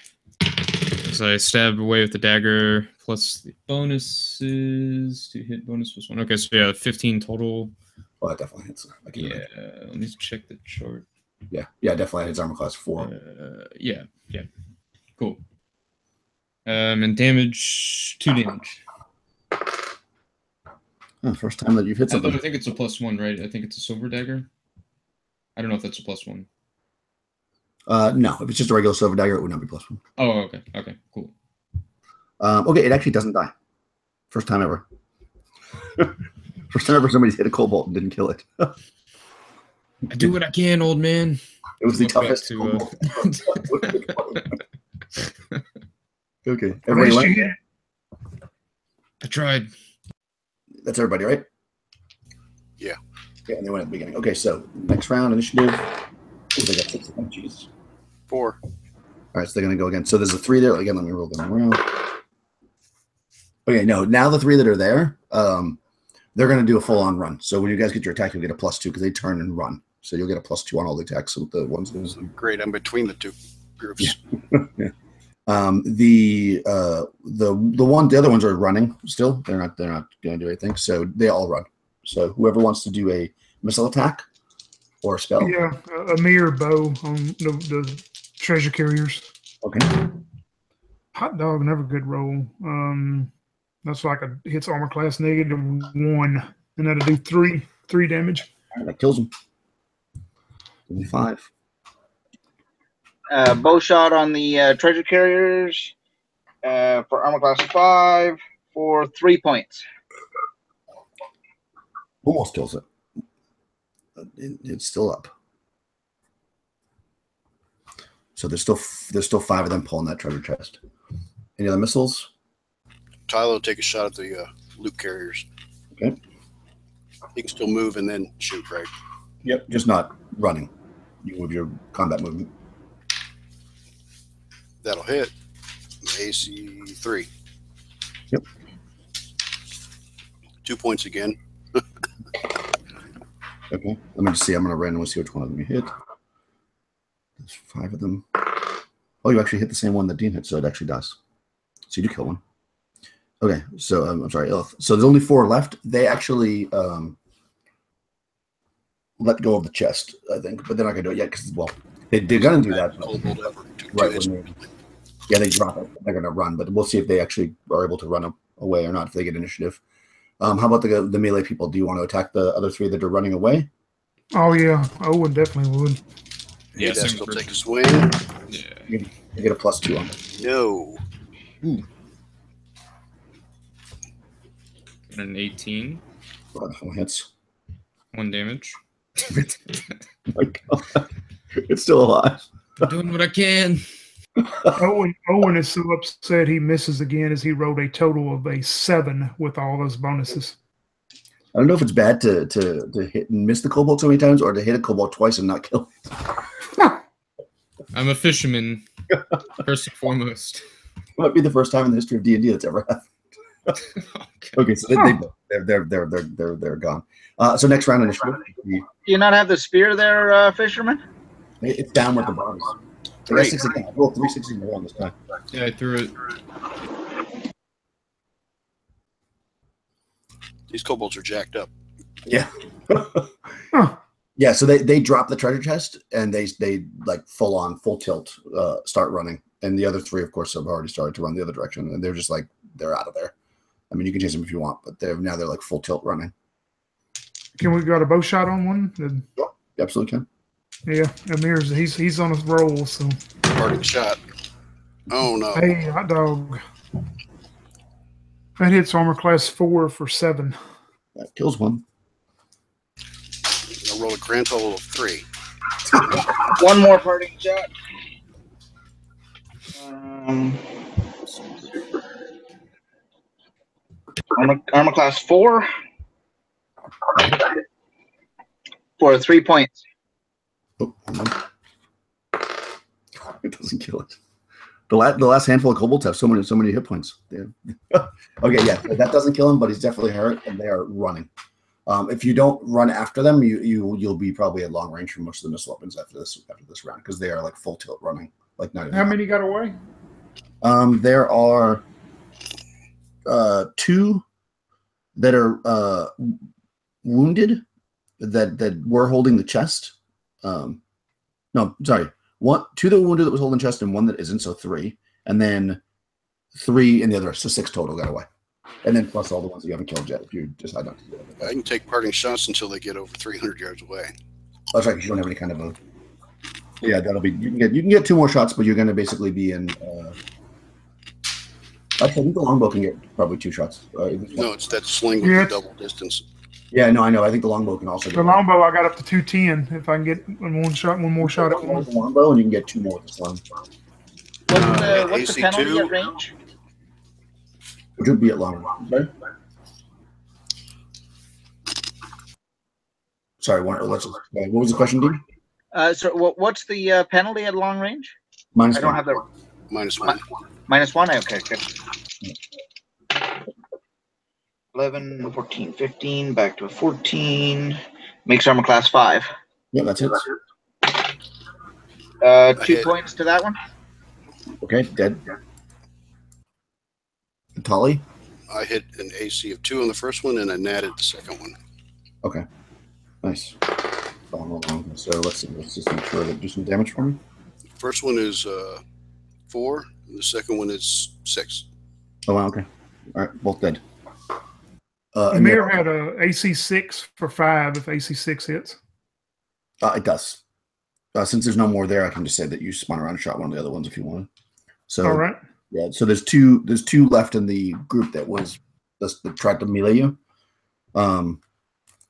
So I stab away with the dagger plus the bonuses to hit bonus plus 1. Okay, so yeah, 15 total. Well, that definitely hits. Yeah, let me check the chart. Yeah, definitely hits armor class 4. Yeah, cool. And damage, 2 damage. Oh, first time that you've hit something. I think it's a +1, right? I think it's a silver dagger. I don't know if that's a +1. No, if it's just a regular silver dagger, it would not be +1. Oh, okay, cool. Okay, it actually doesn't die. First time ever. First time ever somebody's hit a cobalt and didn't kill it. I do what I can, old man. It was the toughest. Okay, everybody went? I tried. That's everybody, right? Yeah. Yeah, and they went at the beginning. Okay, so next round initiative. Oh, they got 6 of them. Jesus. 4. All right, so they're going to go again. So there's a 3 there. Again, let me roll them around. Okay, no, now the 3 that are there, they're going to do a full-on run. So when you guys get your attack, you'll get a +2 because they turn and run. So you'll get a +2 on all the attacks with the ones. Great, I'm between the two groups. Yeah. Yeah. The other ones are running still. They're not going to do anything. So they all run. So whoever wants to do a missile attack or a spell. Yeah, a mere bow on the treasure carriers. Okay. Hot dog, never good roll. That's like a hits armor class -1, and that'll do 3 damage. All right, that kills them. 5. Bow shot on the treasure carriers for armor class 5 for 3 points. Almost kills it. It's still up. So there's still 5 of them pulling that treasure chest. Any other missiles? Tyler will take a shot at the loot carriers. Okay. He can still move and then shoot, right? Yep. Just not running. You move your combat movement. That'll hit. AC 3. Yep. 2 points again. Okay. Let me just see. I'm going to randomly see which one of them you hit. There's 5 of them. Oh, you actually hit the same one that Dean hit, so it actually does. So you do kill one. Okay. So I'm sorry. So there's only 4 left. They actually let go of the chest, I think, but they're not going to do it yet because, well, they're going to do that. Right. Yeah, they drop it. They're going to run, but we'll see if they actually are able to run away or not if they get initiative. How about the melee people? Do you want to attack the other 3 that are running away? Oh, yeah. Owen definitely would. Yeah, will take a swing. Yeah. You get a +2 on it. No. Ooh. An 18. Well, that one hits. 1 damage. Oh my God. It's still alive. I'm doing what I can. Owen is so upset he misses again as he rolled a total of a 7 with all those bonuses. I don't know if it's bad to hit and miss the cobalt so many times or to hit a cobalt twice and not kill it. I'm a fisherman, first and foremost. It might be the first time in the history of D&D that's ever happened. Okay, so they're gone. So next round initiative. Do you not have the spear there, fisherman? It's down with the bodies. I got 6 again. I rolled 3 6s in a row this time. Yeah, I threw it. These kobolds are jacked up. Yeah. Yeah, so they drop the treasure chest and they like full tilt start running. And the other 3, of course, have already started to run the other direction. And they're just like, they're out of there. I mean, you can chase them if you want, but they're like full tilt running. Can we got a bow shot on one? Sure. You absolutely can. Yeah, Amir's he's on his roll, so. Parting shot. Oh no. Hey, hot dog. That hits armor class 4 for 7. That kills one. I'll roll a grand total of 3. 1 more parting shot. Armor class 4 For 3 points. Oh, hold on. It doesn't kill it. The last handful of kobolds have so many hit points. Yeah. Okay, yeah, that doesn't kill him, but he's definitely hurt, and they are running. If you don't run after them, you'll be probably at long range for most of the missile weapons after this round, because they are like full tilt running. Like not. How many got away? There are 2 that are wounded that were holding the chest. No, sorry. 2 that were wounded that was holding the chest, and 1 that isn't, so 3. And then 3 in the other, so 6 total got away. And then plus all the ones that you haven't killed yet, if you decide not to do it. I can take parting shots until they get over 300 yards away. Oh, that's right, because you don't have any kind of a... Yeah, that'll be... You can get 2 more shots, but you're going to basically be in... Actually, I think the longbow can get probably 2 shots. No, it's that sling with the double distance. Yeah, no, I know. I think the longbow can also. The longbow, I got up to 210. If I can get one more shot at one. The longbow, and you can get 2 more with the sling. What's the penalty at range? Which would be at long range, right? Sorry, what was the question, Dean? So what's the penalty at long range? Minus I don't 1. have the -1. -1. Okay, good. 11, 14, 15, back to a 14. Makes armor class 5. Yeah, that's it. 2 points to that one. Okay, dead. Tali? I hit an AC of 2 on the first one, and I natted the second one. Okay, nice. So let's just make sure that do some damage for me. First one is 4, and the second one is 6. Oh, wow, okay. All right, both dead. Amir had a AC 6 for 5 if AC 6 hits. It does. Since there's no more there, I can just say that you spun around and shot one of the other ones if you want. So, all right. Yeah, so there's two left in the group that tried to melee you.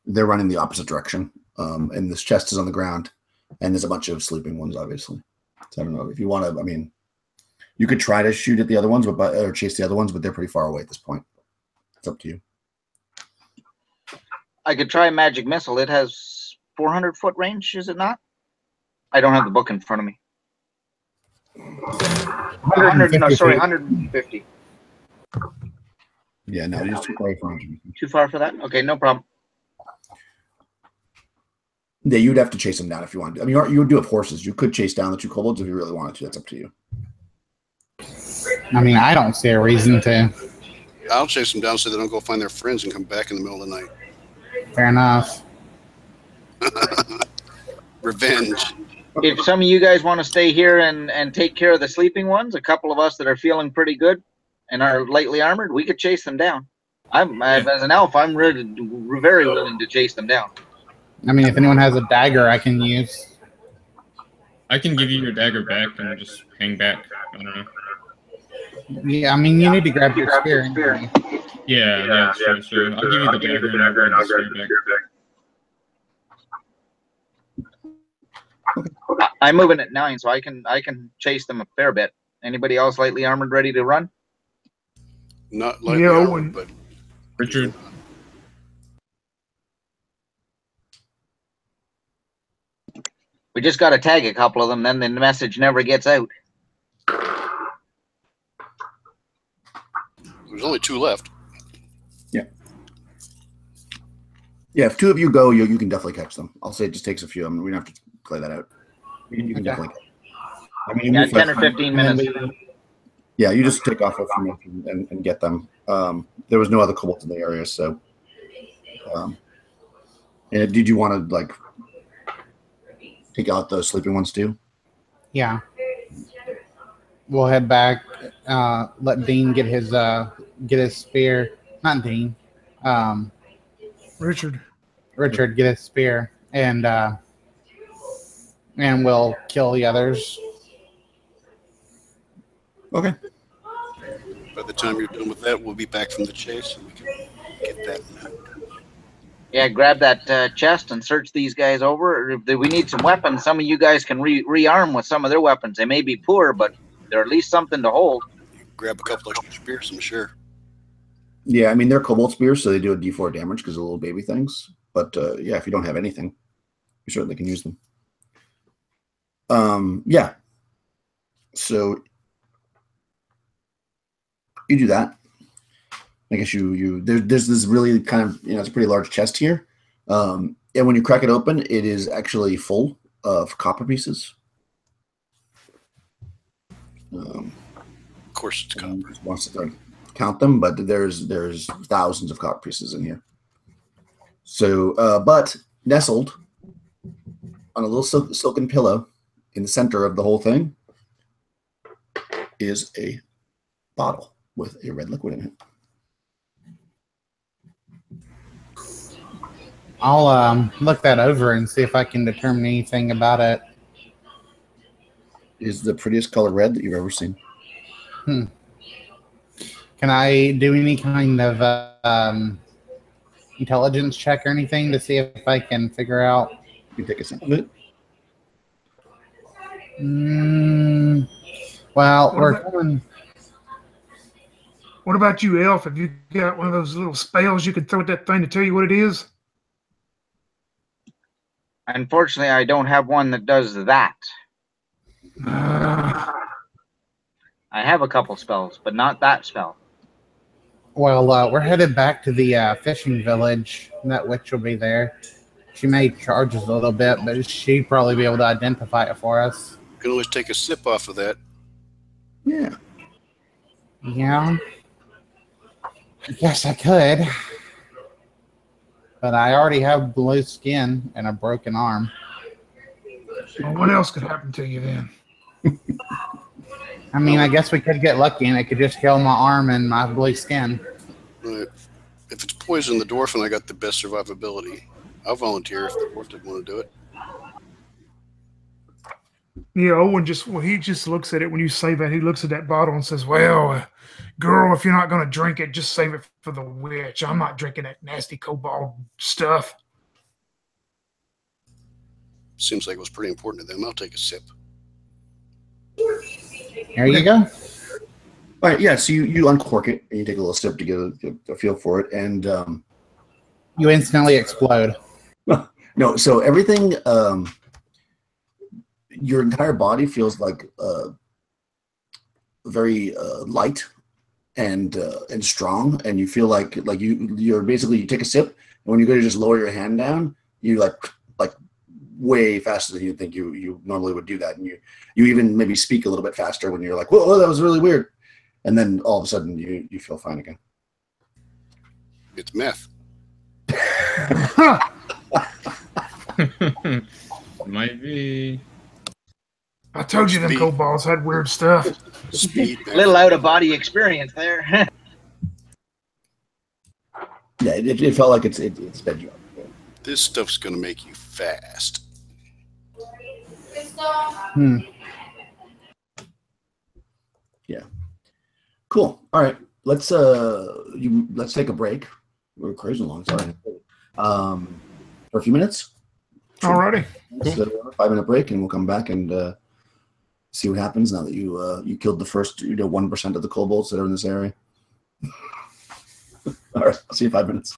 They're running the opposite direction. And this chest is on the ground, and there's a bunch of sleeping ones, obviously. So I don't know if you want to. I mean, you could try to shoot at the other ones, or chase the other ones, but they're pretty far away at this point. It's up to you. I could try magic missile. It has 400-foot range, is it not? I don't have the book in front of me. 150. Yeah, no, you're too far from it. Too far for that? Okay, no problem. Yeah, you'd have to chase them down if you wanted to. I mean, you would do have horses. You could chase down the 2 kobolds if you really wanted to. That's up to you. I mean, I don't see a reason to. I'll chase them down so they don't go find their friends and come back in the middle of the night. Fair enough. Revenge. If some of you guys want to stay here and take care of the sleeping ones, a couple of us that are feeling pretty good and are lightly armored, we could chase them down. As an elf, I'm very willing to chase them down. I mean, if anyone has a dagger I can use. I can give you your dagger back and just hang back. I don't know. Yeah, I mean, you need to grab your spear. Yeah, that's true. So I'll give you the dagger and I'll grab the spear back. I'm moving at 9, so I can chase them a fair bit. Anybody else lightly armored ready to run? Not lightly armored, but Richard. We just got to tag a couple of them, then the message never gets out. There's only 2 left. Yeah. Yeah, if 2 of you go, you can definitely catch them. I'll say it just takes a few. I mean, we don't have to play that out. You can definitely catch them. I mean, yeah, 10 or 15 minutes. Yeah, you just take off a few minutes and get them. There was no other kobolds in the area, so. And did you want to, like, take out the sleeping ones too? Yeah. We'll head back. Let Dean get his spear. Not Dean. Richard get his spear, and we'll kill the others. Okay. By the time you're done with that, we'll be back from the chase, and we can get that. Yeah, grab that chest and search these guys over. If we need some weapons, some of you guys can rearm with some of their weapons. They may be poor, but they're at least something to hold. Grab a couple of spears, I'm sure. Yeah, I mean they're cobalt spears, so they do a D4 damage because of little baby things. But yeah, if you don't have anything, you certainly can use them. Yeah. So you do that. I guess there's this really kind of it's a pretty large chest here, and when you crack it open, it is actually full of copper pieces. Of course, it's copper. Wants to start count them, but there's thousands of copper pieces in here. So, but nestled on a little silken pillow in the center of the whole thing is a bottle with a red liquid in it. I'll look that over and see if I can determine anything about it. Is the prettiest color red that you've ever seen. Can I do any kind of intelligence check or anything to see if I can figure out? You take a sip of it. Well, we're going. What about you, Elf? Have you got one of those little spells you could throw at that thing to tell you what it is? Unfortunately, I don't have one that does that. I have a couple spells, but not that spell. Well, we're headed back to the fishing village. That witch will be there. She may charge us a little bit, but she'd probably be able to identify it for us. You can always take a sip off of that. Yeah. Yeah. Yes, I could. But I already have blue skin and a broken arm. Well, what else could happen to you then? I mean, I guess we could get lucky and it could just kill my arm and my blue skin. Right. If it's poison, the dwarf and I got the best survivability. I'll volunteer if the dwarf didn't want to do it. Yeah, Owen he just looks at it when you say that. He looks at that bottle and says, well, girl, if you're not going to drink it, just save it for the witch. I'm not drinking that nasty cobalt stuff. Seems like it was pretty important to them. I'll take a sip. There you go. All right, yeah, so you uncork it, and you take a little sip to get a feel for it, and You instantly explode. no, so everything, your entire body feels like very light and strong, and you feel like you're basically, you take a sip, and when you go to just lower your hand down, you like way faster than you think you normally would do that, and you even maybe speak a little bit faster when you're like, whoa, that was really weird, and then all of a sudden you feel fine again. It's meth. Might be. I told you them cobalts had weird stuff. Speed. A little out of body experience there. Yeah, it felt like it's sped you up. This stuff's going to make you fast. Yeah. Cool. All right. Let's take a break. We're cruising along, sorry. For a few minutes. Alrighty. So 5-minute break, and we'll come back and see what happens now that you killed the first 1% of the kobolds that are in this area. All right. I'll see you in 5 minutes.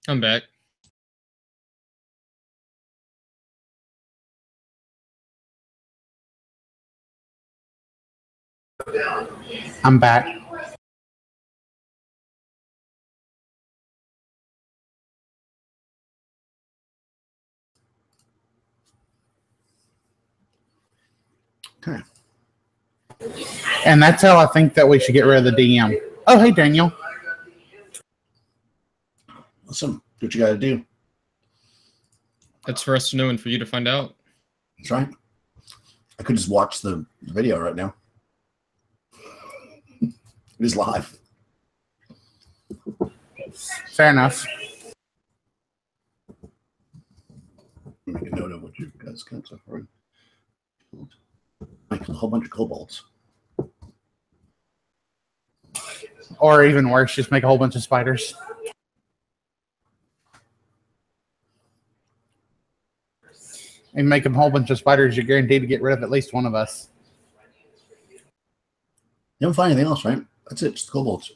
I'm back. I'm back. Okay. And that's how I think that we should get rid of the DM. Oh, hey, Daniel. Listen, do what you got to do. That's for us to know and for you to find out. That's right. I could just watch the video right now. It is live. Fair enough. Make a note of what you guys got so far. Like a whole bunch of kobolds. Or even worse, just make a whole bunch of spiders. And make a whole bunch of spiders, you're guaranteed to get rid of at least one of us. You don't find anything else, right? That's it, just kobolds.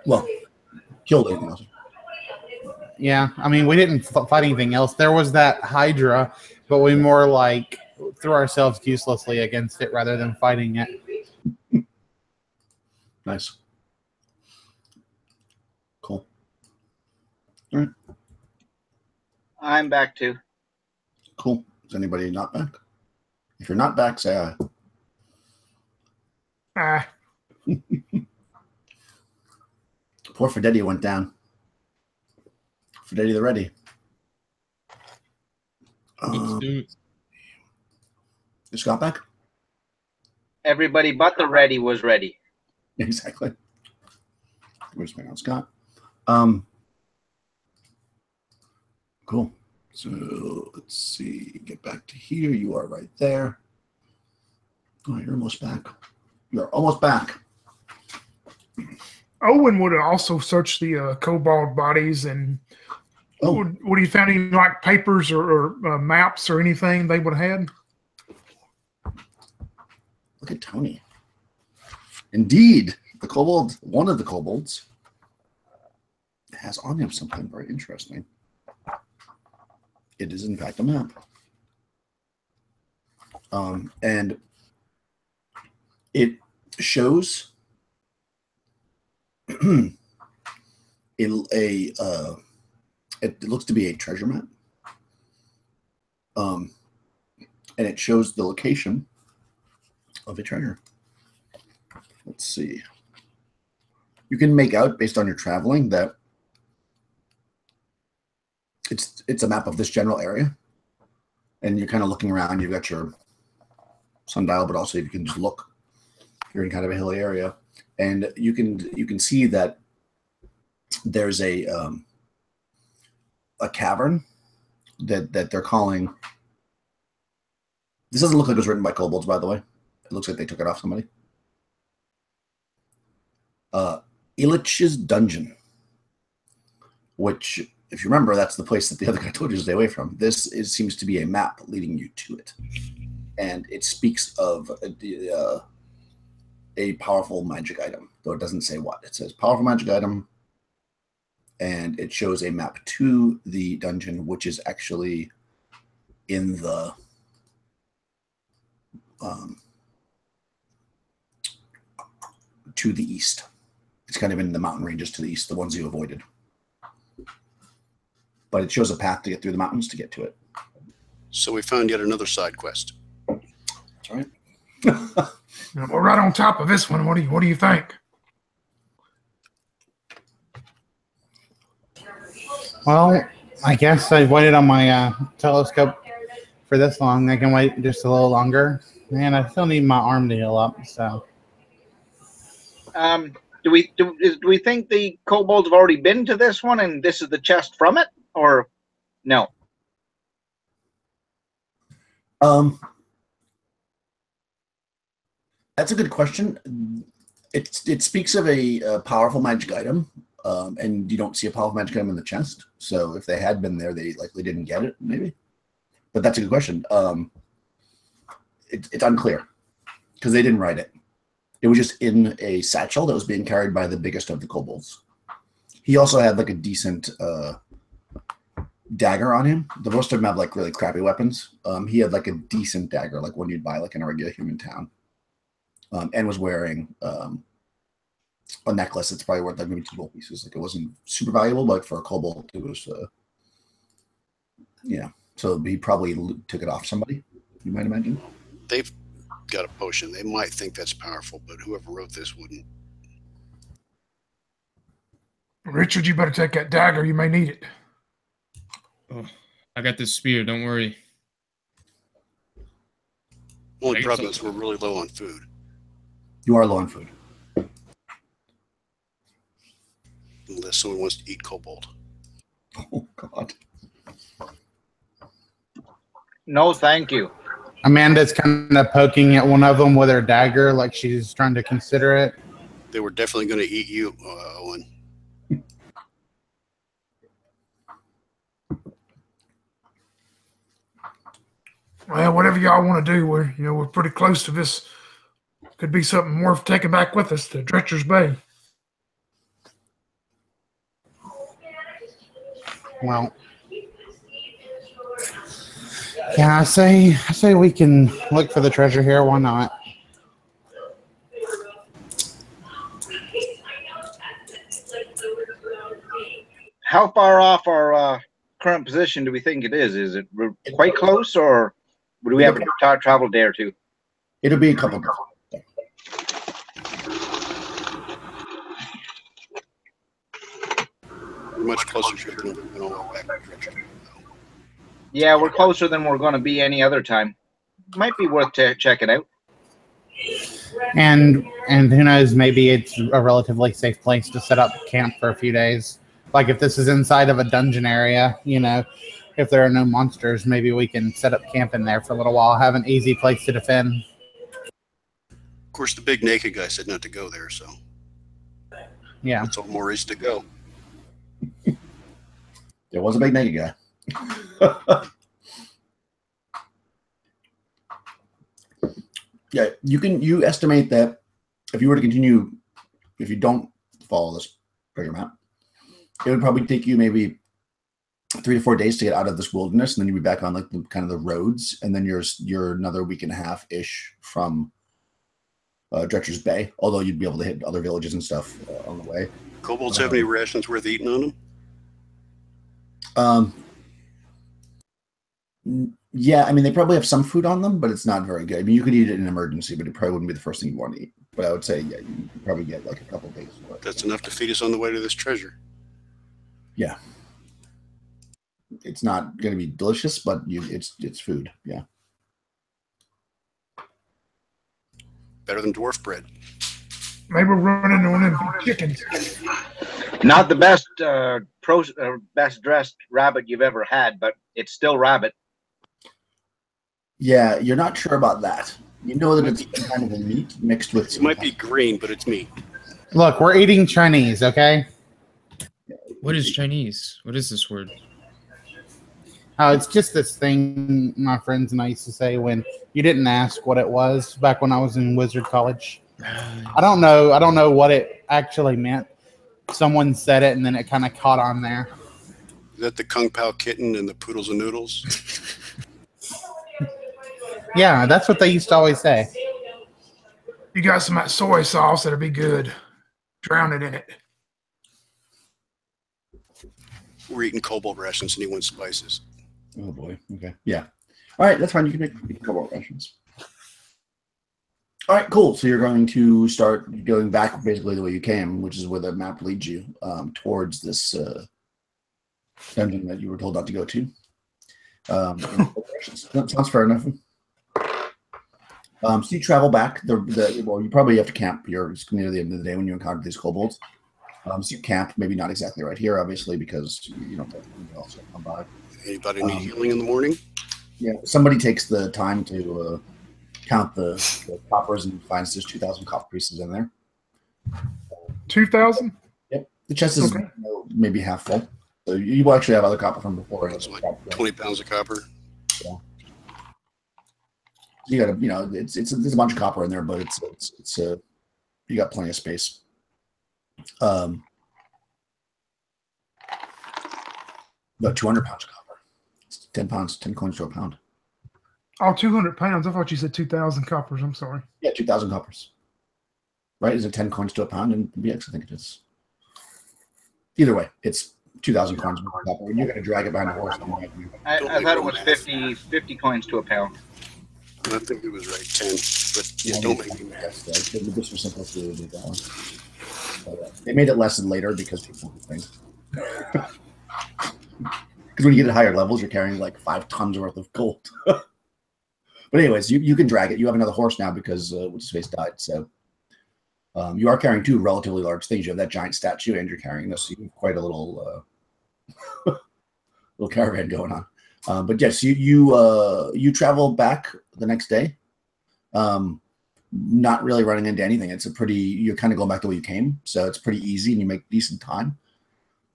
Well, killed anything else. Yeah, I mean, we didn't fight anything else. There was that Hydra, but we more like threw ourselves uselessly against it rather than fighting it. Nice. Cool. All right. I'm back too. Cool. Is anybody not back? If you're not back, say aye. Ah, Poor Fidetti went down. Fidetti the Ready. Let's do it. Is Scott back? Everybody but the ready was ready. Exactly. Where's my Scott? Cool. So let's see. Get back to here. You are right there. Oh, you're almost back. You're almost back. Owen would have also searched the kobold bodies, and would he found any like papers or maps or anything they would have had? Look at Tony. Indeed, the kobold, one of the kobolds, has on him something very interesting. It is, in fact, a map. And it shows it looks to be a treasure map. And it shows the location of a treasure. Let's see. You can make out, based on your traveling, that it's a map of this general area. And you're kind of looking around. You've got your sundial, but also if you can just look, you're in kind of a hilly area. And you can see that there's a cavern that they're calling. This doesn't look like it was written by kobolds, by the way. It looks like they took it off somebody. Illich's Dungeon, which, if you remember, that's the place that the other guy told you to stay away from. This seems to be a map leading you to it. And it speaks of a powerful magic item, though it doesn't say what. It says powerful magic item, and it shows a map to the dungeon, which is actually in the to the east. It's kind of in the mountain ranges to the east, the ones you avoided. But it shows a path to get through the mountains to get to it. So we found yet another side quest. That's right. We're right on top of this one. What do you think? Well, I guess I've waited on my telescope for this long. I can wait just a little longer. Man, I still need my arm to heal up, so. Do we think the kobolds have already been to this one and this is the chest from it, or no? That's a good question. It speaks of a powerful magic item, and you don't see a powerful magic item in the chest. So if they had been there, they likely didn't get it, maybe. But that's a good question. It's unclear because they didn't write it. It was just in a satchel that was being carried by the biggest of the kobolds. He also had like a decent dagger on him. The most of them have like really crappy weapons. He had like a decent dagger, like one you'd buy like in a regular human town, and was wearing a necklace. It's probably worth like maybe 2 gold pieces. Like it wasn't super valuable, but for a kobold, it was. Yeah, so he probably took it off somebody. You might imagine. They've got a potion. They might think that's powerful, but whoever wrote this wouldn't. Richard, you better take that dagger. You may need it. Oh, I got this spear. Don't worry. Only problem is we're really low on food. You are low on food. Unless someone wants to eat kobold. Oh, God. No, thank you. Amanda's kind of poking at one of them with her dagger, like she's trying to consider it. They were definitely going to eat you, Owen. Well, whatever y'all want to do, we're pretty close to this. Could be something worth taking back with us to Dretcher's Bay. Well, yeah, I say we can look for the treasure here. Why not? How far off our current position do we think it is? Is it quite close, or would we have to travel a day or two? It'll be a couple of We're much closer to than all back to Dretcher. Yeah, we're closer than we're going to be any other time. Might be worth checking out. And who knows? Maybe it's a relatively safe place to set up camp for a few days. Like if this is inside of a dungeon area, if there are no monsters, maybe we can set up camp in there for a little while. Have an easy place to defend. Of course, the big naked guy said not to go there, so Yeah. that's all more is to go. There was a big naked guy. Yeah, you estimate that if you were to continue, if you don't follow this treasure map, it would probably take you maybe 3 to 4 days to get out of this wilderness, and then you'd be back on like the kind of the roads, and then you're another week and a half ish from Dretcher's Bay. Although you'd be able to hit other villages and stuff on the way. Kobolds have any rations worth eating on them? Yeah, I mean they probably have some food on them, but it's not very good. I mean you could eat it in an emergency, but it probably wouldn't be the first thing you want to eat. But I would say yeah, you could probably get like a couple of days. That's enough to feed us on the way to this treasure. Yeah. It's not going to be delicious, but it's food. Yeah. Better than dwarf bread. Maybe we're running into one of them chickens. Not the best best dressed rabbit you've ever had, but it's still rabbit. Yeah, you're not sure about that. You know that it's kind of a meat mixed with. It might be green, but it's meat. Look, we're eating Chinese, okay? What is Chinese? What is this word? It's just this thing my friends and I used to say when you didn't ask what it was back when I was in Wizard College. I don't know what it actually meant. Someone said it and then it kind of caught on there. Is that the Kung Pao kitten and the poodles and noodles? Yeah, that's what they used to always say. You got some of that soy sauce that'll be good. Drown it in it. We're eating kobold rations and he wants spices. Oh boy. Okay. Yeah. All right. That's fine. You can make a couple of rations. All right. Cool. So you're going to start going back basically the way you came, which is where the map leads you towards this dungeon that you were told not to go to. That sounds fair enough. So you travel back. Well, you probably have to camp. You're near the end of the day when you encounter these kobolds. So you camp, maybe not exactly right here, obviously, because you don't have anything else to come by. Anybody need healing in the morning? Yeah, somebody takes the time to count the coppers and finds there's 2,000 copper pieces in there. 2,000? Yep. The chest is maybe half full. So you will actually have other copper from before. That's like 20 pounds of copper. Yeah. You got to, there's a bunch of copper in there, but it's you got plenty of space. About 200 pounds of copper. It's 10 pounds, 10 coins to a pound. Oh, 200 pounds. I thought you said 2,000 coppers. I'm sorry. Yeah, 2,000 coppers. Right? Is it 10 coins to a pound in BX? I think it is. Either way, it's 2,000 coins per copper. And you're going to drag it behind a horse. I thought it was 50 coins to a pound. I think it was right, 10. But yeah, don't make me mad. This was supposed to do that one. But, they made it less than later because people think. Because when you get at higher levels, you're carrying like 5 tons worth of gold. But anyways, you can drag it. You have another horse now because What's-His-Face died. So you are carrying 2 relatively large things. You have that giant statue, and you're carrying this. So you have quite a little little caravan going on. But yes, you travel back the next day, not really running into anything. It's you're kind of going back the way you came, so it's pretty easy, and you make decent time.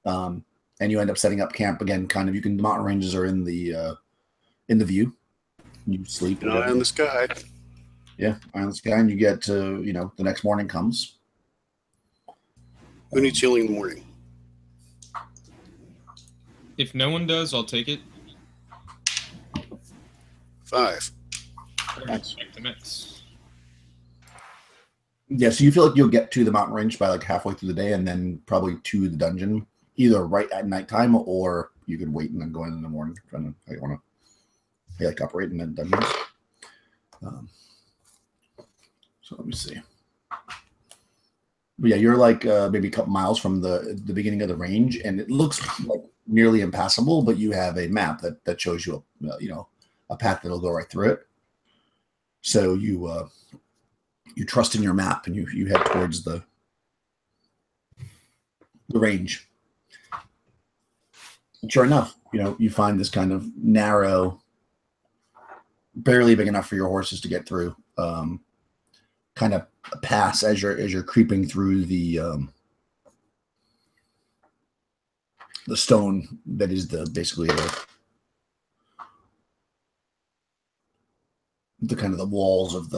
And you end up setting up camp again. Kind of, the mountain ranges are in the view. You sleep. An eye on the sky. Yeah, eye on the sky, and you get to the next morning comes. Who needs healing in the morning? If no one does, I'll take it. 5. Nice. Mix. Yeah, so you feel like you'll get to the mountain range by like halfway through the day, and then probably to the dungeon either right at nighttime, or you could wait and then go in the morning. Depending on how you want to operate in the dungeons. So let me see. But yeah, you're like maybe a couple miles from the beginning of the range, and it looks like nearly impassable. But you have a map that shows you a path that'll go right through it. So you trust in your map, and you head towards the range. And sure enough, you find this kind of narrow, barely big enough for your horses to get through, kind of pass as you're creeping through the stone that is basically the kind of the walls of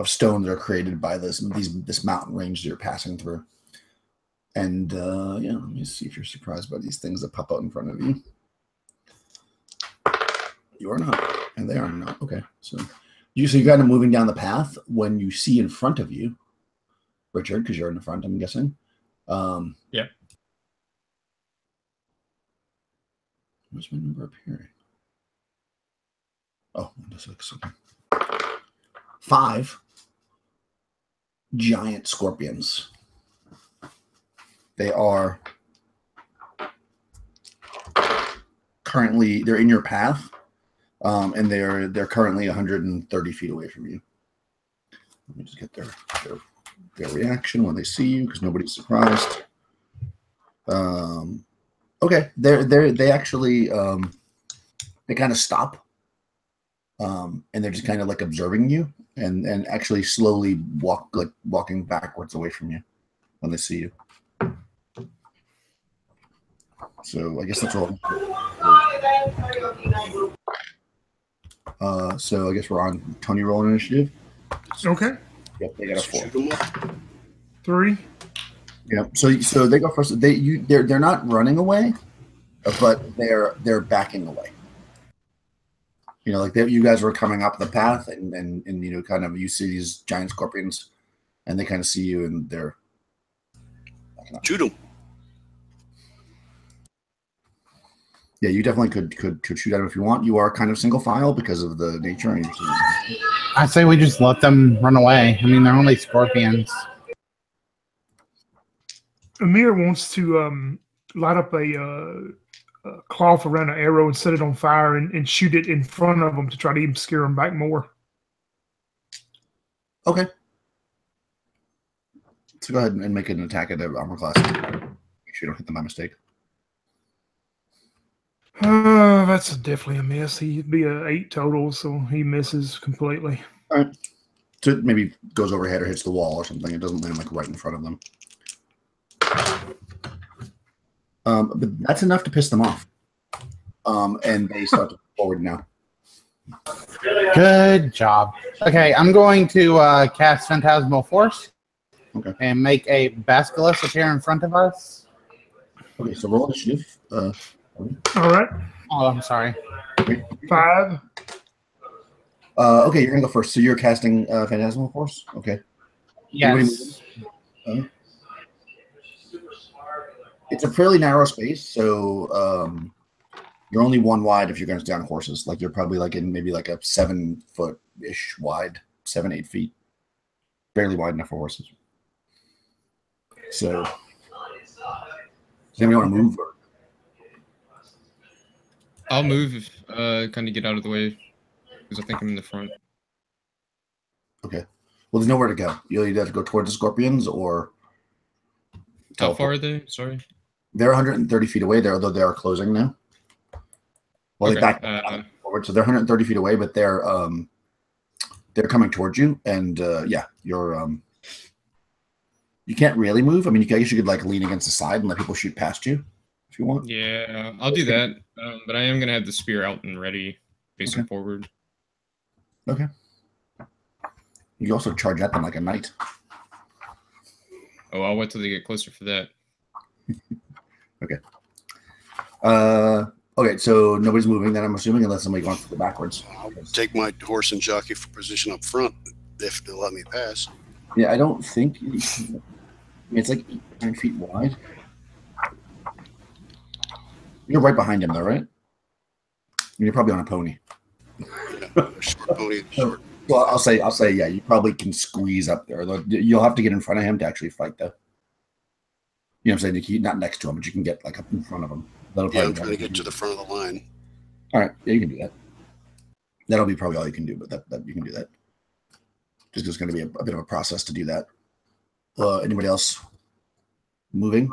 stone that are created by this mountain range that you're passing through. And let me see if you're surprised by these things that pop out in front of you. You are not, and they are not. Okay, so you're kind of moving down the path when you see in front of you, Richard, because you're in the front, I'm guessing. Yeah. Where's my number appearing? Oh, this looks okay. 5 giant scorpions. They are currently, they're in your path, and they're currently 130 feet away from you. Let me just get their reaction when they see you, because nobody's surprised. Okay, they actually they kind of stop, and they're just kind of like observing you, and actually slowly walking backwards away from you when they see you. So I guess that's all. So I guess we're on Tony rolling initiative. Okay. Yep, they got a 4. 3. Yep. So they go first. They're not running away, but they're backing away. Like you guys were coming up the path, and kind of you see these giant scorpions, and they kind of see you, and they're shoot them. Yeah, you definitely could shoot at them if you want. You are kind of single file because of the nature. I say we just let them run away. I mean, they're only scorpions. Amir wants to light up a cloth around an arrow and set it on fire and shoot it in front of them to try to even scare them back more. Okay. So go ahead and make an attack at the armor class. Make sure you don't hit them by mistake. That's definitely a miss. He'd be a 8 total, so he misses completely. All right. So it maybe goes overhead or hits the wall or something. It doesn't land like right in front of them. But that's enough to piss them off. And they start to move forward now. Good job. Okay, I'm going to cast Phantasmal Force. Okay. And make a Basilisk appear in front of us. Okay, so roll initiative. All right. Oh, I'm sorry. 5. Okay, you're gonna go first. So you're casting Phantasmal Force. Okay. Yes. It's a fairly narrow space, so you're only one wide if you're going to stay on horses. Like you're probably like in maybe like a 7-foot-ish wide, 7-8 feet, barely wide enough for horses. So, does anybody want to move? I'll move, kind of get out of the way, because I think I'm in the front. Okay. Well, there's nowhere to go. You either have to go towards the scorpions or. How far are they? Sorry. They're 130 feet away. Although they are closing now. Well, Okay, they back forward, so they're 130 feet away, but they're coming towards you, and yeah, you're you can't really move. I mean, I guess you could like lean against the side and let people shoot past you if you want. Yeah, I'll do that. But I am gonna have the spear out and ready, facing forward. Okay. You can also charge at them like a knight. Oh, I'll wait till they get closer for that. Okay. Okay, so nobody's moving then, I'm assuming, unless somebody wants to go backwards. I'll take my horse and jockey for position up front if they'll let me pass. Yeah, I don't think I mean, it's like 8-9 feet wide. You're right behind him, though, right? You're probably on a pony. Yeah, short pony, short. Well, I'll say, yeah, you probably can squeeze up there. You'll have to get in front of him to actually fight, though. You know what I'm saying? Not next to him, but you can get like up in front of him. Yeah, I'm trying to get to the front of the line. All right, yeah, you can do that. That'll be probably all you can do, but that you can do that. Just it's going to be a bit of a process to do that. Anybody else moving?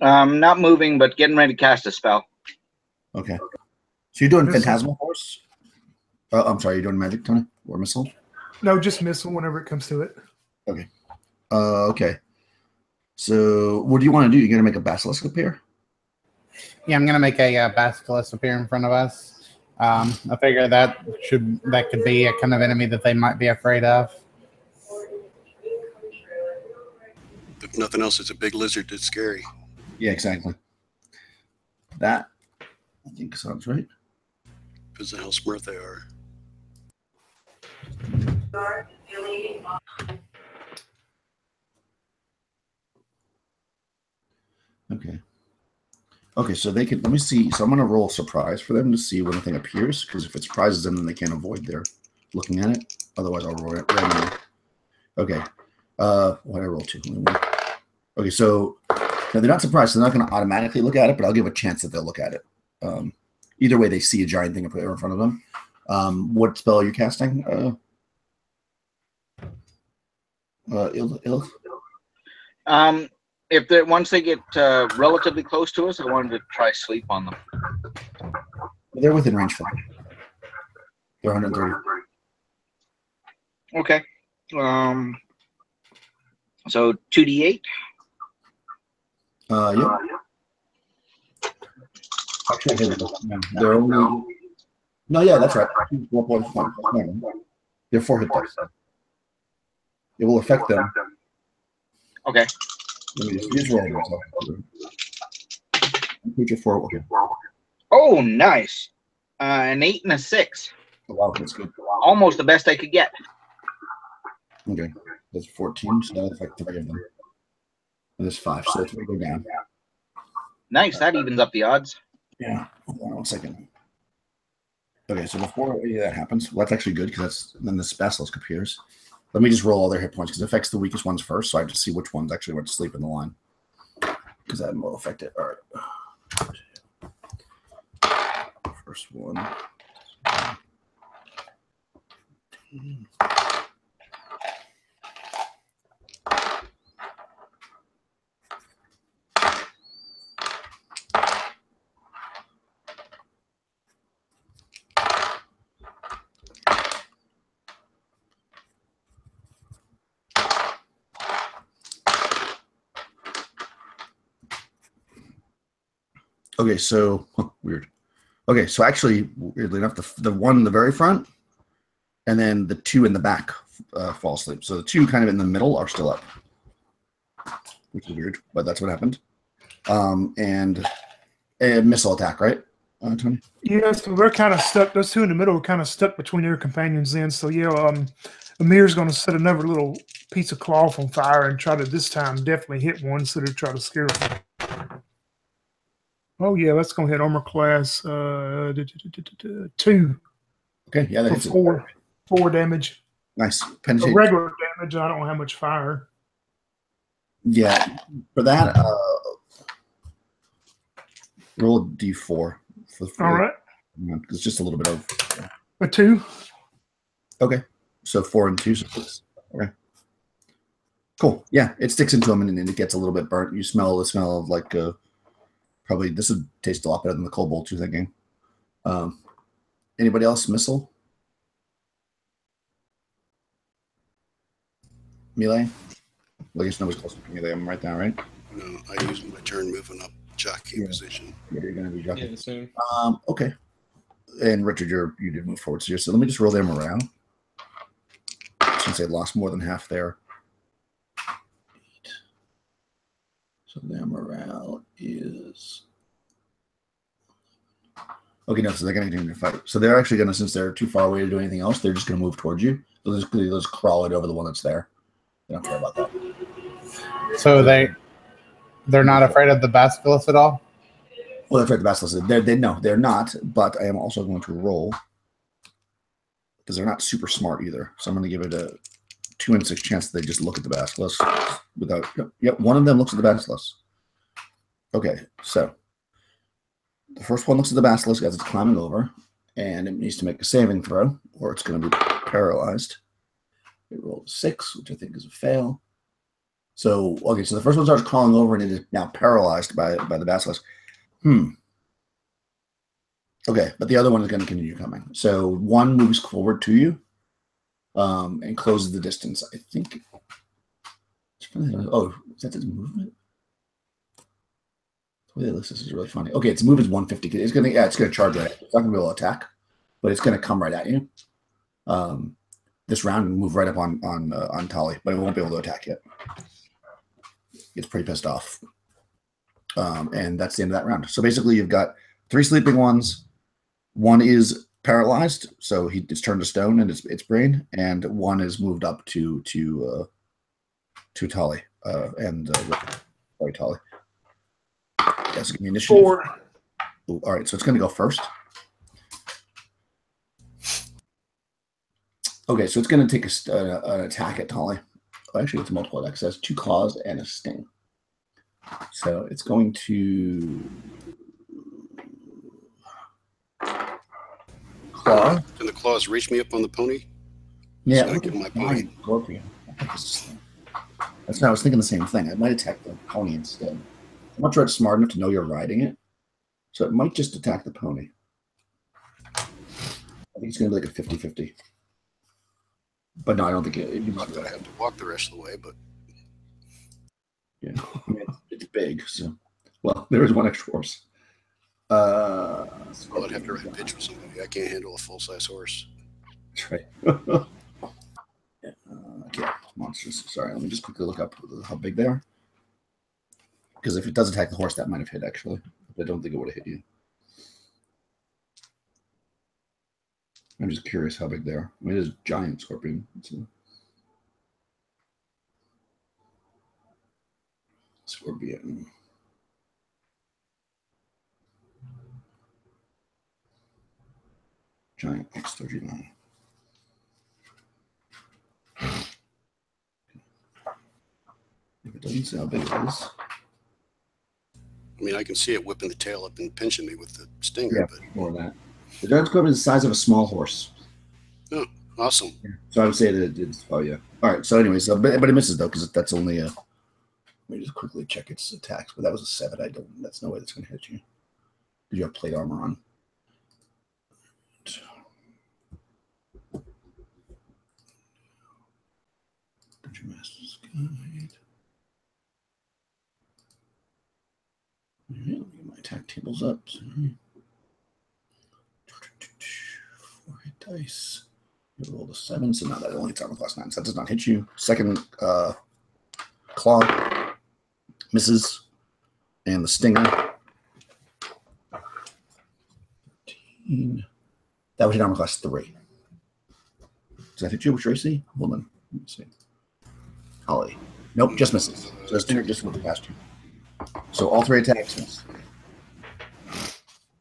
Not moving, but getting ready to cast a spell. Okay. So you're doing Phantasmal Force? I'm sorry, you're doing magic, Tony? Or missile? No, just missile whenever it comes to it. Okay. Okay. So what do you want to do? You're going to make a basilisk appear? Yeah, I'm gonna make a basilisk appear in front of us. I figure that could be a kind of enemy that they might be afraid of. If nothing else, it's a big lizard that's scary. Yeah, exactly. That, I think, sounds right. Depends on how smart they are. Okay. Okay, so they can, let me see. So I'm going to roll surprise for them to see when the thing appears, because if it surprises them, then they can't avoid their looking at it. Otherwise, I'll roll it randomly. Okay. What did I roll to? Okay, so now they're not surprised, so they're not going to automatically look at it, but I'll give a chance that they'll look at it. Either way, they see a giant thing in front of them. What spell are you casting? If they once they get relatively close to us, I wanted to try sleep on them. They're within range for me. They're 130. Okay. So 2d8. Yep. Actually, they're only. No, yeah, that's right. 4.1. They're 4 hit dice. It will affect them. Okay. Let me just roll this. Okay. Oh, nice. An 8 and a 6. Oh, wow, that's good. Almost the best I could get. Okay, that's 14, so that'll affect 3 of them. And there's 5, so 3 go down. Nice, that evens up the odds. Yeah, hold on 1 second. Okay, so before any of that happens, well, that's actually good because then the basilisk appears. Let me just roll all their hit points because it affects the weakest ones first, so I have to see which ones actually went to sleep in the line because that will affect it. All right. First one. Okay, so weird. Okay, so actually, weirdly enough, the one in the very front, and then the 2 in the back fall asleep. So the 2 kind of in the middle are still up, which is weird, but that's what happened. And a missile attack, right, Tony? Yeah, so they're kind of stuck. Those two in the middle are kind of stuck between their companions then. So yeah, Amir's going to set another little piece of cloth on fire and try to this time definitely hit one, so to try to scare them. Oh yeah, that's going to hit armor class 2. Okay, yeah, that hits for 4 damage. Nice. So regular damage. I don't have much fire. Yeah, for that, roll a d4 for All right. It's just a little bit of a 2. Okay, so 4 and 2. So okay, cool. Yeah, it sticks into him and it gets a little bit burnt. You smell the smell of like probably this would taste a lot better than the cobalt you're thinking. Anybody else missile? Melee? Well, I guess nobody's close to melee. I'm right now, right? No, I use my turn moving up jockey position. Yeah, you're gonna be jockey. Yeah, the same. Okay. And Richard, you did move forward. So let me just roll their morale. Since they lost more than half there. So their morale is okay. No, so they're going to continue to fight. So they're actually going to, since they're too far away to do anything else, they're just going to move towards you. They'll just crawl it over the one that's there. They don't care about that. So they're not afraid of the basilisk at all? Well, they're afraid of the basilisk. They're not. But I am also going to roll because they're not super smart either. So I'm going to give it a 2 in 6 chance that they just look at the basilisk without. Yep, one of them looks at the basilisk. Okay, so the first one looks at the basilisk as it's climbing over, and it needs to make a saving throw, or it's going to be paralyzed. It rolled a 6, which I think is a fail. So okay, so the first one starts crawling over, and it is now paralyzed by the basilisk. Okay, but the other one is going to continue coming. So one moves forward to you. And closes the distance. I think. Oh, is that its movement? The way they list this is really funny. Okay, its movement is 150. It's gonna charge right. It's not gonna be able to attack, but it's gonna come right at you. This round and move right up on Tali, but it won't be able to attack yet. It's pretty pissed off. And that's the end of that round. So basically, you've got 3 sleeping ones. One is paralyzed, so it's turned to stone in its brain, and one is moved up to Tali sorry, Tali. Yes, give me initiative. 4. Ooh, all right, so it's going to go first. Okay, so it's going to take an attack at Tali. Oh, actually, it's multiple attacks. It has 2 claws and a sting. So it's going to claw. Can the claws reach me up on the pony? Yeah, So I get my pony. That's what I was thinking. The same thing. I might attack the pony instead. I'm not sure it's smart enough to know you're riding it, so it might just attack the pony. I think it's going to be like a 50-50. But no, I don't think it. I'm not going to have to walk the rest of the way, but yeah, I mean, it's big. So, well, there is one extra horse. I'd have to ride pitch with somebody. I can't handle a full-size horse. That's right. Yeah, okay, monsters. Sorry, let me just quickly look up how big they are. Because if it does attack the horse, that might have hit, actually. But I don't think it would have hit you. I'm just curious how big they are. I mean, it is a giant scorpion. Scorpion. Giant X39. If it doesn't say how big it is. I mean, I can see it whipping the tail up and pinching me with the stinger. Yeah, but more than that. The giant scorpion is the size of a small horse. Oh, awesome. Yeah. So I would say that it's, oh yeah. All right, so anyways, but it misses though, because that's only a, let me just quickly check its attacks, but that was a 7. That's no way that's going to hit you. Because you have plate armor on. Dretcher Master's Guide. All right, let me get my attack tables up. 4 hit dice. You rolled a 7, so now that only hits armor class 9. So that does not hit you. Second claw misses, and the stinger That was your armor class 3. Does that hit you, Tracy? Hold on. Let me see. Holly. Nope, just misses. So Stinger just went past you. So all 3 attacks miss.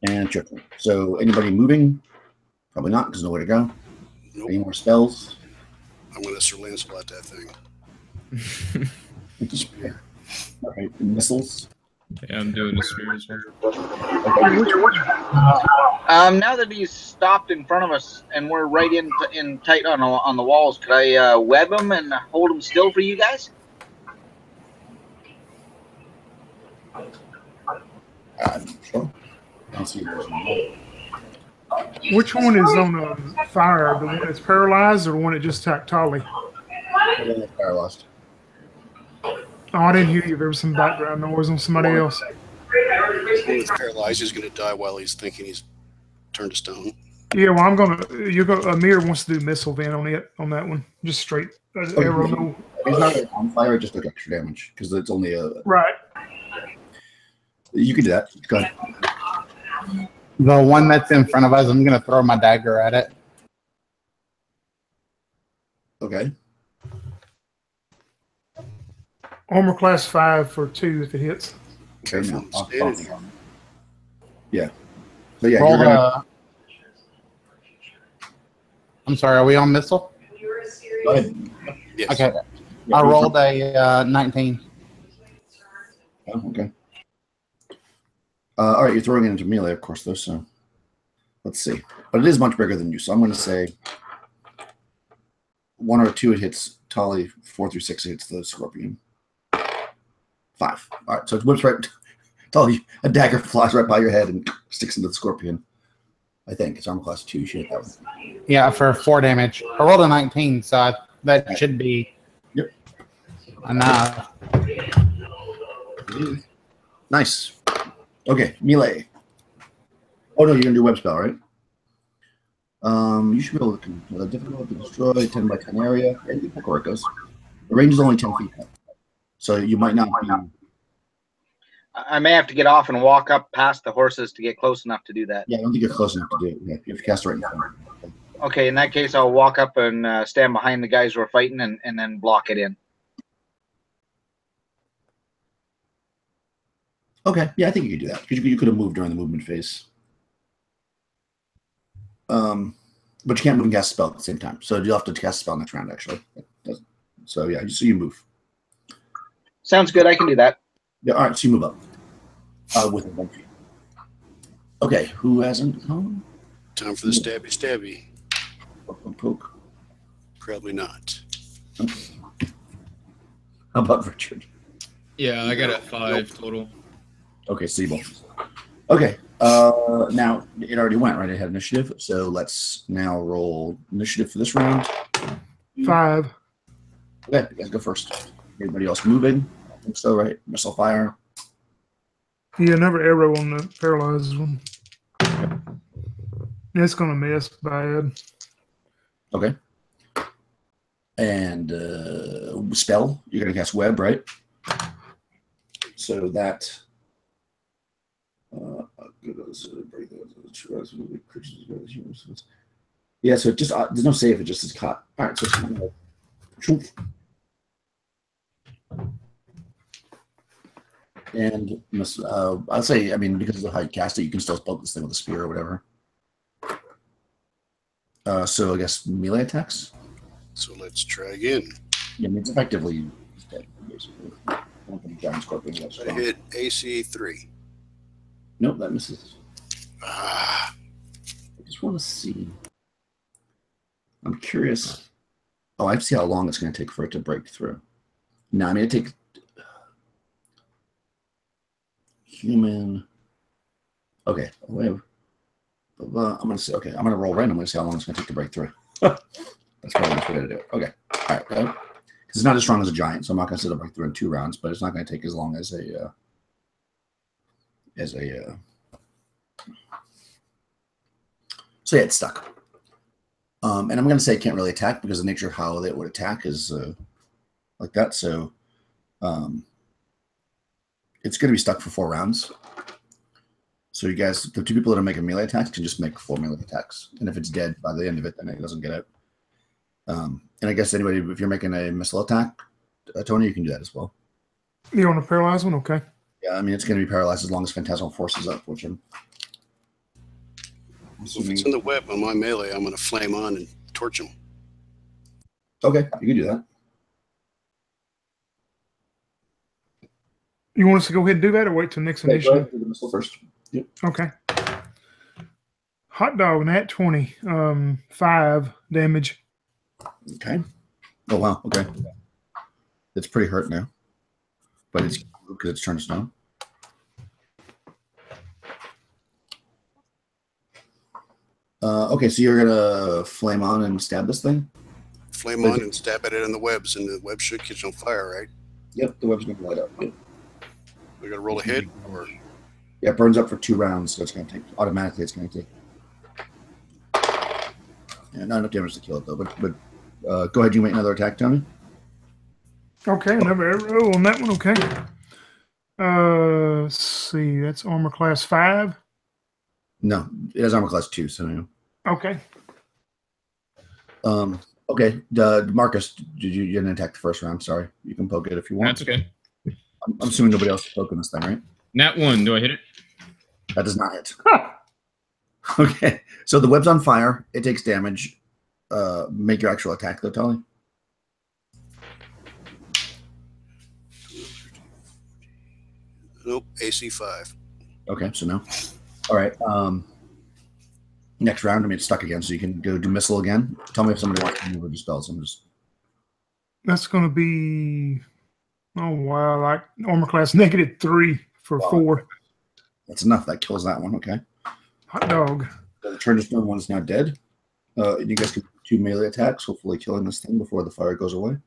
And triple. So anybody moving? Probably not, because nowhere to go. Nope. Any more spells? I'm going to Sir Lancelot that thing. Spear. All right, missiles. Yeah, I'm doing a spear as well. Now that he's stopped in front of us and we're right in tight on the walls, could I web him and hold him still for you guys? Sure. I don't see there's one. Which one is on fire? The one that's paralyzed or the one that just attacked Tolly? The one that's paralyzed. Oh, I didn't hear you. There was some background noise on somebody else. He's paralyzed. He's going to die while he's thinking he's turned to stone. Yeah, well, Amir wants to do missile van on that one. Just straight arrow. No. It's not on fire, just like extra damage because it's only a. Right. You can do that. Go ahead. The one that's in front of us, I'm going to throw my dagger at it. Okay. Armor class 5 for 2 if it hits. Okay. Careful. Yeah. So yeah, Roll you're gonna. I'm sorry, are we on missile? Go ahead. Yes. Okay. Yeah, I rolled a 19. Oh, okay. All right, you're throwing it into melee, of course, though. So let's see. But it is much bigger than you, so I'm going to say 1 or 2 it hits Tolly, 4 through 6 it hits the scorpion. 5. All right, so it whips right. Tolly, a dagger flies right by your head and sticks into the scorpion. I think it's armor class 2. You should hit that one. Yeah, for 4 damage. I rolled a 19, so that should be enough. Nice. Okay, melee. Oh no, you're gonna do web spell, right? You should be able to difficult to destroy 10 by 10 area. Yeah, you pick where it goes. The range is only 10 feet, so you might not be. I may have to get off and walk up past the horses to get close enough to do that. Yeah, I don't think you're close enough to do it. Yeah, you have to cast it right in front. Okay, in that case, I'll walk up and stand behind the guys who are fighting and then block it in. Okay, yeah, I think you could do that because you could have moved during the movement phase. But you can't move and cast a spell at the same time, so you'll have to cast a spell next round, actually. So yeah, so you move. Sounds good. I can do that. Yeah, all right, so you move up within 1 feet. Okay, who hasn't gone? Time for the stabby. Poke. Probably not. How about Richard? Yeah, I got a 5 total. Okay, Siebel. Okay, now it already went, right? It had initiative, so let's now roll initiative for this round. 5. Okay, you guys go first. Anybody else moving? I think so, right? Missile fire. Yeah, another arrow on the paralyzed one. It's gonna miss bad. Okay. And spell, you're gonna cast web, right? So that yeah, so it just there's no save, it just is caught. All right, so it's and I'll say, I mean, because of how you cast it, you can still poke this thing with a spear or whatever. So I guess melee attacks. So let's try again. Yeah, I mean, it's effectively dead, basically. Giant scorpion. I hit AC 3. Nope, that misses. Ah, I just want to see. I'm curious. Oh, I have to see how long it's going to take for it to break through. No, I mean, it takes human. Okay, wait. I'm going to say, okay, I'm going to roll randomly to see how long it's going to take to break through. That's probably the best way to do it. Okay, all right, because it's not as strong as a giant, so I'm not going to say it'll break through in 2 rounds, but it's not going to take as long as a so yeah, it's stuck. And I'm going to say it can't really attack because the nature of how it would attack is like that. So it's going to be stuck for 4 rounds. So you guys, the two people that are making melee attacks can just make 4 melee attacks, and if it's dead by the end of it, then it doesn't get out. And I guess anybody, if you're making a missile attack, Tony, you can do that as well. You want to paralyze one? Okay. Yeah, I mean it's going to be paralyzed as long as Phantasmal Force is up, which I'm So if it's in the web on my melee, I'm going to flame on and torch him. okay. You can do that. You want us to go ahead and do that, or wait till next Okay, go initiative? ahead, do the missile first. Yep. Okay. Hot dog, nat 20, 5 damage. Okay. Oh wow. Okay. It's pretty hurt now, but it's because it's turned stone. Okay, so you're gonna flame on and stab this thing. Flame on and stab at it in the webs, and the web should catch on fire, right? Yep, the web's gonna light up. Yep. We got to roll a hit, or Yeah, it burns up for 2 rounds, so it's gonna take automatically. It's gonna take. Yeah, not enough damage to kill it though. But go ahead. You make another attack, Tony. Okay, another arrow on that one. Okay. Let's see. That's armor class 5. No, it has armor class 2. So no. Okay. Okay, Marcus, you didn't attack the first round. Sorry, you can poke it if you want. That's okay. I'm assuming nobody else is poking this thing, right? Nat 1. Do I hit it? That does not hit. Okay, so the web's on fire. It takes damage. Make your actual attack, though, Tully. nope, AC 5. Okay, so no. All right. Next round, I mean, it's stuck again, so you can go do missile again. Tell me if somebody wants to move or just spells. I'm just. That's going to be, oh, wow, like armor class -3 for Wow. 4. That's enough. That kills that one. Okay. Hot dog. The turn to stone one is now dead. You guys can do 2 melee attacks, hopefully killing this thing before the fire goes away.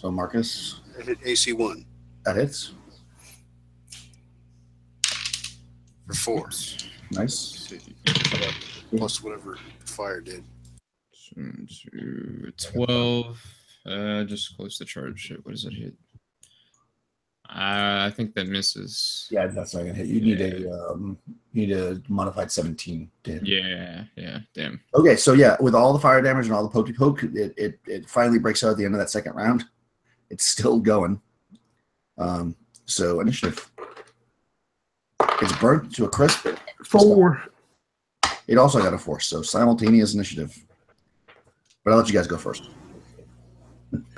So Marcus, I hit AC 1 that hits. for 4, Nice. plus whatever the fire did. 12. Just close the charge. Shit, what does it hit? I think that misses. Yeah, that's not gonna hit. You need a modified 17 to hit. Yeah. Damn. Okay, so yeah, with all the fire damage and all the pokey poke, it finally breaks out at the end of that second round. It's still going. So initiative. It's burnt to a crisp. 4. It also got a 4, so simultaneous initiative. But I'll let you guys go first.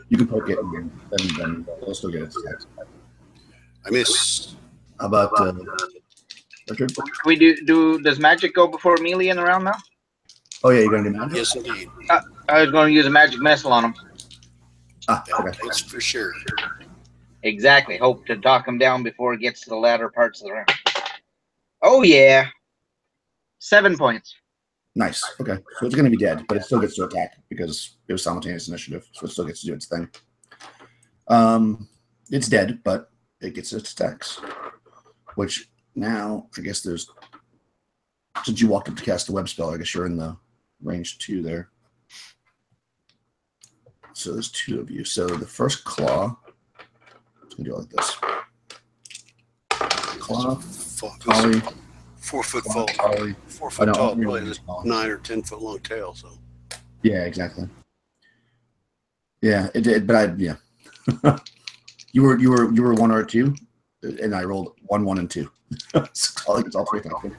You can poke it, and then they'll still get its attacks. I miss. How about Richard? Can we do? Does magic go before melee in the round now? Oh yeah, you're gonna do magic? Yes, indeed. I was going to use a magic missile on him. Ah, okay. That's for sure. Exactly. Hope to talk him down before it gets to the latter parts of the round. Oh yeah. 7 points. Nice. Okay. So it's gonna be dead, but it still gets to attack because it was simultaneous initiative, so it still gets to do its thing. It's dead, but it gets its attacks. Which now, I guess there's, since you walked up to cast the web spell, I guess you're in the range 2 there. So there's 2 of you. So the first claw, I'm gonna do it like this. Claw, Fuck, Ollie, 4 foot claw, tall. Ollie. 4 I foot know, tall, I'm probably really this small. 9 or 10 foot long tail. So Yeah, exactly. Yeah, it did, but yeah. you were 1 or 2, and I rolled 1, 1, and 2. So it's all 3 times.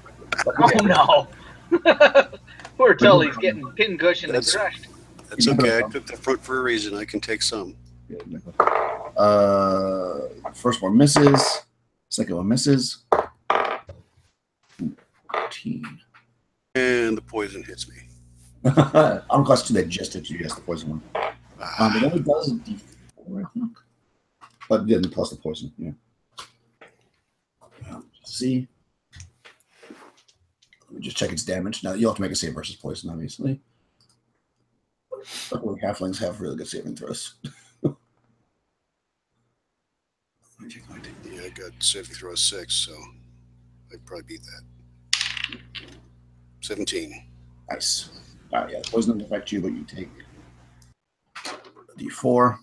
Oh no. Poor Tully's getting pincushioned and That's- crushed. that's okay. I took the fruit for a reason. I can take some. First one misses. Second one misses. 14. And the poison hits me. I'm class 2 that just hit you. Yes, the poison one. It only does a D4, I think. But then plus the poison. Yeah. See. Let me just check its damage. Now you have to make a save versus poison, obviously. Luckily, halflings have really good saving throws. Yeah, I got saving throw 6, so I'd probably beat that. 17. Nice. All right, yeah, poison doesn't affect you, but you take D4.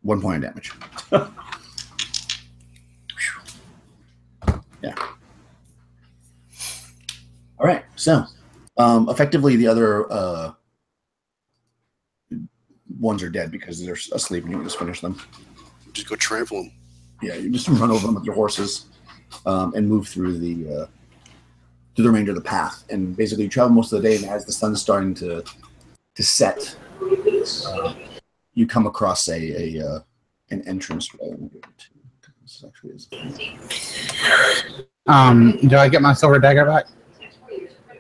1 point of damage. Yeah. All right. So, effectively, the other ones are dead because they're asleep, and you can just finish them. Just go trample them. Yeah, you just run over them with your horses, and move through the remainder of the path. And basically, you travel most of the day, and as the sun's starting to set, you come across an entrance. This actually is. Do I get my silver dagger back?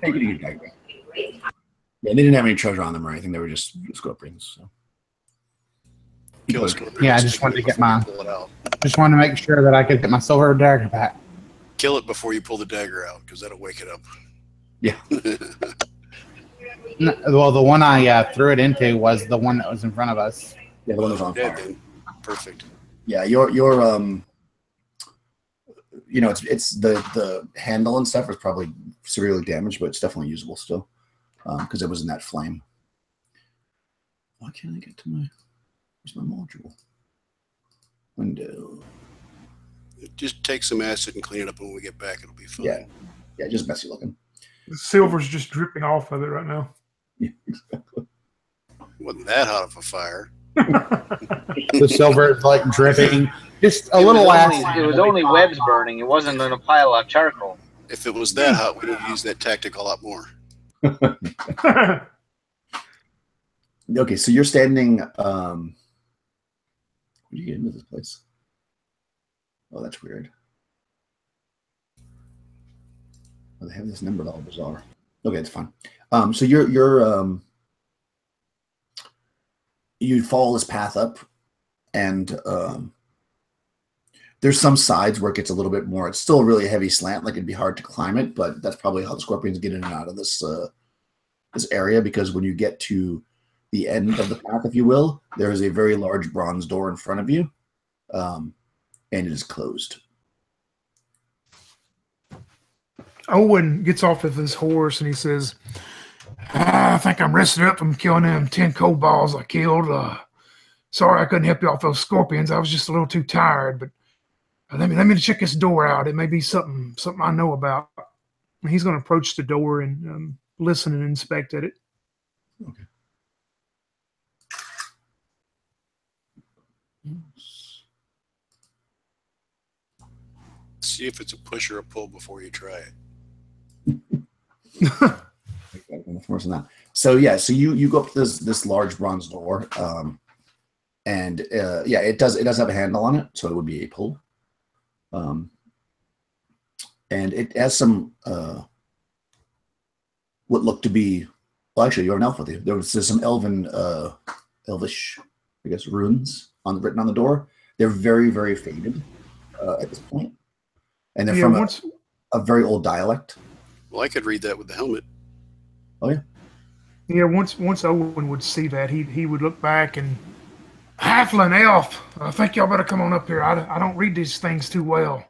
Yeah, you get your dagger back. Yeah, they didn't have any treasure on them or anything. They were just scorpions. So. Kill a scorpion. Yeah, I just wanted to get before you my. pull it out. Just wanted to make sure that I could get my silver dagger back. Kill it before you pull the dagger out, because that'll wake it up. Yeah. No, well, the one I threw it into was the one that was in front of us. Yeah, the one that was on Dead fire. then. Perfect. Yeah, your you know, it's the handle and stuff is probably severely damaged, but it's definitely usable still, because it was in that flame. Why can't I get to my? Where's my module? Window. Just take some acid and clean it up when we get back. It'll be fine. Yeah, just messy looking. The silver's just dripping off of it right now. Yeah, exactly. Wasn't that hot of a fire. The silver is like dripping. Just a little acid. It was only webs burning. It wasn't in a pile of charcoal. If it was that hot, we'd have used that tactic a lot more. Okay, so you're standing. How do you get into this place? Oh, that's weird. Oh, they have this numbered all bizarre. Okay, it's fine. So you follow this path up, and there's some sides where it gets a little bit more. It's still a really heavy slant, like it'd be hard to climb it, but that's probably how the scorpions get in and out of this this area, because when you get to the end of the path, if you will, there is a very large bronze door in front of you, and it is closed. Owen gets off of his horse and he says, I think I'm rested up from killing them 10 kobolds I killed. Sorry I couldn't help you off those scorpions. I was just a little too tired, but let me check this door out. It may be something I know about. And he's going to approach the door and listen and inspect at it. Okay. See if it's a push or a pull before you try it. So yeah, so you go up to this large bronze door, and yeah, it does have a handle on it, so it would be a pull, and it has some what look to be, well, actually, you have an elf with you. There's some elvish, I guess, runes written on the door. They're very, very faded at this point, and they're from a very old dialect. Well, I could read that with the helmet. Oh yeah. Yeah, once Owen would see that, he would look back and, Halfling elf, I think y'all better come on up here. I don't read these things too well.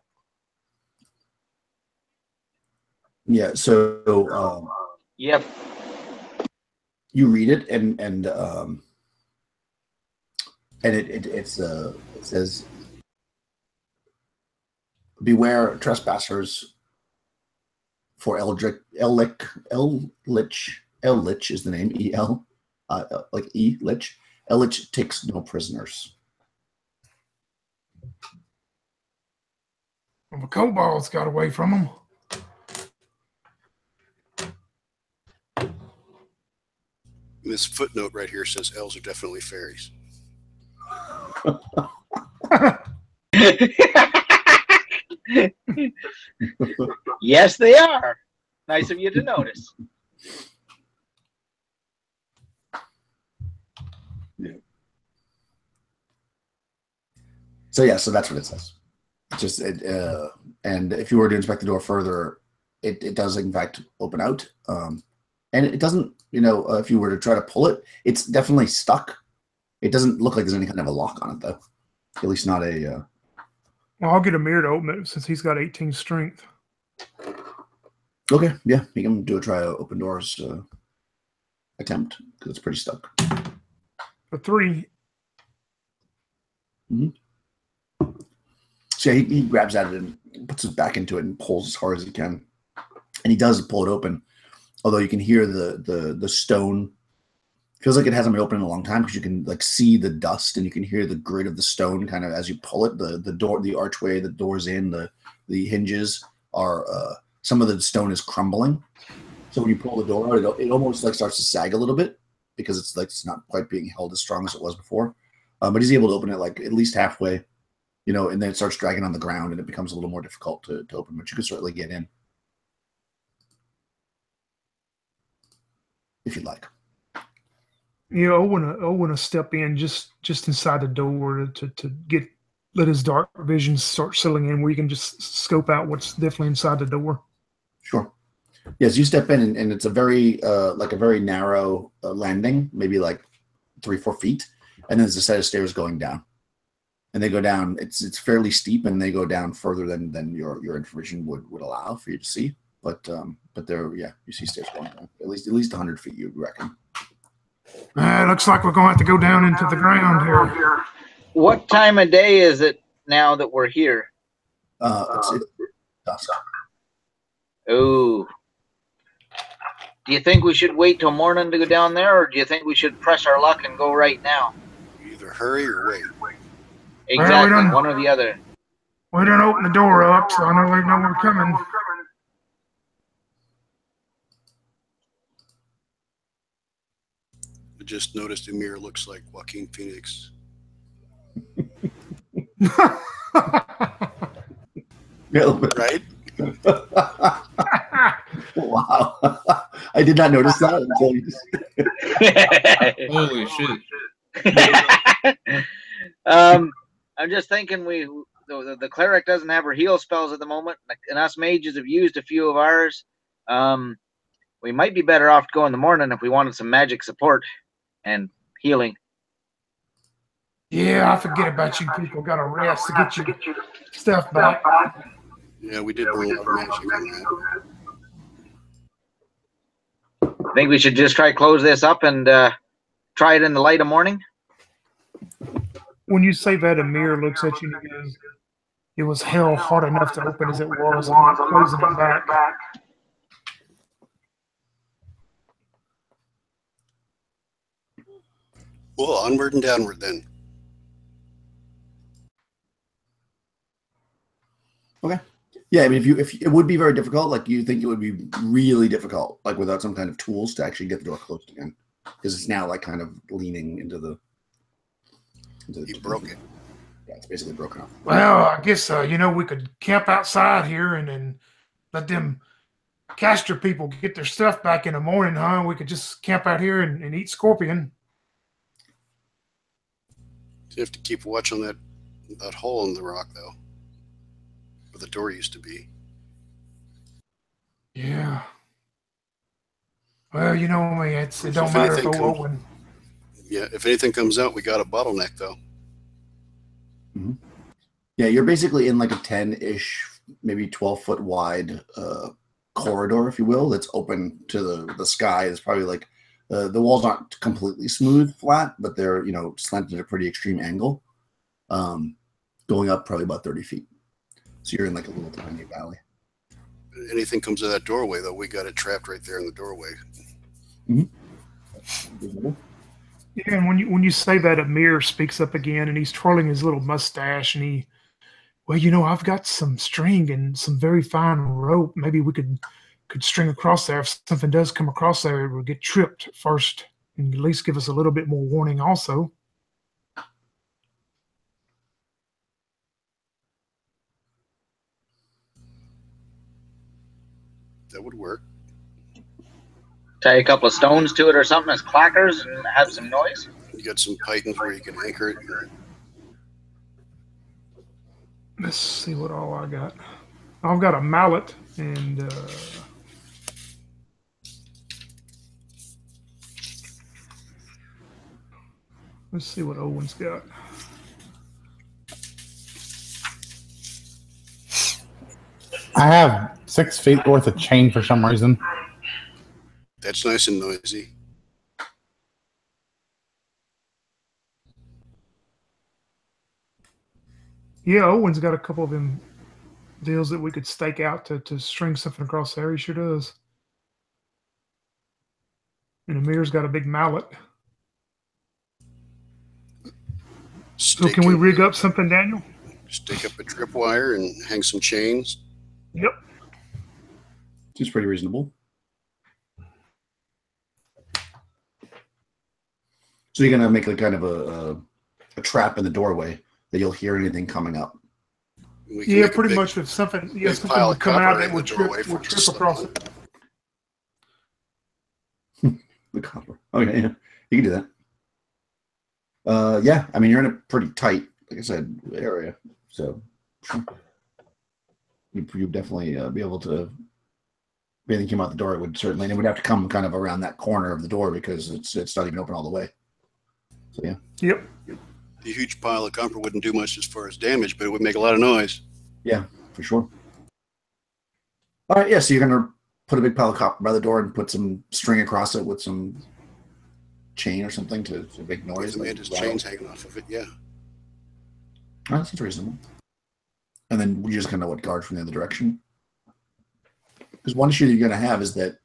Yeah, so Yep. you read it, and it says, beware trespassers, for Eldritch is the name, E-L, like E, Lich. Eldritch takes no prisoners. Well, the kobolds got away from them. This footnote right here says elves are definitely fairies. Yes, they are. Nice of you to notice. Yeah. So yeah, so that's what it says. Just and if you were to inspect the door further, it does in fact open out, and it doesn't. If you were to try to pull it, it's definitely stuck. It doesn't look like there's any kind of a lock on it, though. At least not a. Well, I'll get Amir to open it since he's got 18 strength. Okay, yeah, you can do a try open doors attempt because it's pretty stuck. A 3. Mm-hmm. So yeah, he grabs at it and puts his back into it and pulls as hard as he can. And he does pull it open, although you can hear the stone. Feels like it hasn't been open in a long time because you can like see the dust and you can hear the grit of the stone kind of as you pull it. The door, the archway, the doors in, the hinges are some of the stone is crumbling. So when you pull the door out, it almost like starts to sag a little bit because it's like it's not quite being held as strong as it was before. But he's able to open it like at least halfway, and then it starts dragging on the ground and it becomes a little more difficult to open. But you can certainly get in if you'd like. Yeah, Owen will step in just inside the door to let his dark vision start settling in, where you can just scope out what's definitely inside the door. Sure. Yes, you step in and it's a very narrow landing, maybe like 3-4 feet, and then there's a set of stairs going down, and they go down. It's fairly steep, and they go down further than your information would allow for you to see. But there, yeah, you see stairs going down at least 100 feet, you'd reckon. Looks like we're going to have to go down into the ground here. What time of day is it now that we're here? It's dusk. Oh. Do you think we should wait till morning to go down there, or do you think we should press our luck and go right now? Either hurry or wait. Exactly, one or the other. We didn't open the door up, so I know they know we're coming. I just noticed Amir looks like Joaquin Phoenix. Right? Wow. I did not notice that until you Holy shit. I'm just thinking the cleric doesn't have her heal spells at the moment, and us mages have used a few of ours. We might be better off to go in the morning if we wanted some magic support and healing. Yeah, I forget about you people. Got to rest to get your stuff back. Yeah, we did bring a lot of magic on that. I think we should just try to close this up and try it in the light of morning. When you say that, Amir looks at you and goes, "It was hell hard enough to open as it was. I'm not closing it back." Well, onward and downward then. Okay. Yeah, I mean, if it would be very difficult, like you think it would be really difficult, like without some kind of tools to actually get the door closed again, because it's now like kind of leaning into the. He broke it. Yeah, it's basically broken off. Well, I guess we could camp outside here and then let them caster people get their stuff back in the morning, huh? We could just camp out here and eat scorpion. You have to keep watch on that hole in the rock, though, where the door used to be. Yeah. Well, you know me. It don't If matter if anything Owen. Yeah, if anything comes out, we got a bottleneck, though. Mm-hmm. Yeah, you're basically in like a 10-ish, maybe 12-foot wide corridor, if you will, that's open to the sky. It's probably like the walls aren't completely smooth, flat, but they're slanted at a pretty extreme angle, going up probably about 30 feet. So you're in like a little tiny valley. Anything comes out of that doorway, though, we got it trapped right there in the doorway. Mm-hmm. Yeah, and when you say that, Amir speaks up again, and he's twirling his little mustache, and I've got some string and some very fine rope. Maybe we could string across there. If something does come across there, it will get tripped first, and at least give us a little bit more warning also. That would work. Tie a couple of stones to it or something as clackers and have some noise. You got some pythons where you can anchor it. Let's see what all I got. I've got a mallet and let's see what Owen's got. I have 6 feet worth of chain for some reason. That's nice and noisy. Yeah, Owen's got a couple of them deals that we could stake out to string something across there. He sure does. And Amir's got a big mallet. So can we rig up something, Daniel? Stake up a tripwire and hang some chains. Yep. Seems pretty reasonable. So you're gonna make like kind of a trap in the doorway that you'll hear anything coming up. Yeah, pretty much. If something, something would come out, that would trip across it. The copper. Okay, yeah, you can do that. Yeah, I mean, you're in a pretty tight, like I said, area, so you definitely be able to. If anything came out the door, it would certainly, and it would have to come kind of around that corner of the door because it's not even open all the way. So yeah. Yep. The huge pile of copper wouldn't do much as far as damage, but it would make a lot of noise. Yeah, for sure. All right, yeah. So you're gonna put a big pile of copper by the door and put some string across it with some chain or something to make noise. And his chains hanging off of it, yeah. Oh, that's reasonable. And then you just kind of guard from the other direction. Because one issue that you're going to have is that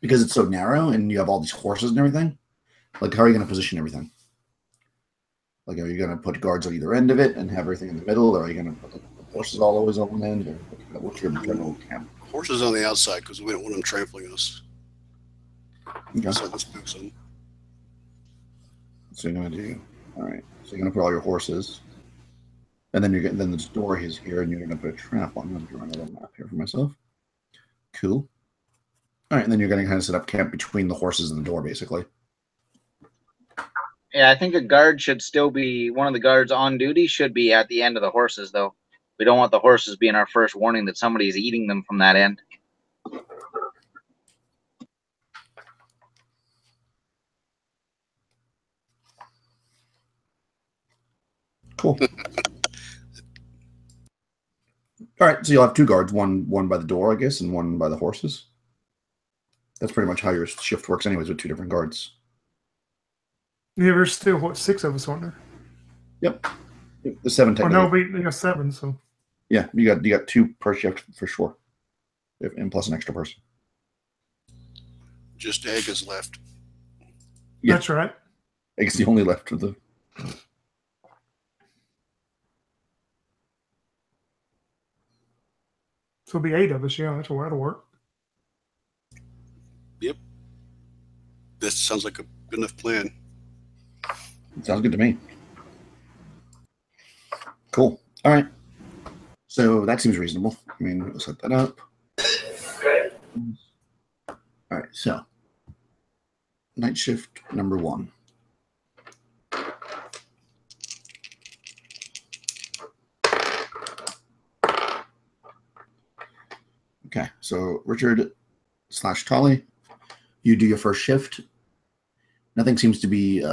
because it's so narrow and you have all these horses and everything, like how are you going to position everything? Like, are you going to put guards on either end of it and have everything in the middle, or are you going to put the horses always on one end, or what's your general camp? Horses on the outside because we don't want them trampling us. Okay. So let's move some. So you're going to do, all right. So you're going to put all your horses, and then then this door is here, and you're going to put a trap on. I'm going to run a little map here for myself. Cool. All right, and then you're going to kind of set up camp between the horses and the door, basically. Yeah, I think a guard should still be, one of the guards on duty should be at the end of the horses, though. We don't want the horses being our first warning that somebody is eating them from that end. Cool. All right, so you'll have two guards, one by the door, I guess, and one by the horses. That's pretty much how your shift works anyways, with two different guards. Yeah, there's still, what, 6 of us, aren't there? Yep. The 7 technically. Oh, no, we got 7, so. Yeah, you got 2 per shift for sure. And plus an extra person. Just Egg is left. Yeah. That's right. Egg's the only left of the... So it'll be 8 of us, yeah, that'll work. Yep. This sounds like a good enough plan. Sounds good to me. Cool. All right. So that seems reasonable. I mean, we'll set that up. All right, so night shift number 1. Okay, so Richard / Tolly, you do your first shift. Nothing seems to be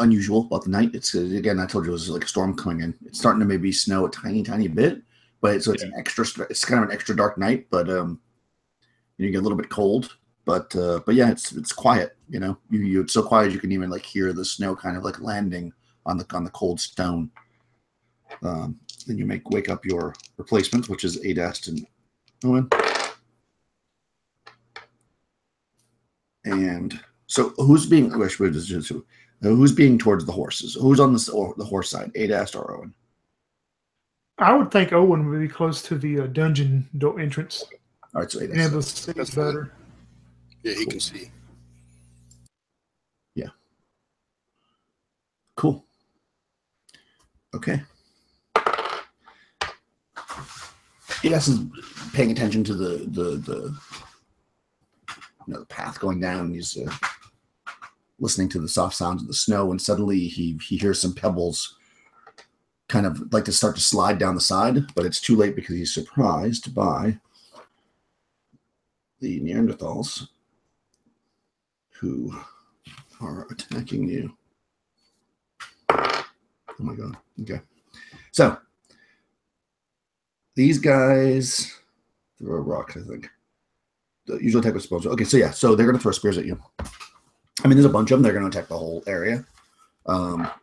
unusual about the night. It's again, I told you it was like a storm coming in. It's starting to maybe snow a tiny bit, but it's an extra. It's kind of an extra dark night, but you get a little bit cold. But yeah, it's quiet. You know, it's so quiet you can even like hear the snow kind of like landing on the cold stone. Then you wake up your replacements, which is Adast and Owen. And so who's being towards the horses? Who's on the horse side, Adast or Owen? I would think Owen would be close to the dungeon door entrance. All right, so Adast. And the seat's better. Yeah, he can see. Yeah. Cool. Okay. Adast is paying attention to the path going down. He's listening to the soft sounds of the snow, and suddenly he hears some pebbles kind of like to start to slide down the side, but it's too late because he's surprised by the Neanderthals who are attacking you. Oh my god. Okay. So these guys throw a rock, I think. Usually attack with spells. Okay, so yeah, so they're going to throw spears at you. I mean, there's a bunch of them. They're going to attack the whole area,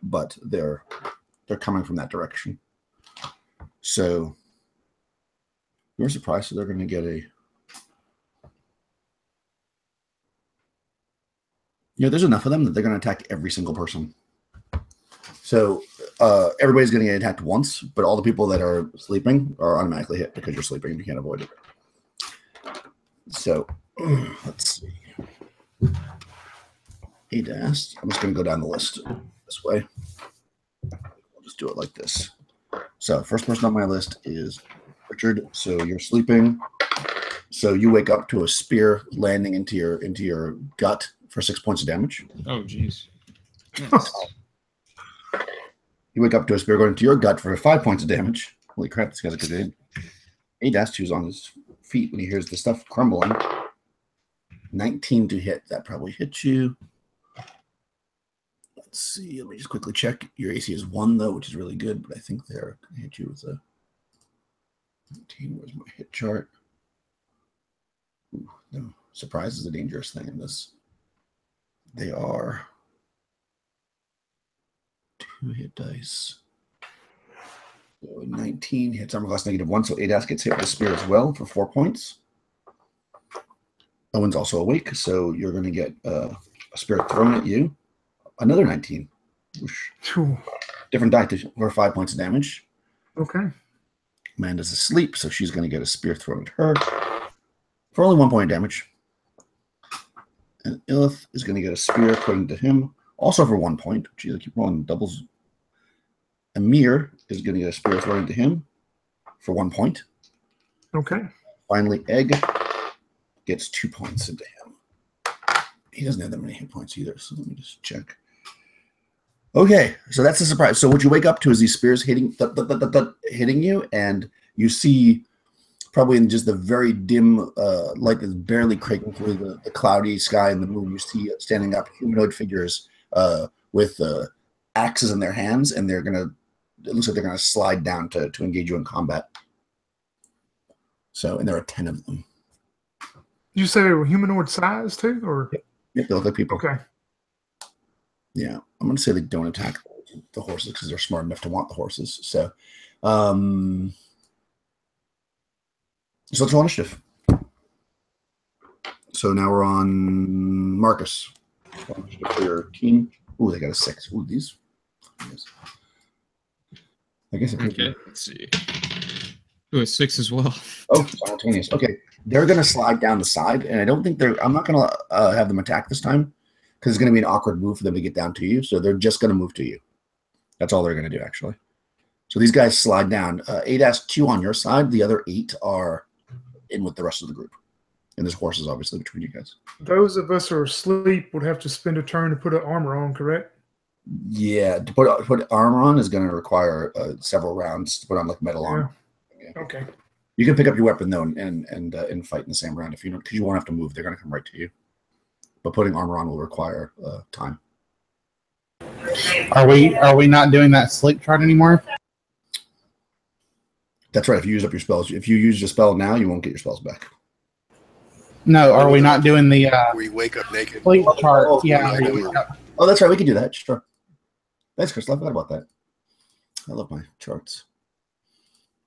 but they're they're coming from that direction. So you're surprised, so they're going to get a. There's enough of them that they're going to attack every single person. So everybody's going to get attacked once, but all the people that are sleeping are automatically hit because you're sleeping and you can't avoid it. So let's see. ADAS. I'm just going to go down the list this way. I'll just do it like this. So first person on my list is Richard. So you're sleeping. So you wake up to a spear landing into your gut for 6 points of damage. Oh, jeez. You wake up to a spear going into your gut for 5 points of damage. Holy crap, this guy's a good aim. ADAS 2's on his feet when he hears the stuff crumbling. 19 to hit. That probably hits you. Let's see. Let me just quickly check. Your AC is 1, though, which is really good, but I think they're going to hit you with a 19. Where's my hit chart? Ooh, no. Surprise is a dangerous thing in this. They are 2 hit dice. So 19 hits armor class -1, so ADAS gets hit with a spear as well for 4 points. Owen's also awake, so you're going to get a spear thrown at you. Another 19. Whew. Different die for 5 points of damage. Okay. Amanda's asleep, so she's going to get a spear thrown at her for only 1 point of damage. And Illith is going to get a spear thrown into him, also for 1 point. Geez, I keep rolling doubles. Amir is going to get a spear thrown into him for 1 point. Okay. Finally, Egg gets 2 points into him. He doesn't have that many hit points either, so let me just check. Okay, so that's the surprise. So what you wake up to is these spears hitting you, and you see probably in just the very dim light that's barely creaking through the cloudy sky and the moon, you see standing up humanoid figures with axes in their hands, and it looks like they're gonna slide down to engage you in combat. So, and there are 10 of them. Did you say they were humanoid size too, or? Yep, they look like people. Okay. Yeah, I'm going to say they don't attack the horses because they're smart enough to want the horses. So, so let's roll initiative. So now we're on Marcus. For your team. Ooh, they got a 6. Ooh, these. I guess. Okay, let's see. Ooh, a 6 as well. Oh, simultaneous. Okay, they're going to slide down the side, and I don't think I'm not going to have them attack this time because it's going to be an awkward move for them to get down to you. So they're just going to move to you. That's all they're going to do, actually. So these guys slide down. 8-2 on your side. The other 8 are in with the rest of the group. And there's horses, obviously, between you guys. Those of us who are asleep would have to spend a turn to put an armor on, correct? Yeah, to put armor on is going to require several rounds to put on like metal armor. Yeah. Okay. You can pick up your weapon though and fight in the same round if you don't, because you won't have to move. They're going to come right to you. But putting armor on will require time. Are we not doing that sleep chart anymore? That's right. If you use up your spells, if you use your spell now, you won't get your spells back. No, are we not doing the Where you wake up naked. sleep chart? Oh, Yeah. Oh, that's right. We can do that. Sure. Thanks, Chris. I forgot about that. I love my charts.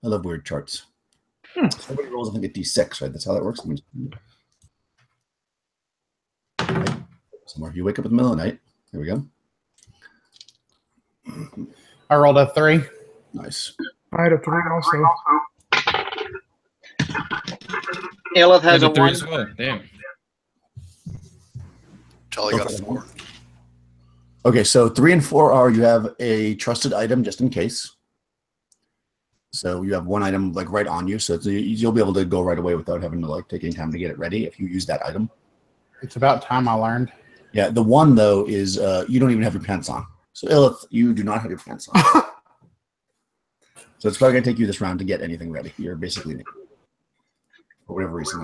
I love weird charts. Somebody rolls, I think, a d6, right? That's how that works. Somewhere. You wake up in the middle of the night. There we go. I rolled a 3. Nice. I had a 3 also. Illith has a 3 1. as well. Damn. Charlie got a 4. Okay, so 3 and 4 are you have a trusted item just in case. So you have one item like right on you, so you'll be able to go right away without having to like take any time to get it ready if you use that item. It's about time I learned. Yeah, the 1 though is you don't even have your pants on. So Illith, you do not have your pants on. So it's probably gonna take you this round to get anything ready. You're basically naked. For whatever reason.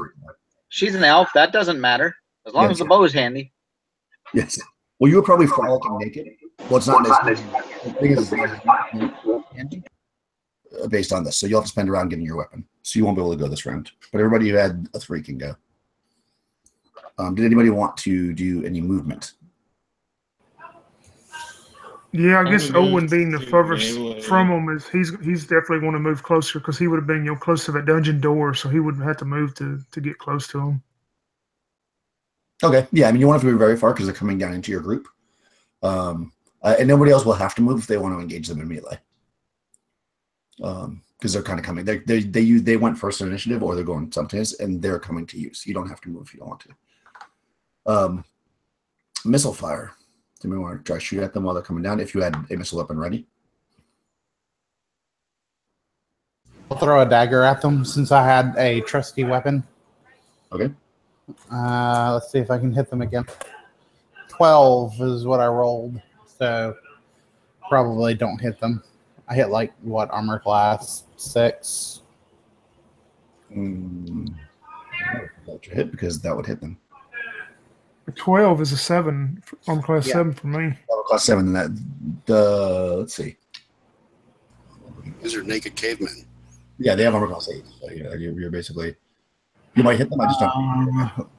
She's an elf. That doesn't matter. As long as the bow is handy. Yes. Well, you were probably frolicking naked. Well, it's not necessarily. The thing is, based on this, so you'll have to spend a round getting your weapon. So you won't be able to go this round. But everybody who had a 3 can go. Did anybody want to do any movement? Yeah, I guess I'm gonna Owen move being the to furthest melee. from him is he's definitely going to move closer because he would have been close to that dungeon door, so he wouldn't have to move to get close to him. Okay. Yeah, I mean, you won't have to move very far because they're coming down into your group. And nobody else will have to move if they want to engage them in melee. Because they're kind of coming. They went first in initiative, or they're going sometimes, and they're coming to you. So you don't have to move if you don't want to. Missile fire. Do we want to try to shoot at them while they're coming down? If you had a missile weapon ready. I'll throw a dagger at them since I had a trusty weapon. Okay. Let's see if I can hit them again. 12 is what I rolled, so probably don't hit them. I hit like what, armor class 6. That should hit because that would hit them. 12 is a 7, armor class 7 for me. Armor class 7. Let's see. These are naked cavemen. Yeah, they have armor class 8. So yeah, you're basically. You might hit them. I just don't.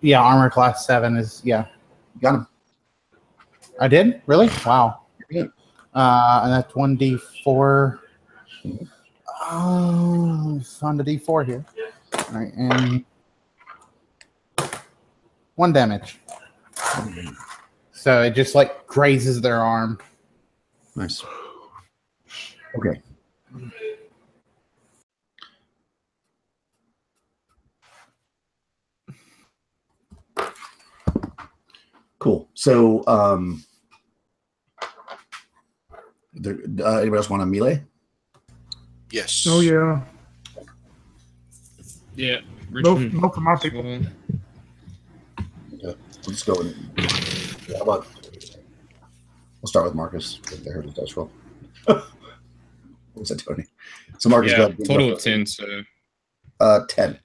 Yeah, armor class 7 is You got him. I did? Really? Wow. Yeah. And that's 1d4. Oh, it's on the d4 here. All right, and 1 damage. So it just like grazes their arm. Nice. Okay. Cool. So, anybody else want a melee? Yes. Oh yeah, Yeah. both of my people. Okay. Let's go. How about? We'll start with Marcus. I heard his dice roll. What was that, Tony? So Marcus, Yeah, go ahead. total of 10. So 10.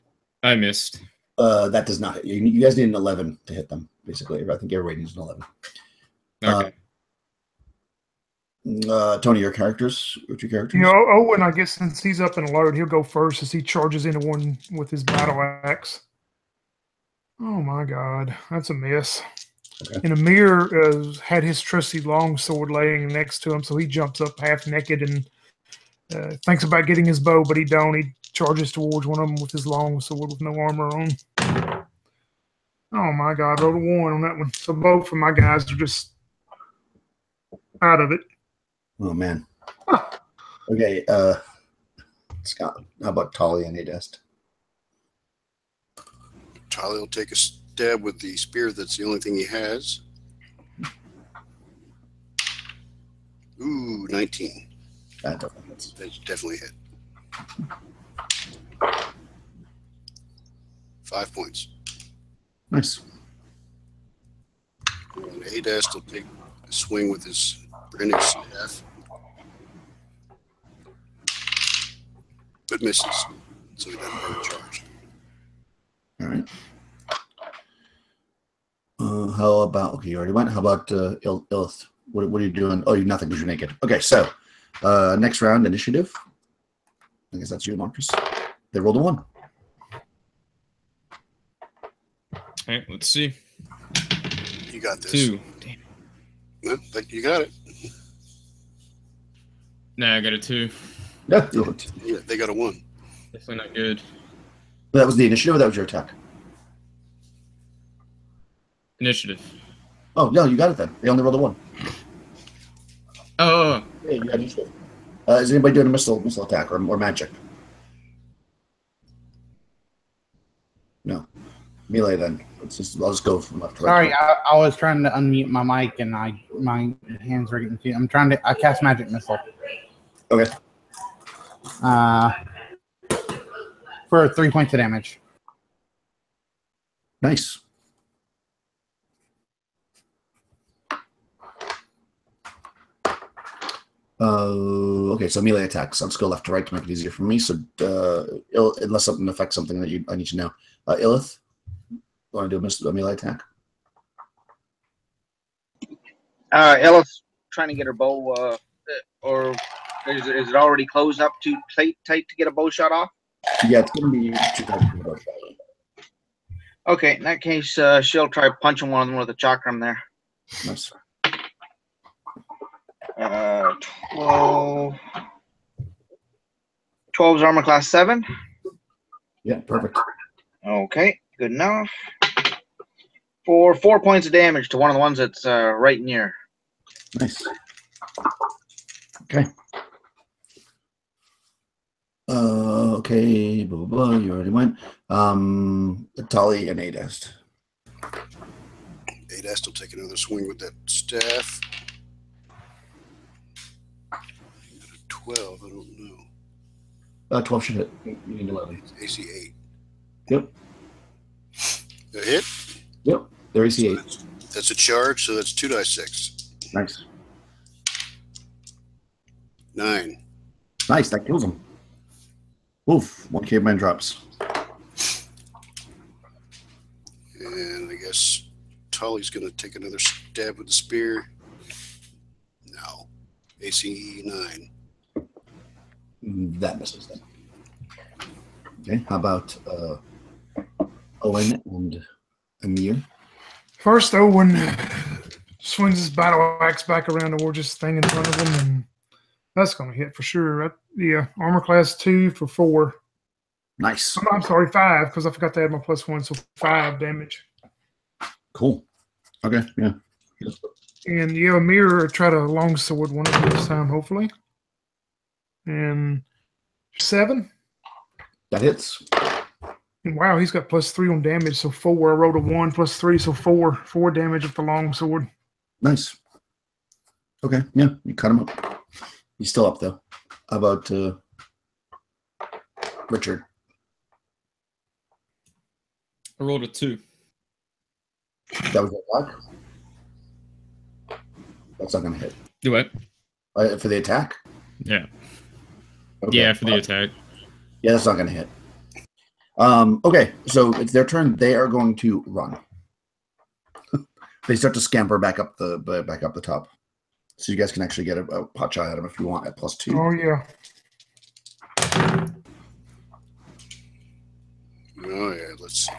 I missed. That does not hit you. You guys need an 11 to hit them. Basically, I think everybody needs an 11. Okay. Tony, your characters. What's your characters? You know, Owen, I guess since he's up and alert, he'll go first as he charges into one with his battle axe. Oh my God, that's a miss. Okay. And Amir had his trusty longsword laying next to him, so he jumps up half naked and thinks about getting his bow, but he don't. He charges towards one of them with his longsword with no armor on. Oh my God, rolled a 1 on that one. So both of my guys are just out of it. Oh man. Okay, Scott, how about Talia and Adest? Charlie will take a stab with the spear. That's the only thing he has. Ooh, 19. That definitely hits. That's definitely hit. 5 points. Nice. And Adast will take a swing with his branding staff. But misses. So he doesn't burn a charge. All right. How about, okay, you already went. How about Ilith? What are you doing? Oh, you're nothing because you're naked. Okay, so next round, initiative. I guess that's you, Marcus. They rolled a 1. All right, let's see. You got this. 2. Damn. No, you got it. Nah, I got a 2. Yeah, Yeah, they got a 1. Definitely not good. that was the initiative, or that was your attack? Initiative. Oh, no, you got it then. They only rolled a 1. Oh. Yeah, you got initiative. Is anybody doing a missile attack or magic? No. Melee then. I'll just go from left to right. Sorry, I was trying to unmute my mic and my hands were getting confused. I cast magic missile. Okay. For 3 points of damage. Nice. Okay, so melee attacks. I'll just go left to right to make it easier for me. So, unless something affects something that I need to know. Ilith, want to do a melee attack? Ella's trying to get her bow, or is it already closed up too tight to get a bow shot off? Yeah, it's going to be too tight to get a bow shot. Okay, in that case, she'll try punching one of them with a chakram there. Nice. 12. 12's armor class 7. Yeah, perfect. Okay, good enough. For 4 points of damage to one of the ones that's right near. Nice. Okay. Okay, blah, blah, blah. You already went. Tali and Adast. Adast will take another swing with that staff. 12, I don't know. 12 should hit. You need 11. AC 8. Yep. A hit? Yep. They're AC 8. That's a charge, so that's 2d6. Nice. 9. Nice. That kills him. Oof. 1 caveman drops. And I guess Tali's going to take another stab with the spear. No. AC 9. That misses them. Okay. How about Owen and Amir? First, Owen swings his battle axe back around towards this thing in front of him, and that's going to hit for sure. Yeah, armor class 2 for 4. Nice. I'm sorry, 5, because I forgot to add my +1, so 5 damage. Cool. Okay, yeah. And yeah, Amir try to longsword one of them this time, hopefully. And 7. That hits. And wow, he's got +3 on damage, so 4. I rolled a 1 +3, so 4. 4 damage with the longsword. Nice. Okay, yeah, you cut him up. He's still up though. How about Richard? I rolled a 2. That was the attack. That's not gonna hit. Do what? For the attack? Yeah. Okay. Yeah, for the attack. Yeah, that's not gonna hit. Okay, so it's their turn. They are going to run. They start to scamper back up the top. So you guys can actually get a pot shot at them if you want at +2. Oh yeah. Oh, yeah, let's see.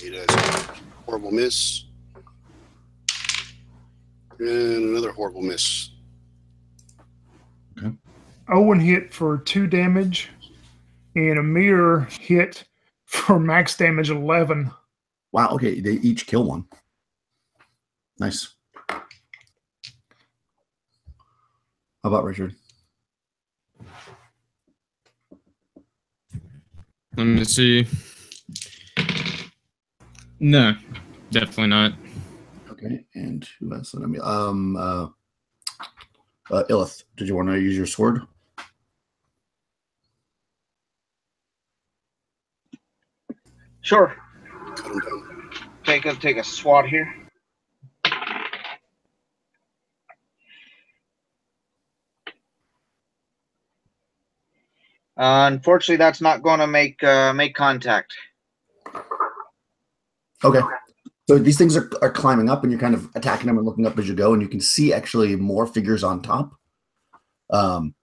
8 has a horrible miss. And another horrible miss. Okay. Owen hit for 2 damage, and Amir hit for max damage 11. Wow, okay, they each kill 1. Nice. How about Richard? Let me see. No, definitely not. Okay, and who else? Illith, did you want to use your sword? Sure. Cut him down. Take a swat here. Unfortunately, that's not going to make contact. Okay. So these things are climbing up, and you're kind of attacking them and looking up as you go, and you can see actually more figures on top. And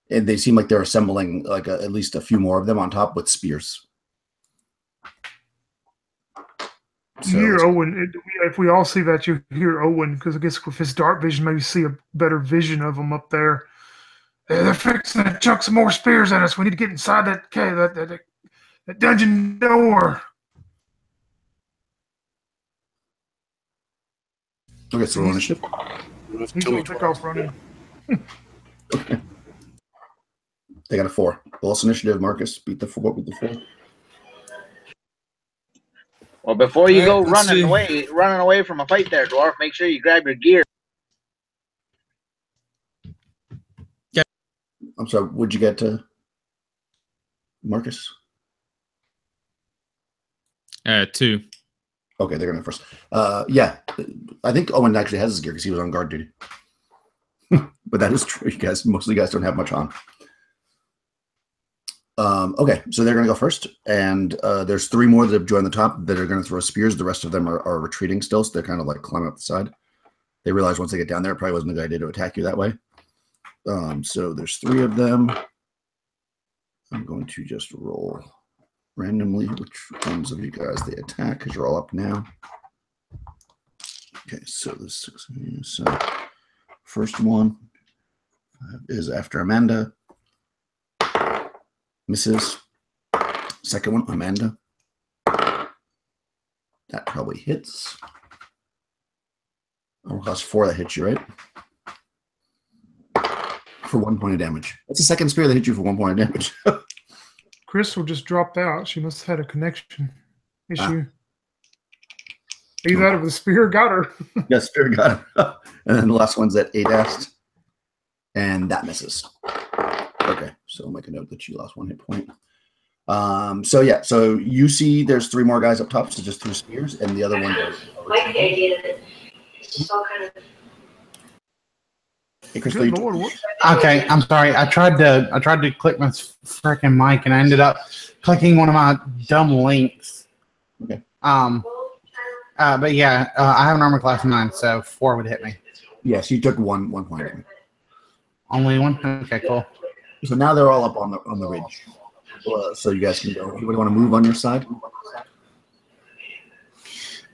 they seem like they're assembling like at least a few more of them on top with spears. So you hear Owen. If we all see that, you hear Owen, because I guess with his dark vision, maybe see a better vision of them up there. They're fixing to chuck some more spears at us. We need to get inside that cave, that dungeon door. Okay, so roll initiative. He's going to take off running. Okay. They got a 4. Boss initiative, Marcus. Beat the 4 with the 4. Well, before you go let's running see. away from a fight there, Dwarf, make sure you grab your gear. I'm sorry, what'd you get to Marcus? 2. Okay, they're going first. Yeah, I think Owen actually has his gear because he was on guard duty. But that is true, you guys. Most of you guys don't have much on. Okay, so they're going to go first, and there's 3 more that have joined the top that are going to throw spears. The rest of them are retreating still, so they're kind of like climbing up the side. They realize once they get down there, it probably wasn't a good idea to attack you that way. So there's 3 of them. I'm going to just roll randomly which ones of you guys they attack because you're all up now. Okay, so this so first one is after Amanda. Misses. Second one, Amanda. That probably hits. Oh, that's 4 that hits you, right? For 1 point of damage. That's the second spear that hit you for 1 point of damage. Crystal just dropped out. She must have had a connection issue. Either that or the spear got her. Yeah, spear got her. And then the last one's at 8 ast. And that misses. Okay, so I'll make a note that you lost 1 hit point. So yeah, so you see there's 3 more guys up top, so just 2 spears, and the other one does. Like the idea that it's all kind of. Hey, Crystal, Good Lord, what? Okay, I'm sorry. I tried to click my freaking mic, and I ended up clicking one of my dumb links. Okay. But yeah, I have an armor class 9, so 4 would hit me. Yes, you took 1 point damage. Only 1? Okay, cool. So now they're all up on the ridge. So you guys can go. Anybody want to move on your side?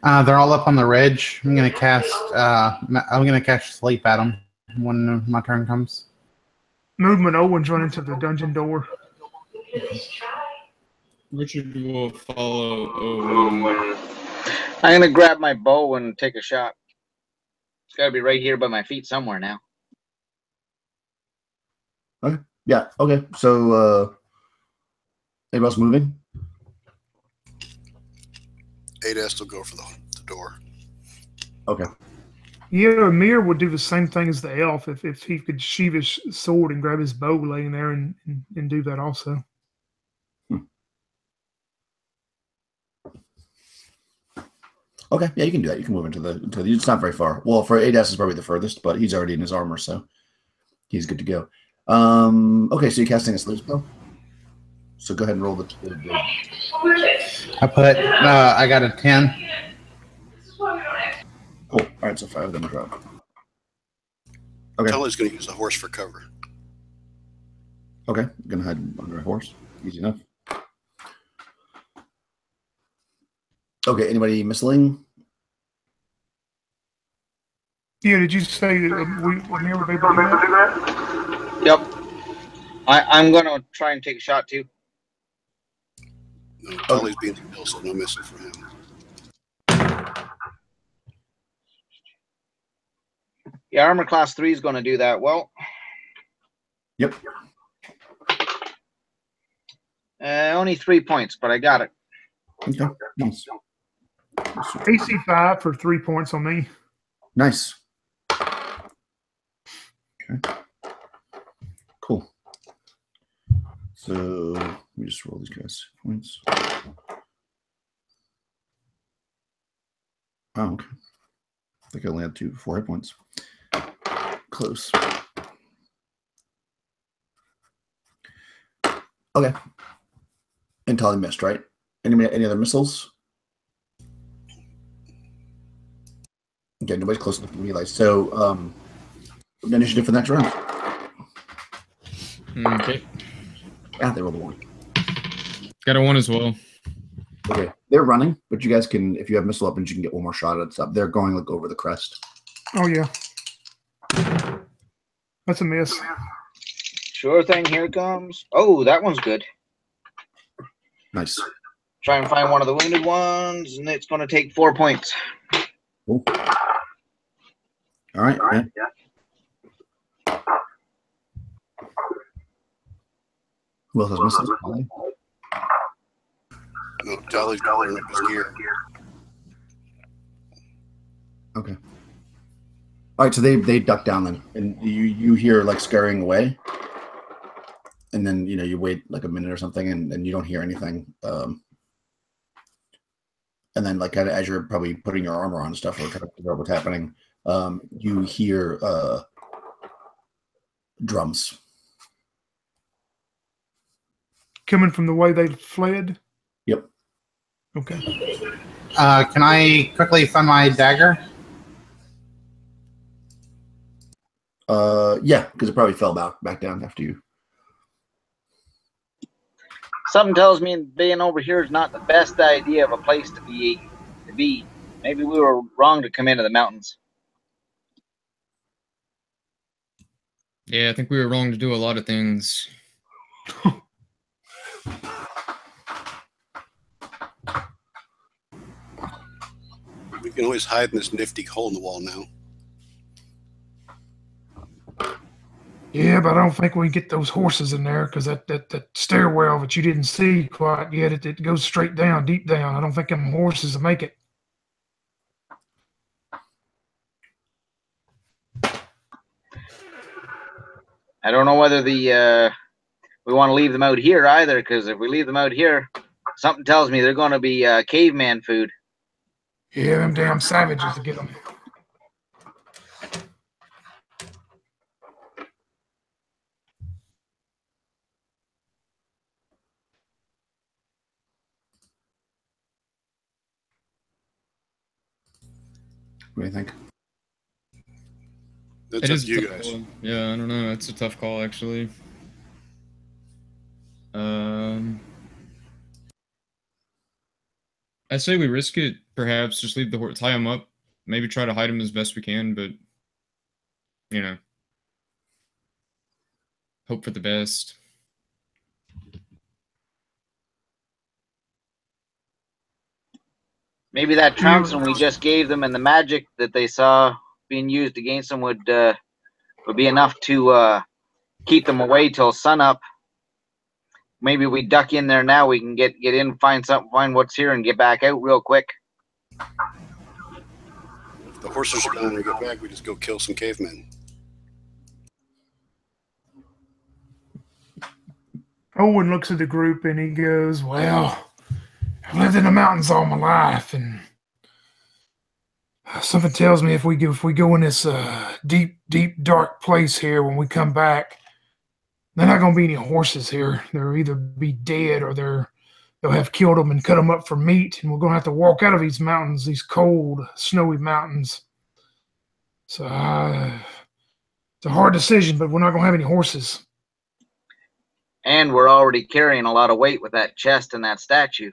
They're all up on the ridge. I'm gonna cast sleep at them when my turn comes. Movement Owen's running to the dungeon door. Richard will follow Owen. I'm gonna grab my bow and take a shot. It's gotta be right here by my feet somewhere now. Okay. Yeah. Okay. So anybody else moving? 8 ast will go for the door. Okay. Yeah, Amir would do the same thing as the elf if he could sheath his sword and grab his bow laying there and do that also. Okay, yeah, you can do that. You can move into the it's not very far. Well, for 8 ast is probably the furthest, but he's already in his armor, so he's good to go. Okay, so you're casting a sleep spell. So go ahead and roll the I got a 10. Cool. All right, so 5 of them drop. Okay. Tully's going to use the horse for cover. Okay, I'm gonna hide under a horse. Easy enough. Okay, anybody missing? Yeah, did you say that Amir would be able to do that? Yep. I'm gonna try and take a shot too. No, Tully's being the bill, so no missing for him. Yeah, armor class 3 is gonna do that. Well. Yep. Only 3 points, but I got it. Okay, nice. AC 5 for 3 points on me. Nice. Okay. Cool. So let me just roll these guys points. Oh, okay. I think I only had 4 hit points. Close. Okay. And Tali missed, right? Any other missiles? Okay, nobody's close enough to realize. So, initiative for the next round. Okay. Yeah, they rolled a 1. Got a 1 as well. Okay, they're running, but you guys can, if you have missile weapons, you can get 1 more shot at stuff. They're going like over the crest. Oh yeah, that's a miss. Sure thing. Here it comes. Oh, that one's good. Nice. Try and find one of the wounded ones, and it's going to take 4 points. Cool. All right. Yeah. Who else has missiles? No, Tully's gathering up his gear. Okay. All right, so they duck down then, and you hear like scurrying away, and then you wait like a minute or something, and you don't hear anything. And then like as you're probably putting your armor on and stuff, or trying to figure out what's happening, you hear drums Coming from the way they fled. Yep. Okay. Can I quickly find my dagger? Yeah, because it probably fell back down after you. Something tells me being over here is not the best idea of a place to be. Maybe we were wrong to come into the mountains. Yeah, I think we were wrong to do a lot of things. We can always hide in this nifty hole in the wall now. Yeah, but I don't think we can get those horses in there because that stairwell that you didn't see quite yet, it goes straight down, deep down. I don't think them horses will make it. I don't know whether we want to leave them out here either, because if we leave them out here, something tells me they're going to be caveman food. Yeah, them damn savages to get them. What do you think? That's It up is to you a tough guys. call. Yeah, I don't know. It's a tough call, actually. I say we risk it. Perhaps just leave the horse, tie him up, maybe try to hide him as best we can, but you know, hope for the best. Maybe that trouncing we just gave them and the magic that they saw being used against them would be enough to keep them away till sunup. Maybe we duck in there now. We can get in, find what's here, and get back out real quick. If the horses are down when we get back, we just go kill some cavemen. Owen looks at the group and he goes, well, I've lived in the mountains all my life, and something tells me if we go in this deep, dark place here when we come back, there not going to be any horses here. They'll either be dead or they'll have killed them and cut them up for meat, and we're going to have to walk out of these mountains, these cold, snowy mountains. So it's a hard decision, but we're not going to have any horses. And we're already carrying a lot of weight with that chest and that statue.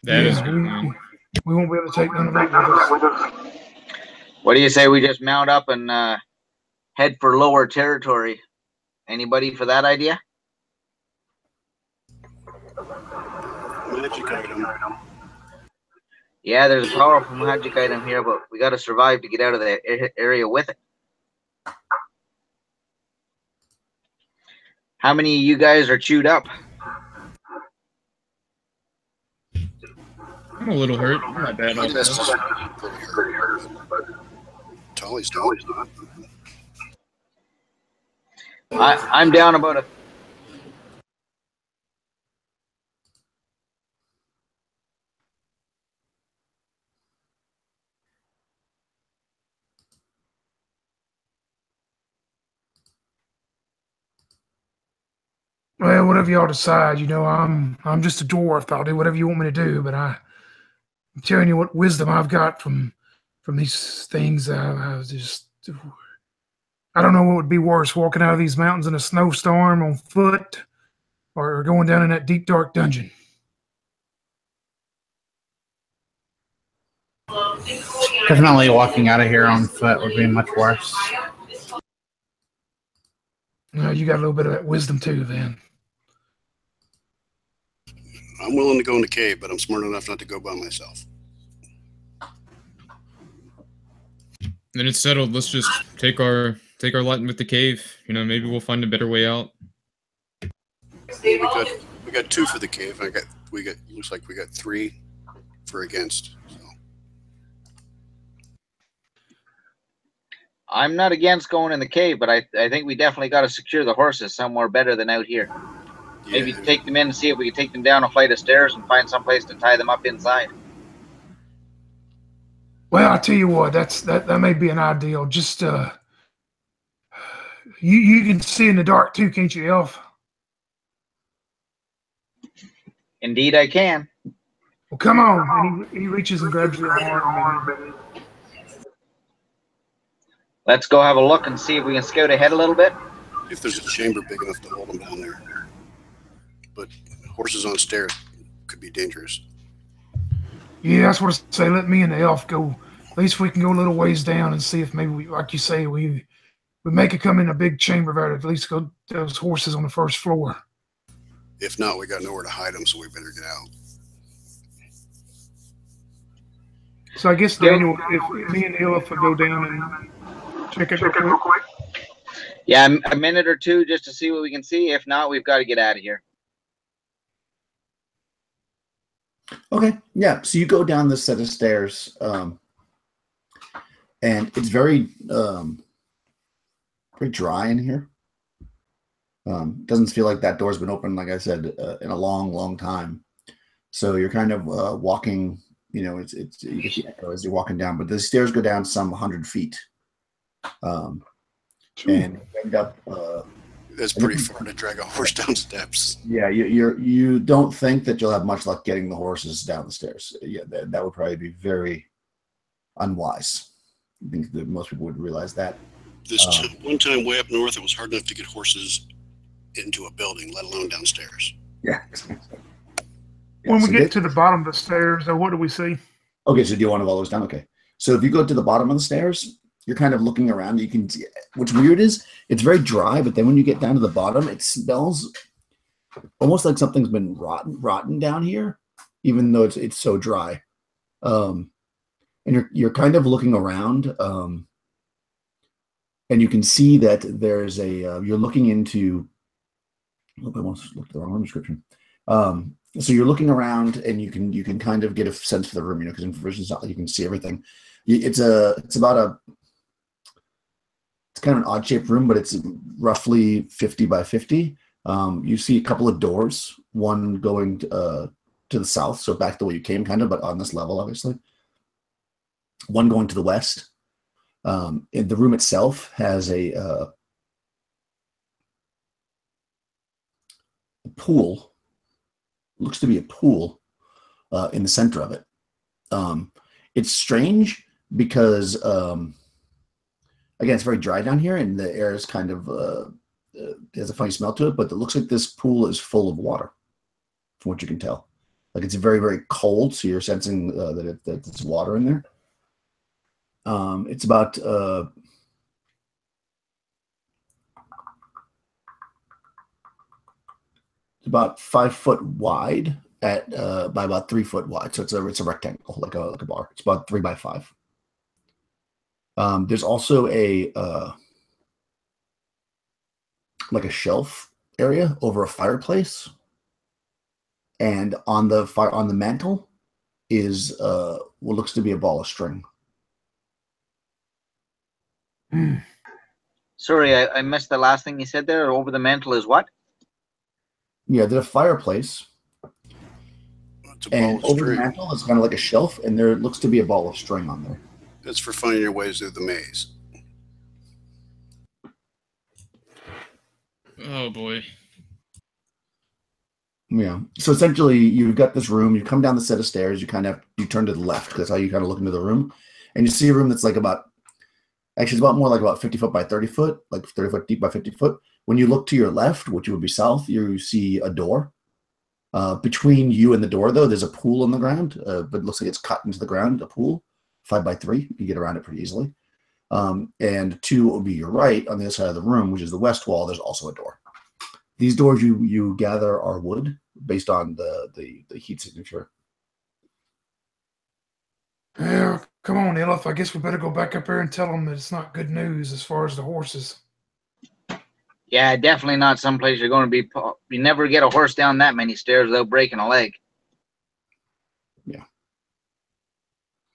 That is good. We won't be able to take none of that with us. What do you say we just mount up and head for lower territory? Anybody for that idea? Magic item. Yeah, there's a powerful magic item here, but we got to survive to get out of the area with it. How many of you guys are chewed up? I'm a little hurt. I'm not bad. Tolly's not. I'm down about a. Well, whatever y'all decide, I'm just a dwarf. I'll do whatever you want me to do, but I'm telling you what wisdom I've got from these things. I don't know what would be worse, walking out of these mountains in a snowstorm on foot or going down in that deep, dark dungeon. Definitely walking out of here on foot would be much worse. You got a little bit of that wisdom too, then. I'm willing to go in the cave, but I'm smart enough not to go by myself. Then it's settled. Let's just take our lot with the cave. Maybe we'll find a better way out. We got 2 for the cave. Looks like we got 3 for against. So. I'm not against going in the cave, but I think we definitely got to secure the horses somewhere better than out here. Yeah. Maybe take them in and see if we can take them down a flight of stairs and find some place to tie them up inside. Well, I tell you what, that may be an ideal. Just you can see in the dark too, can't you, Elf? Indeed, I can. Well, come on. And he reaches and grabs your arm. Let's go have a look and see if we can scout ahead a little bit. If there's a chamber big enough to hold them down there. But horses on stairs could be dangerous. Yeah, that's what I say. Let me and the elf go. At least we can go a little ways down and see if maybe we, like you say, we make it come in a big chamber there. At least go those horses on the first floor. If not, we got nowhere to hide them, so we better get out. So I guess Daniel, if me and the elf would go down and check it real quick. Yeah, a minute or two just to see what we can see. If not, we've got to get out of here. Okay, yeah. So you go down this set of stairs, and it's very dry in here. Doesn't feel like that door's been open, like I said, in a long, long time. So you're kind of walking. You know, it's you get the echo as you're walking down, but the stairs go down some 100 feet, and you end up. That's pretty far to drag a horse down steps. Yeah, you don't think that you'll have much luck getting the horses down the stairs. Yeah, that would probably be very unwise. I think that most people would realize that. This one time way up north, it was hard enough to get horses into a building, let alone downstairs. Yeah. When we get to the bottom of the stairs, what do we see? Okay, so do you want to follow us down? Okay. So if you go to the bottom of the stairs, you're kind of looking around. You can see what's weird is it's very dry, but then when you get down to the bottom, it smells almost like something's been rotten down here, even though it's so dry. And you're kind of looking around, and you can see that there's a you're looking into. I hope I won't look at the wrong description. So you're looking around, and you can kind of get a sense for the room, because information's not, you can see everything. It's kind of an odd shaped room, but it's roughly 50 by 50. You see a couple of doors, one going to the south, so back the way you came, kind of, but on this level, obviously. One going to the west. And the room itself has a pool. Looks to be a pool in the center of it. It's strange because again, it's very dry down here, and the air is kind of has a funny smell to it. But it looks like this pool is full of water, from what you can tell. Like it's very, very cold, so you're sensing that there's water in there. It's about 5 foot wide at by about 3 foot wide. So it's a rectangle, like a bar. It's about 3 by 5. There's also like a shelf area over a fireplace, and on the mantle is what looks to be a ball of string. Sorry, I missed the last thing you said there. Over the mantle is what? Yeah, there's a fireplace, and over the mantle is kind of like a shelf, and there looks to be a ball of string on there. That's for finding your ways through the maze. Oh boy. Yeah. So essentially, you've got this room. You come down the set of stairs. You turn to the left. That's how you kind of look into the room, and you see a room that's like it's about 50 foot by 30 foot, like 30 foot deep by 50 foot. When you look to your left, which would be south, you see a door. Between you and the door, though, there's a pool on the ground, but it looks like it's cut into the ground, a pool, 5 by 3. You can get around it pretty easily. And 2 would be your right on the other side of the room, which is the west wall. There's also a door. These doors you gather are wood based on the heat signature. Yeah, come on, Elif. I guess we better go back up there and tell them that it's not good news as far as the horses. Yeah, definitely not someplace you're going to be. You never get a horse down that many stairs without breaking a leg. Yeah.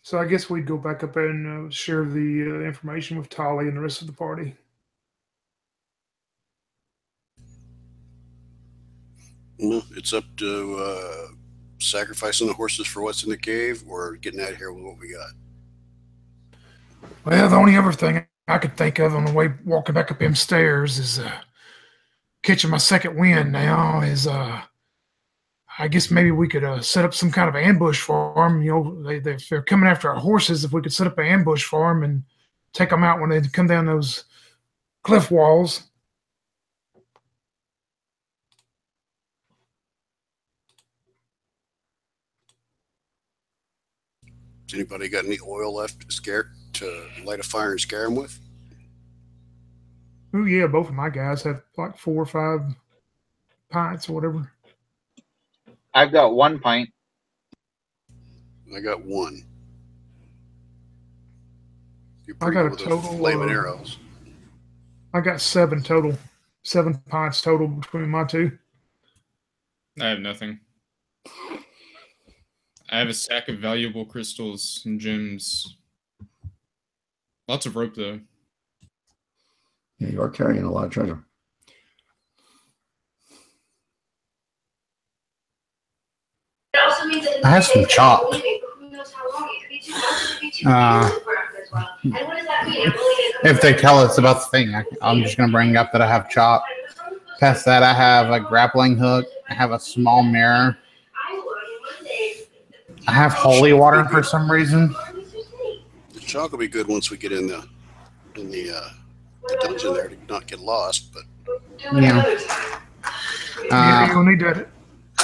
So I guess we'd go back up there and share the information with Tolly and the rest of the party. Well, it's up to sacrificing the horses for what's in the cave, or getting out of here with what we got. Well, the only other thing I could think of on the way walking back up them stairs is catching my second wind now is I guess maybe we could set up some kind of ambush for them. You know, if they're coming after our horses, if we could set up an ambush for them and take them out when they come down those cliff walls. Has anybody got any oil left to light a fire and scare them with? Oh yeah, both of my guys have like 4 or 5 pints or whatever. I've got 1 pint. I got 1. You're I pretty got good a with total those flaming arrows. I got 7 total. 7 pints total between my two. I have nothing. I have a sack of valuable crystals and gems. Lots of rope, though. Yeah, you are carrying a lot of treasure. It also means that I have some chalk. who knows how long it could be 2 months, it could be 2 years as well. And what does that mean? If they tell us about the thing, I'm just going to bring up that I have chalk. Past that, I have a grappling hook. I have a small mirror. I have holy water for some reason. The chalk will be good once we get in the dungeon there to not get lost. But Yeah. Yeah, you'll need that.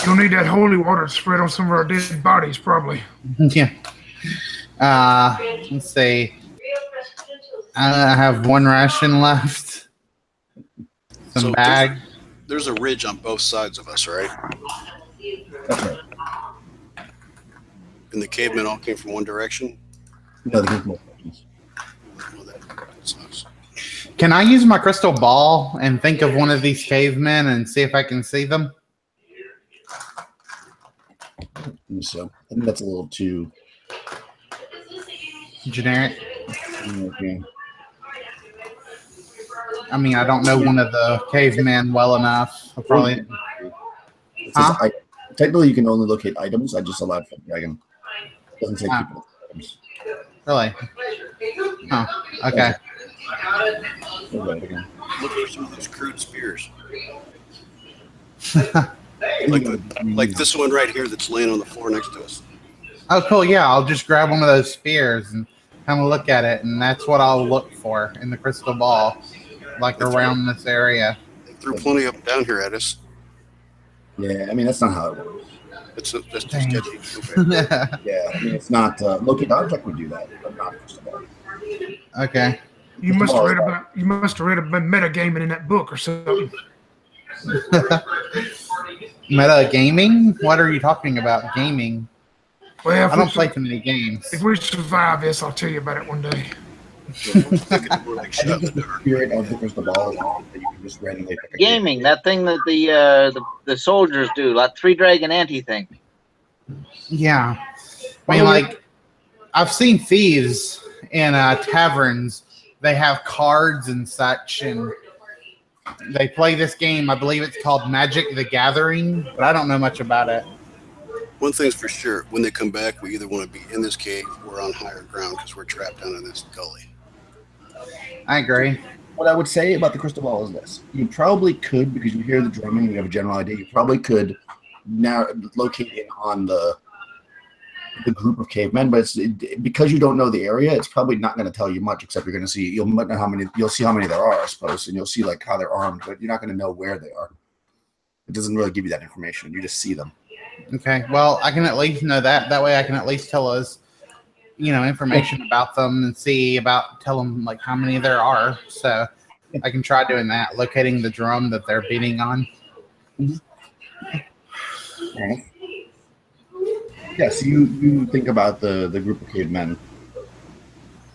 You'll need that holy water spread on some of our dead bodies, probably. Yeah. Let's see. I have 1 ration left. Some So bag. there's a ridge on both sides of us, right? That's right. And the cavemen all came from one direction. No, the more questions. Well, that sucks. Can I use my crystal ball and think of one of these cavemen and see if I can see them? So I think that's a little too Generic. okay. I mean, I don't know one of the cavemen well enough. I'll probably. It says technically you can only locate items. I just allowed for dragon. It doesn't say people. Items. Really? Oh, okay. We'll go again. Look for some of those crude spears, like this one right here that's laying on the floor next to us. Oh, cool. Yeah, I'll just grab one of those spears and kind of look at it, and that's what I'll look for in the crystal ball, like around this area. They threw plenty of them down here at us. Yeah, I mean that's not how it works. That's too sketchy. Okay. Yeah, I mean it's not locate object would do that, but not crystal ball. Okay. You must have read about metagaming in that book or something. Meta gaming? What are you talking about? Gaming? Well, I don't play too many games. If we survive this, I'll tell you about it one day. More like I shot think in it's the the dark. spirit of the crystal ball that you can just randomly pick a Gaming, that thing that the soldiers do, like 3 dragon ante thing. Yeah. I mean, like, I've seen thieves in taverns. They have cards and such, and they play this game. I believe it's called Magic the Gathering, but I don't know much about it. One thing's for sure: when they come back, we either want to be in this cave or on higher ground because we're trapped down in this gully. I agree. What I would say about the crystal ball is this: you probably could, because you hear the drumming, you have a general idea. You probably could now locate it on the group of cavemen, but because you don't know the area, it's probably not going to tell you much. Except you're going to see you'll see how many there are, I suppose, and you'll see like how they're armed, but you're not going to know where they are. It doesn't really give you that information. You just see them. Okay. Well, I can at least know that. That way, I can at least tell us, information about them and tell them like how many there are. So I can try doing that, locating the drum that they're beating on. Right. Yeah, so you think about the group of cavemen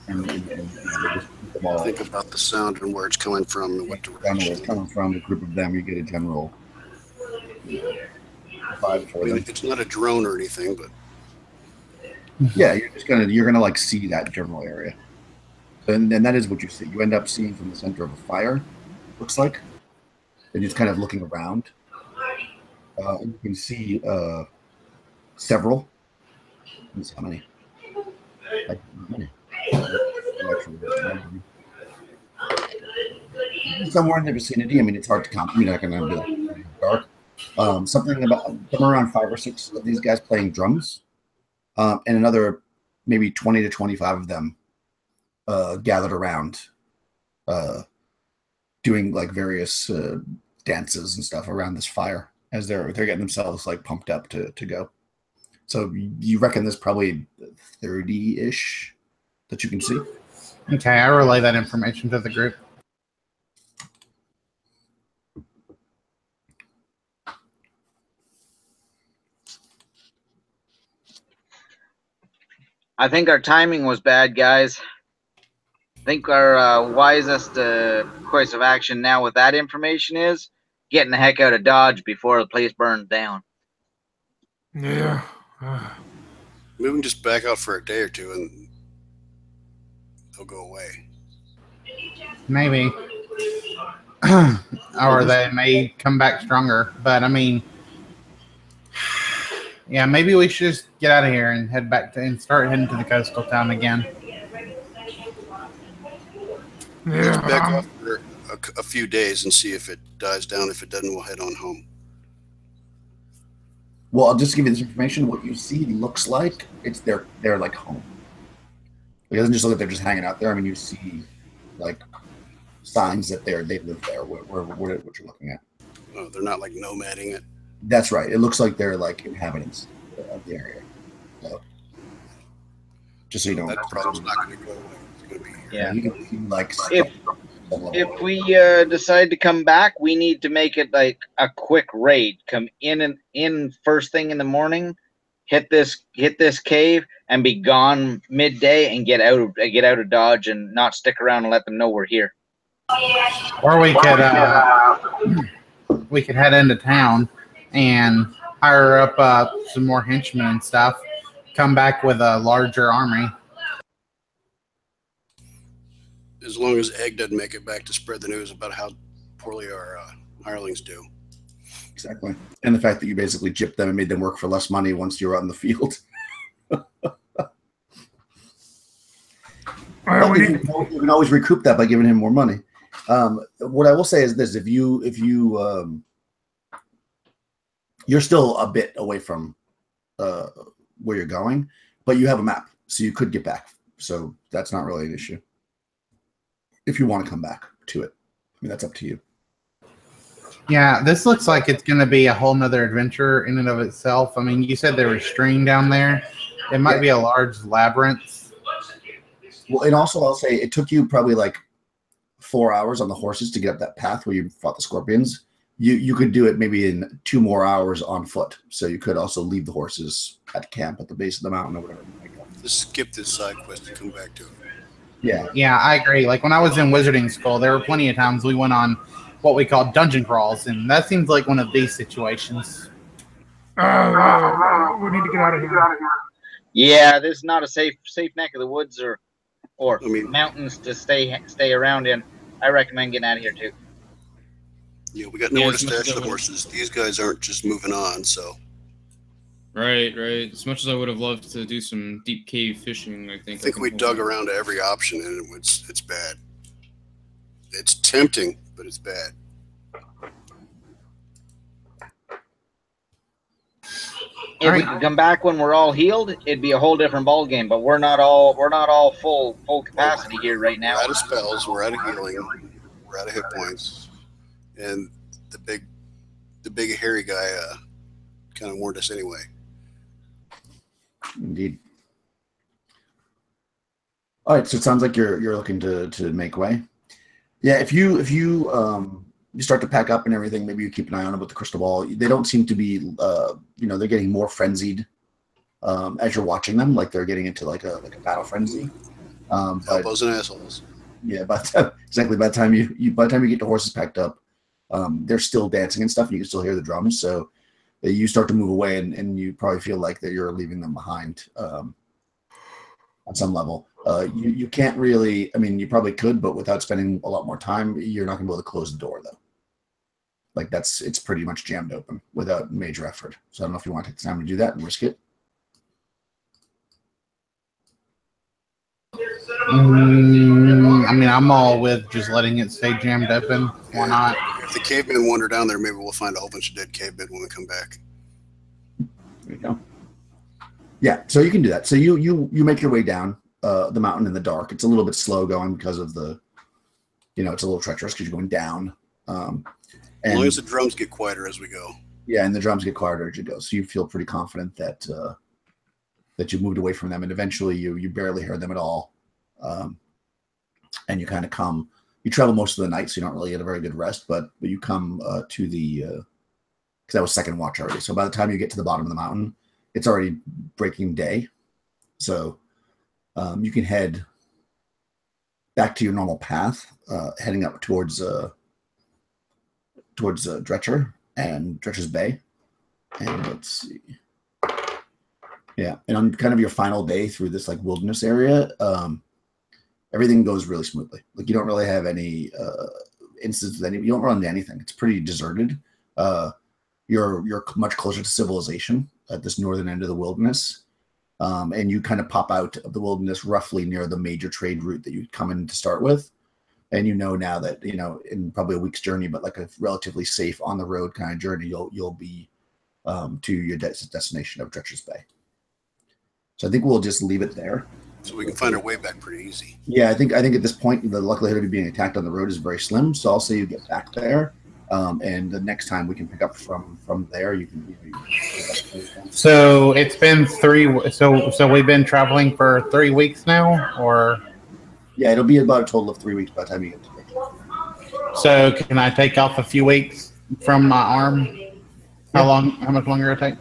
and the ball. Think about the sound and where it's coming from and what Where direction. it's coming from, the group of them, you get a general vibe for I mean, them. it's not a drone or anything, but Yeah, you're gonna like see that general area, and that is what you see. You end up seeing from the center of a fire, looks like, and you're just kind of looking around. And you can see several. Let's see how many. Like, how many? Somewhere in the vicinity. I mean, it's hard to count. You're not going to be dark. Something around 5 or 6 of these guys playing drums, and another maybe 20 to 25 of them gathered around, doing like various dances and stuff around this fire as they're getting themselves like pumped up to go. So you reckon there's probably 30-ish that you can see? Okay, I relay that information to the group. I think our timing was bad, guys. I think our wisest course of action now with that information is getting the heck out of Dodge before the place burns down. Yeah. Maybe we can just back out for a day or two and they'll go away. Maybe. Or they may come back stronger. But, I mean, yeah, maybe we should just get out of here and head back to and start heading to the coastal town again. Let's back off for a few days and see if it dies down. If it doesn't, we'll head on home. Well, I'll just give you this information. What you see looks like they're like home. It doesn't just look like they're just hanging out there. I mean, you see like signs that they live there. What you're looking at? Oh, they're not like nomading it. That's right. It looks like they're like inhabitants of the area. So, just so you know, that problem's not going to go away. It's going to be here. Yeah. You can see like If we decide to come back, we need to make it like a quick raid. Come in first thing in the morning, hit this cave, and be gone midday, and get out of Dodge and not stick around and let them know we're here. Or we could head into town and hire up some more henchmen and stuff. Come back with a larger army. As long as Egg doesn't make it back to spread the news about how poorly our hirelings do. Exactly. And the fact that you basically gypped them and made them work for less money once you were out in the field. You can always recoup that by giving him more money. What I will say is this: if you you're still a bit away from where you're going, but you have a map, so you could get back. So that's not really an issue. If you want to come back to it, I mean, that's up to you. Yeah, this looks like it's going to be a whole nother adventure in and of itself. I mean, you said there was string down there. It might be a large labyrinth. Well, and also I'll say it took you probably like 4 hours on the horses to get up that path where you fought the scorpions. You could do it maybe in 2 more hours on foot. So you could also leave the horses at camp at the base of the mountain or whatever. Just skip this side quest and come back to it. Yeah, I agree. Like when I was in wizarding school, there were plenty of times we went on what we call dungeon crawls, and that seems like one of these situations. We need to get out of here. Yeah, this is not a safe neck of the woods or mountains to stay around in. I recommend getting out of here too. Yeah, we got nowhere to stash the horses. These guys aren't just moving on, so. Right. As much as I would have loved to do some deep cave fishing, I think we dug around every option, and it's bad. It's tempting, but it's bad. If we could come back when we're all healed, it'd be a whole different ball game. But we're not all full capacity here right now. We're out of spells. We're out of healing. We're out of hit points, and the big hairy guy kind of warned us anyway. Indeed. All right, so it sounds like you're looking to make way. Yeah, if you you start to pack up and everything, maybe you keep an eye on them with the crystal ball. They don't seem to be, they're getting more frenzied as you're watching them, like they're getting into like a battle frenzy. Elbows and assholes. Yeah, exactly. By the time you get the horses packed up, they're still dancing and stuff, and you can still hear the drums. So you start to move away, and you probably feel like that you're leaving them behind on some level. You can't really, I mean, you probably could, but without spending a lot more time, you're not going to be able to close the door, though. Like, it's pretty much jammed open without major effort. So I don't know if you want to take the time to do that and risk it. I mean, I'm all with just letting it stay jammed open. Why not? If the cavemen wander down there, maybe we'll find a whole bunch of dead cavemen when we come back. There you go. Yeah, so you can do that. So you make your way down the mountain in the dark. It's a little bit slow going because of the, it's a little treacherous because you're going down. As long as the drums get quieter as we go. Yeah, and the drums get quieter as you go. So you feel pretty confident that that you moved away from them, and eventually you barely hear them at all. And you kind of you travel most of the night, so you don't really get a very good rest, but you come to the, because that was second watch already. So by the time you get to the bottom of the mountain, it's already breaking day. So you can head back to your normal path, heading up towards Dretcher and Dretcher's Bay. And let's see. Yeah, and on kind of your final day through this like wilderness area, everything goes really smoothly. Like you don't really have any instances with you don't run into anything. It's pretty deserted. You're much closer to civilization at this northern end of the wilderness. And you kind of pop out of the wilderness roughly near the major trade route that you'd come in to start with. And you know now that, in probably a week's journey, but like a relatively safe on the road kind of journey, you'll be to your destination of Dretcher's Bay. So I think we'll just leave it there. So we can find our way back pretty easy. Yeah, I think at this point the likelihood of you being attacked on the road is very slim. So I'll say you get back there, and the next time we can pick up from there. You can. So it's been 3. So we've been traveling for 3 weeks now, or yeah, it'll be about a total of 3 weeks by the time you get to Dretcher. So can I take off a few weeks from my arm? How much longer it'll take?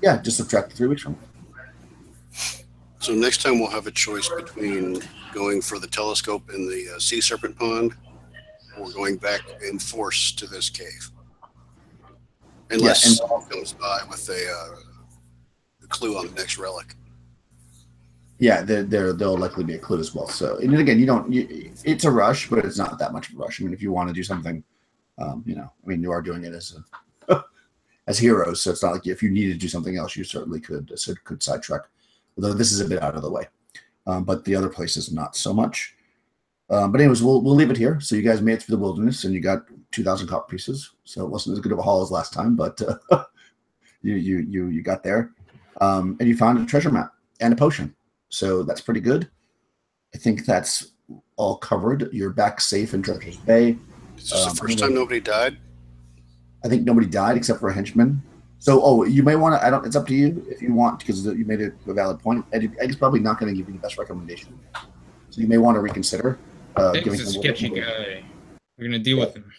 Yeah, just subtract 3 weeks from it. So next time we'll have a choice between going for the telescope in the sea serpent pond or going back in force to this cave. Unless someone comes by with a clue on the next relic. Yeah, there'll likely be a clue as well. So, and again, it's a rush, but it's not that much of a rush. I mean, if you want to do something, you are doing it as heroes. So it's not like if you needed to do something else, you certainly could sidetrack. Although this is a bit out of the way, but the other places not so much. But anyways, we'll leave it here. So you guys made it through the wilderness, and you got 2,000 copper pieces. So it wasn't as good of a haul as last time, but you got there, and you found a treasure map and a potion. So that's pretty good. I think that's all covered. You're back safe in Dretcher's Bay. Is this the first time nobody died? I think nobody died except for a henchman. So, you may want to. It's up to you if you want, because you made a valid point. Eddie's probably not going to give you the best recommendation, so you may want to reconsider. Eddie's a sketchy guy. We're going to deal with him.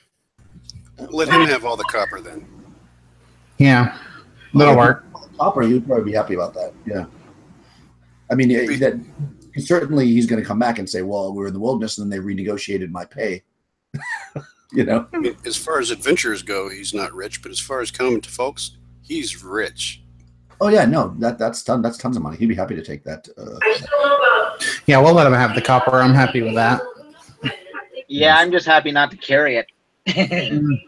Let him have all the copper then. Yeah, that'll work. Copper, you'd probably be happy about that. Yeah, I mean, certainly he's going to come back and say, "Well, we were in the wilderness, and then they renegotiated my pay." I mean, as far as adventurers go, he's not rich, but as far as common to folks, he's rich. Oh yeah, no, that's tons of money. He'd be happy to take that. Yeah, we'll let him have the copper. I'm happy with that. Yeah, I'm just happy not to carry it.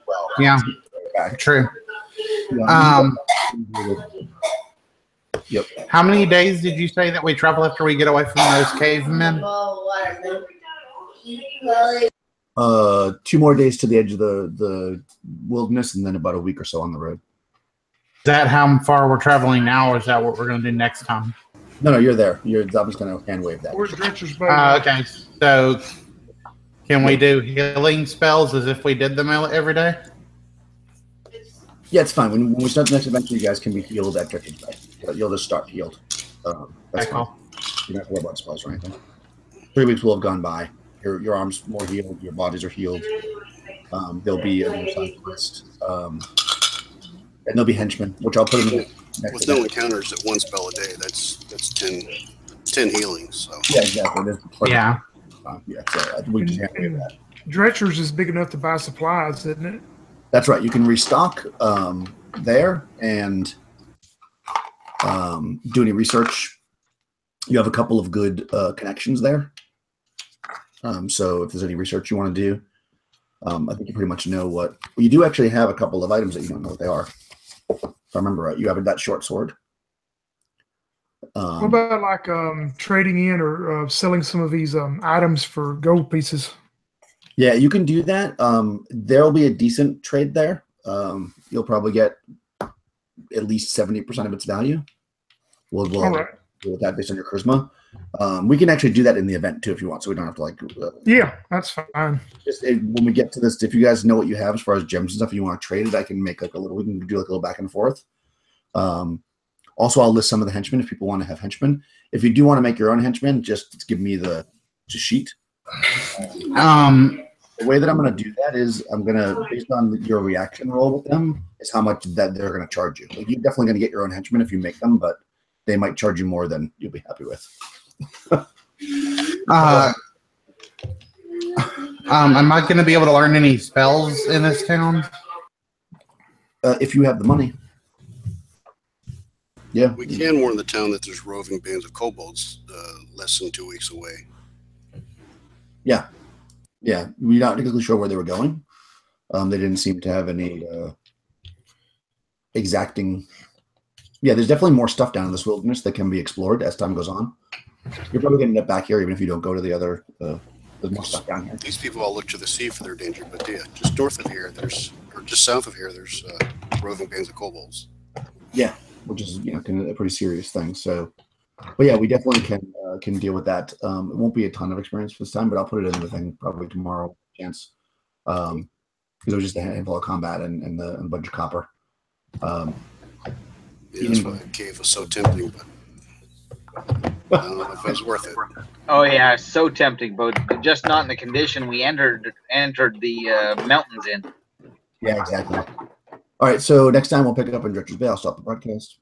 Well, yeah, true. Yep. How many days did you say that we travel after we get away from those cavemen? 2 more days to the edge of the wilderness, and then about a week or so on the road. Is that how far we're traveling now, or is that what we're going to do next time? No, you're there. I'm just going to hand wave that. Where's Dretcher's Bay? Okay, so can we do healing spells as if we did them every day? Yeah, it's fine. When we start the next adventure, you guys can be healed at Dretcher's Bay. But you'll just start healed. That's fine. You don't have to worry about spells or anything. 3 weeks will have gone by. Your arms more healed. Your bodies are healed. There'll be a new side quest. And there'll be henchmen, which I'll put in the next. With no encounters at 1 spell a day, that's 10 healings. So yeah, exactly. Yeah. So we just can't do that. Dretcher's is big enough to buy supplies, isn't it? That's right. You can restock there and do any research. You have a couple of good connections there. So if there's any research you want to do, I think you pretty much know what. You do actually have a couple of items that you don't know what they are. If I remember right, you have that short sword. What about like trading in or selling some of these items for gold pieces? Yeah, you can do that. There'll be a decent trade there. You'll probably get at least 70% of its value. We'll deal with that based on your charisma. We can actually do that in the event too if you want, so we don't have to yeah, that's fine. Just when we get to this, if you guys know what you have as far as gems and stuff, you want to trade it, I can make like a little. We can do like a little back and forth. Also, I'll list some of the henchmen if people want to have henchmen. If you do want to make your own henchmen, just give me the sheet. The way that I'm going to do that is I'm going to, based on your reaction roll with them, is how much that they're going to charge you. Like, you're definitely going to get your own henchmen if you make them, but they might charge you more than you'll be happy with. Am I going to be able to learn any spells in this town? If you have the money. Yeah. We can warn the town that there's roving bands of kobolds less than 2 weeks away. Yeah. Yeah. We're not exactly sure where they were going. They didn't seem to have any exacting. Yeah, there's definitely more stuff down in this wilderness that can be explored as time goes on. You're probably going to end up back here even if you don't go to the other. There's more stuff down here. These people all look to the sea for their danger, but yeah, just north of here, or just south of here, there's roving bands of kobolds. Yeah, which is kind of a pretty serious thing. So, but yeah, we definitely can deal with that. It won't be a ton of experience for this time, but I'll put it in the thing probably tomorrow. Chance, because it was just a handful of combat and a bunch of copper. Yeah, that's why the cave was so tempting, but I don't know if it was worth it. Oh yeah, so tempting, but just not in the condition we entered the mountains in. Yeah, exactly. All right, so next time we'll pick it up in Dretcher's Bay. I'll stop the broadcast.